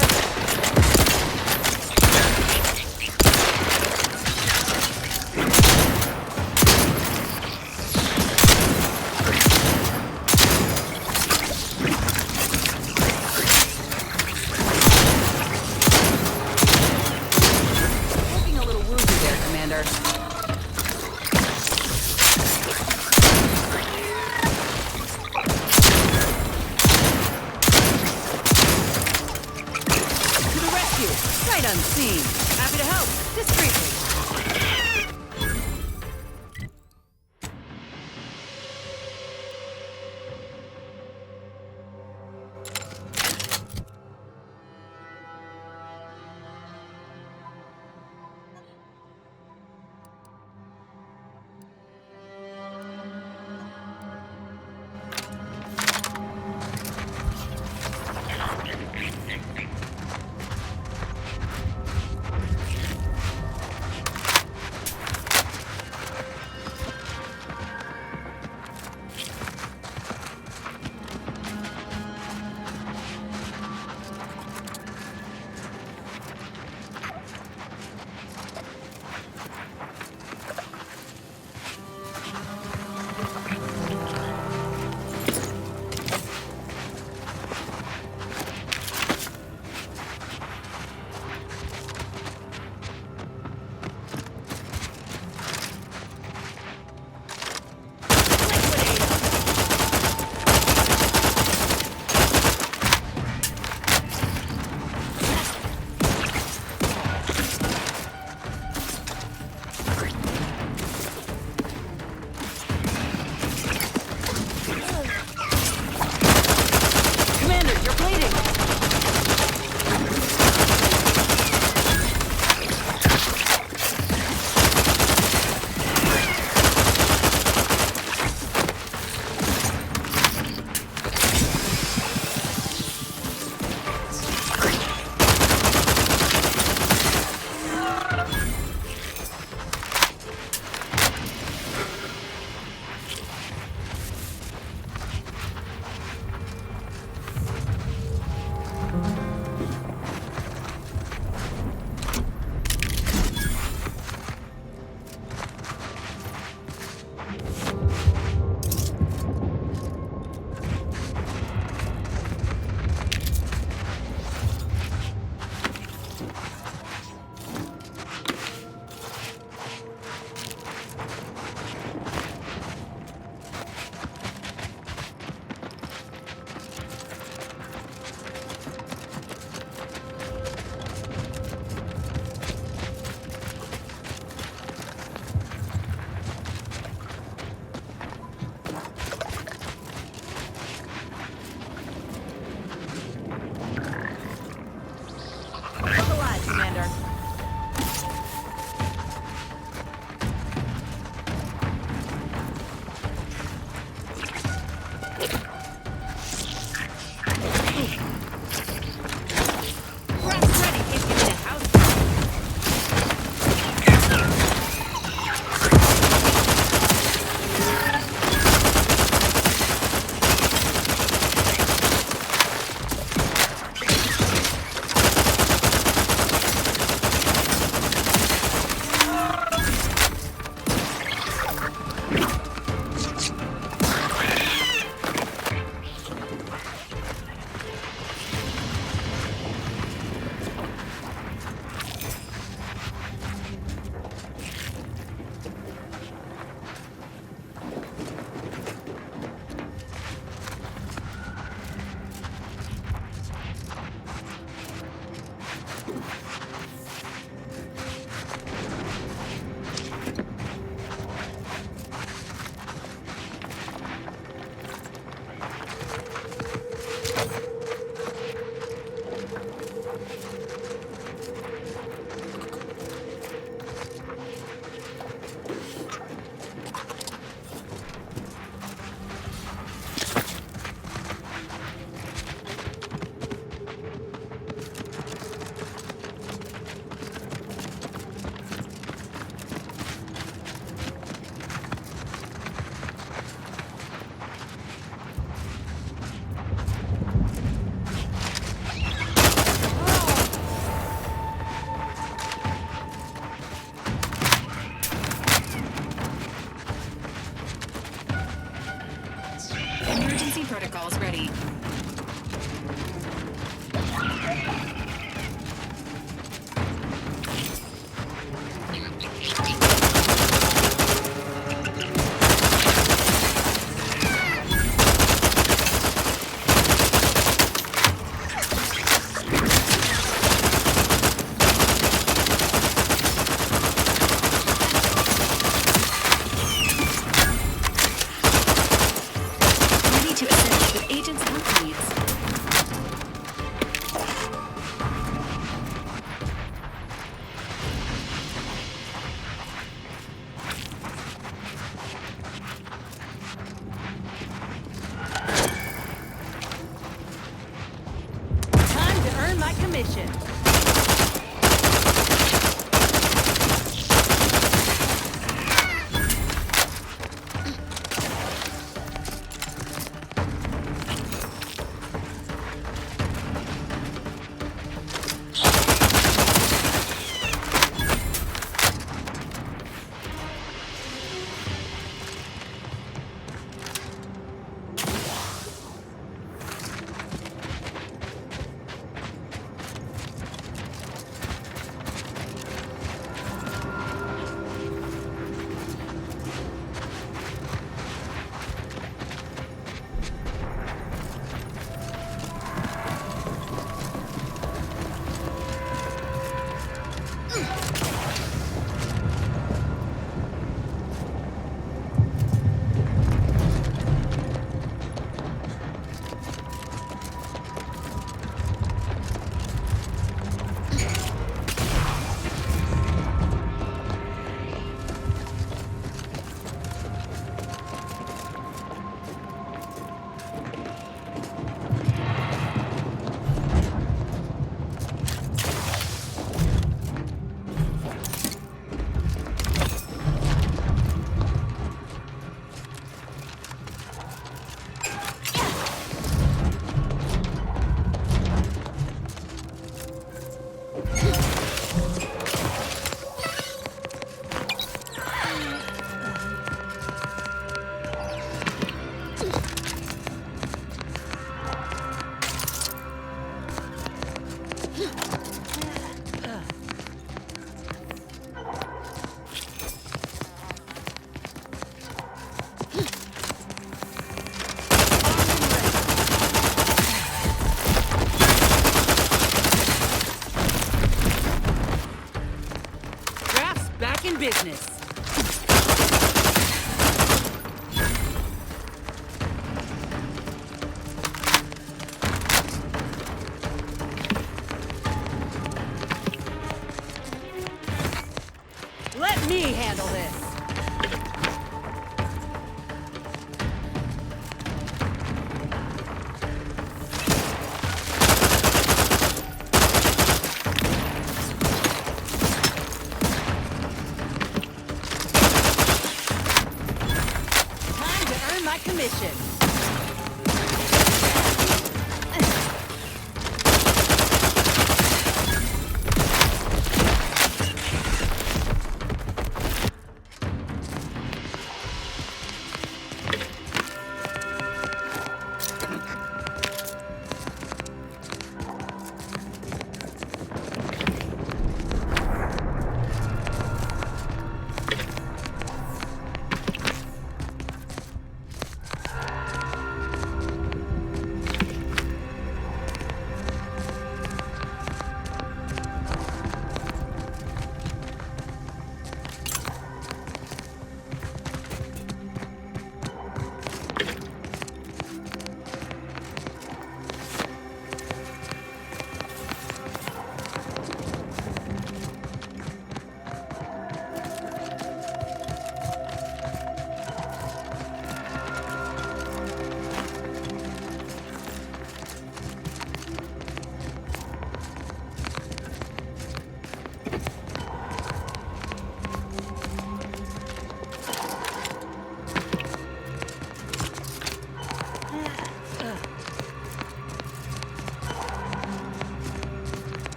Sight unseen. Happy to help. Discreetly. my commission. Business. Let me handle this. Commission.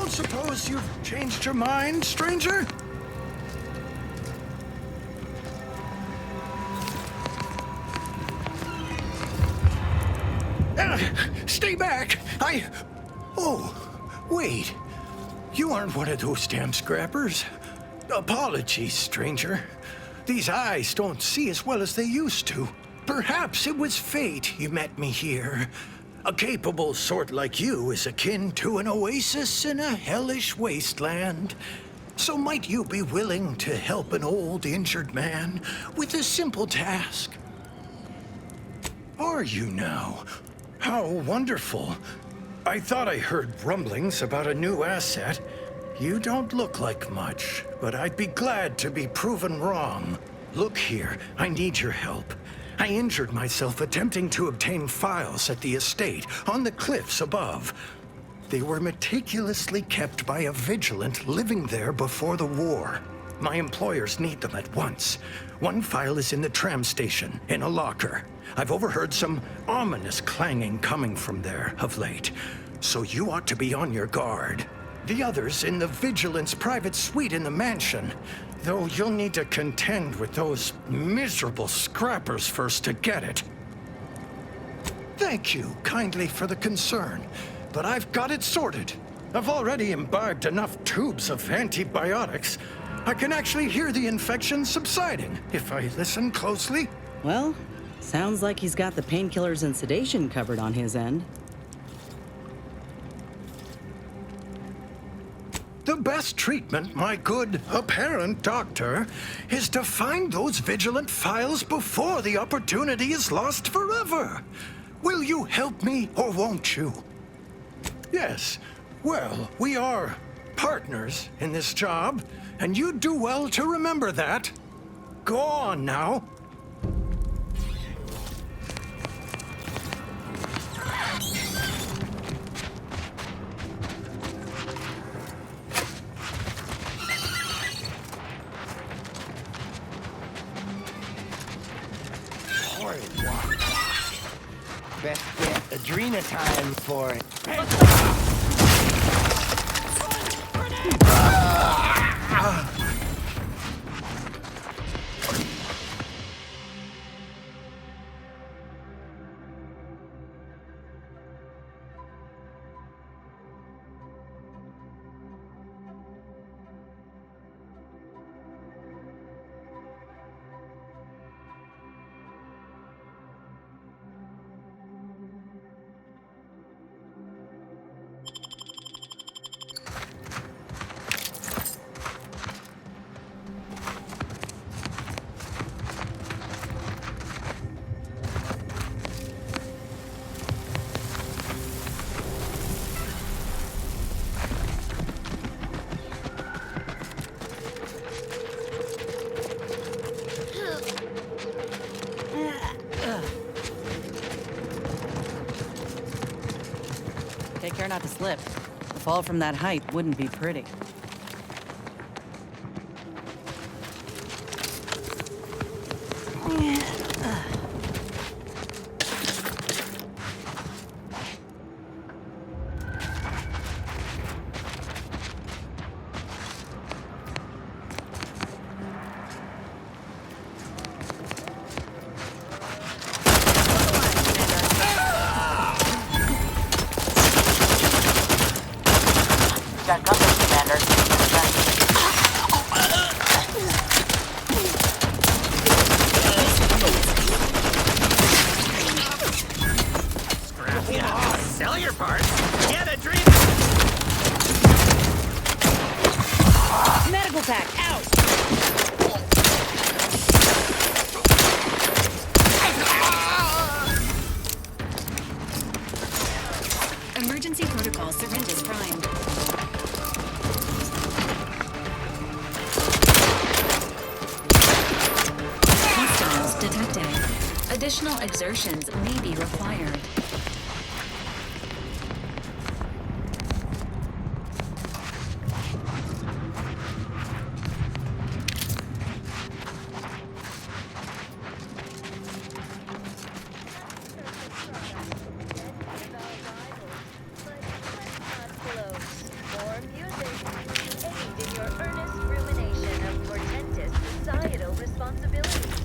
Suppose you've changed your mind, stranger? Stay back! Oh, wait. You aren't one of those damn scrappers. Apologies, stranger. These eyes don't see as well as they used to. Perhaps it was fate you met me here. A capable sort like you is akin to an oasis in a hellish wasteland. So might you be willing to help an old injured man with a simple task? Are you now? How wonderful. I thought I heard rumblings about a new asset. You don't look like much, but I'd be glad to be proven wrong. Look here, I need your help. I injured myself attempting to obtain files at the estate on the cliffs above. They were meticulously kept by a vigilant living there before the war. My employers need them at once. One file is in the tram station, in a locker. I've overheard some ominous clanging coming from there of late, so you ought to be on your guard. The other's in the vigilance private suite in the mansion, though you'll need to contend with those miserable scrappers first to get it. Thank you kindly for the concern, but I've got it sorted. I've already imbibed enough tubes of antibiotics. I can actually hear the infection subsiding if I listen closely. Well, sounds like he's got the painkillers and sedation covered on his end. The best treatment, my good apparent doctor, is to find those vigilant files before the opportunity is lost forever. Will you help me or won't you? Yes, well, we are partners in this job, and you'd do well to remember that. Go on now. horrid walk. Best get Adrena time for it. Take care not to slip. The fall from that height wouldn't be pretty. Got company, Commander. Sell your parts. Get a dream. Medical pack, out! Emergency protocol syringes primed. Hostiles detected. Additional exertions may be required. More music to aid in your earnest rumination of portentous societal responsibilities.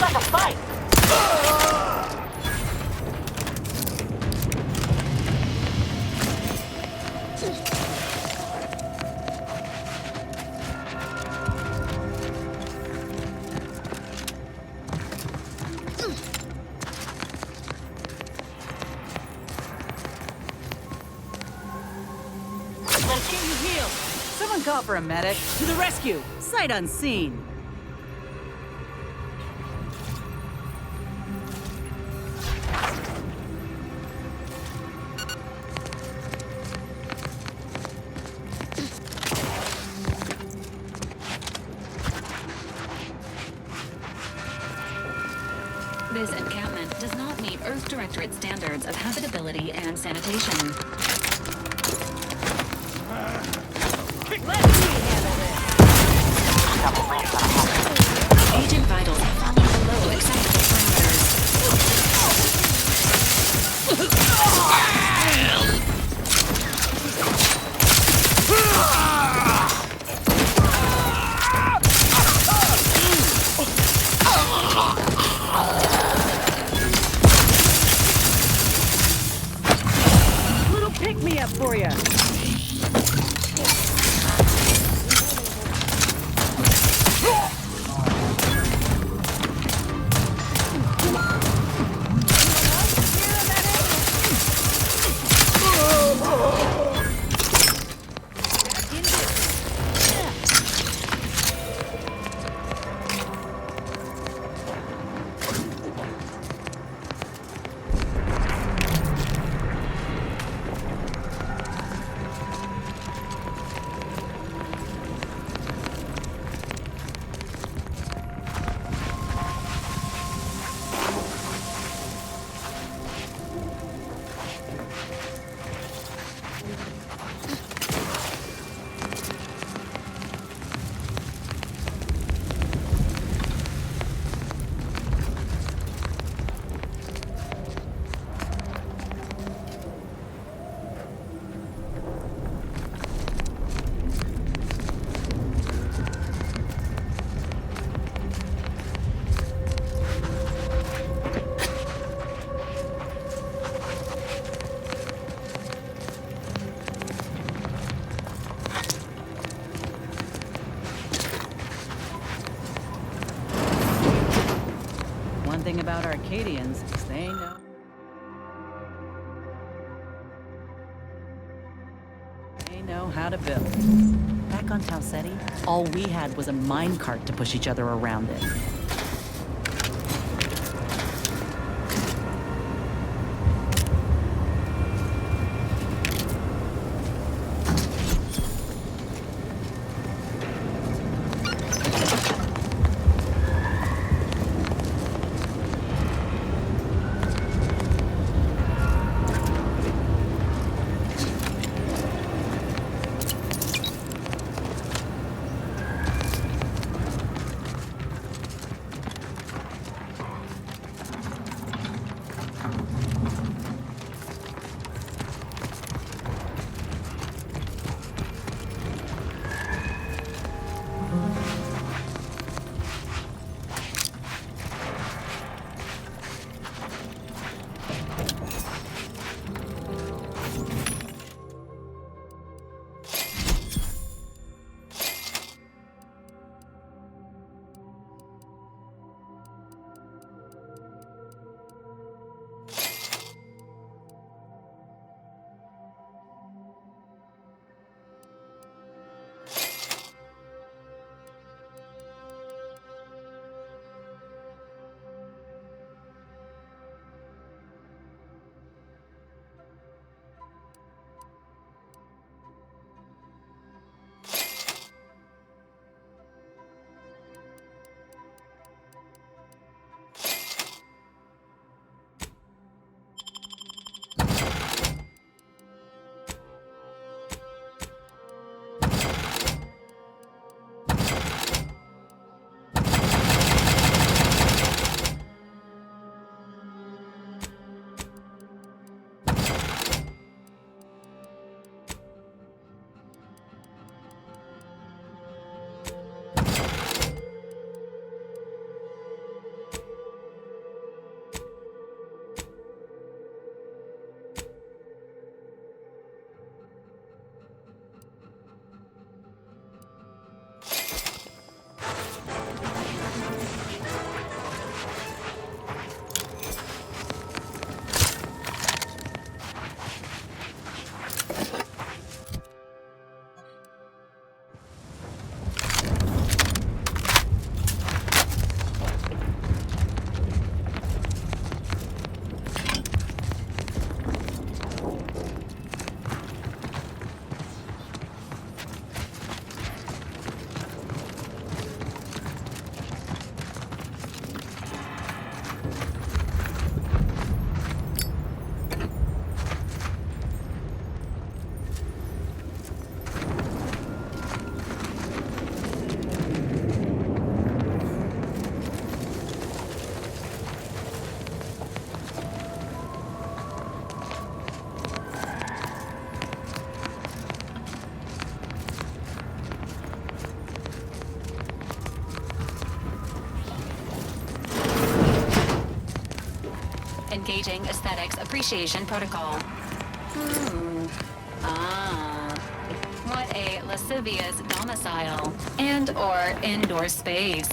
like a fight! Let's get you healed. Someone call for a medic. To the rescue. Sight unseen. This encampment does not meet Earth Directorate standards of habitability and sanitation. Agent vitals have fallen below acceptable Little pick-me-up for you. One thing about Arcadians is they know how to build. Back on Tau Ceti, all we had was a minecart to push each other around in. Engaging Aesthetics Appreciation Protocol. What a lascivious domicile and/or indoor space.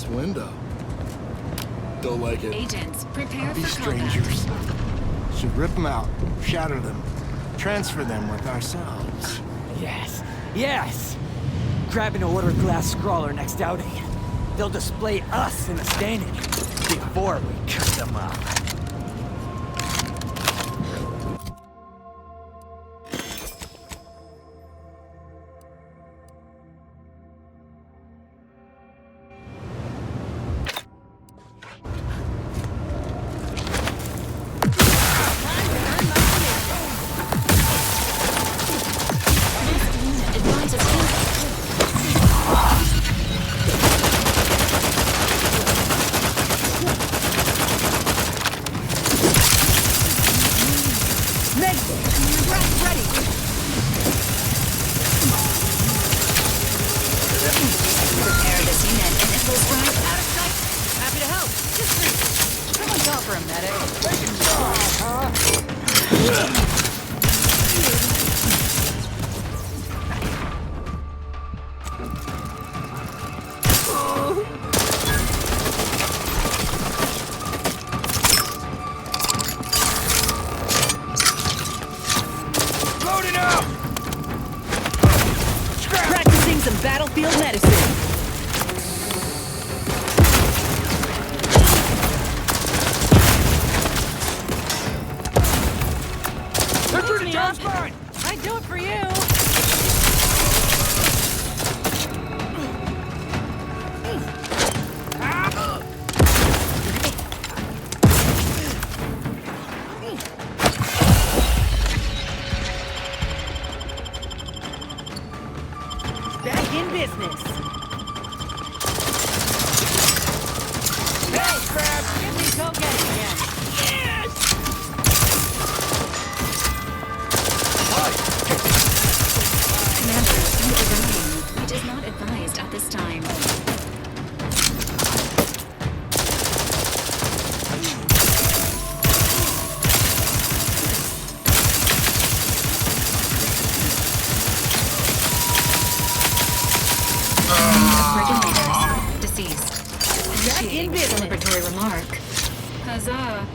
Window. Don't like it. Agents, prepare These for combat. strangers. Should rip them out, shatter them, transfer them with ourselves. Yes, yes! Grab an order glass scrawler next outing. They'll display us in the standing before we cut them up. Prepare this unit and it will strike out of sight. Happy to help. Just please. Someone call for a medic. Loading up! Practicing some battlefield medicine. derogatory remark. Huzzah.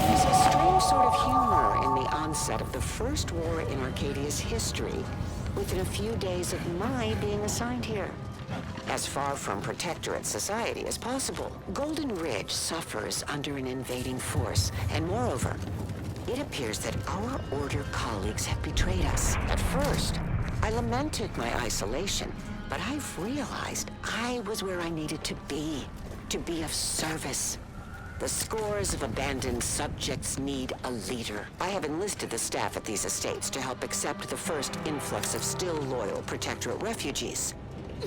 There's a strange sort of humor in the onset of the first war in Arcadia's history, within a few days of my being assigned here. As far from Protectorate society as possible, Golden Ridge suffers under an invading force, and moreover, it appears that our Order colleagues have betrayed us. At first, I lamented my isolation, but I've realized I was where I needed to be of service. The scores of abandoned subjects need a leader. I have enlisted the staff at these estates to help accept the first influx of still loyal Protectorate refugees.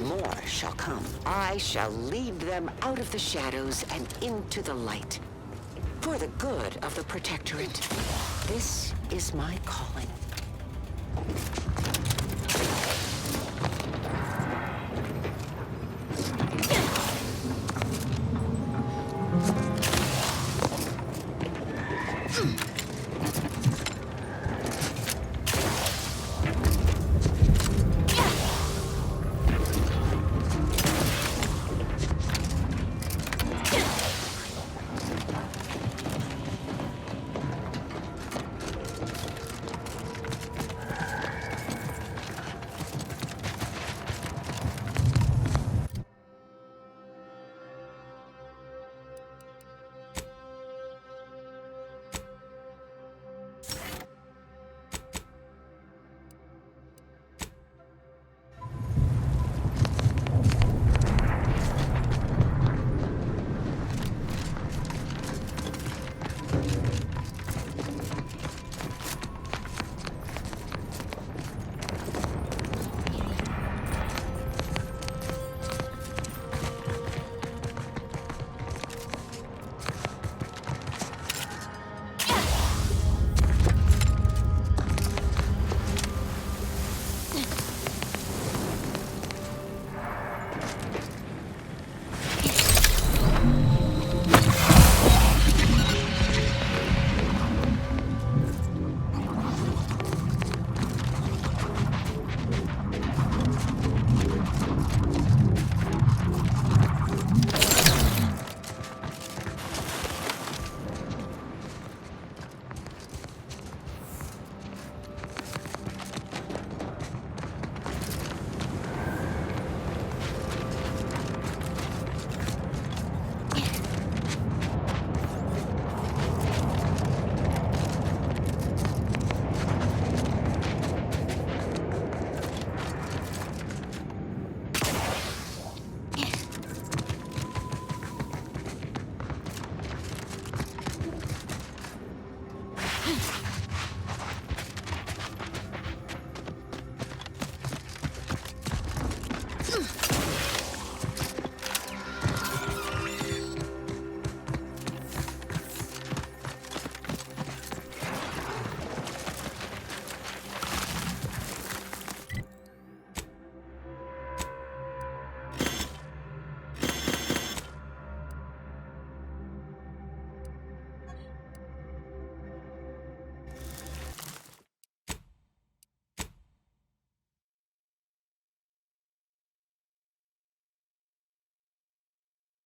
More shall come. I shall lead them out of the shadows and into the light. For the good of the Protectorate. This is my calling.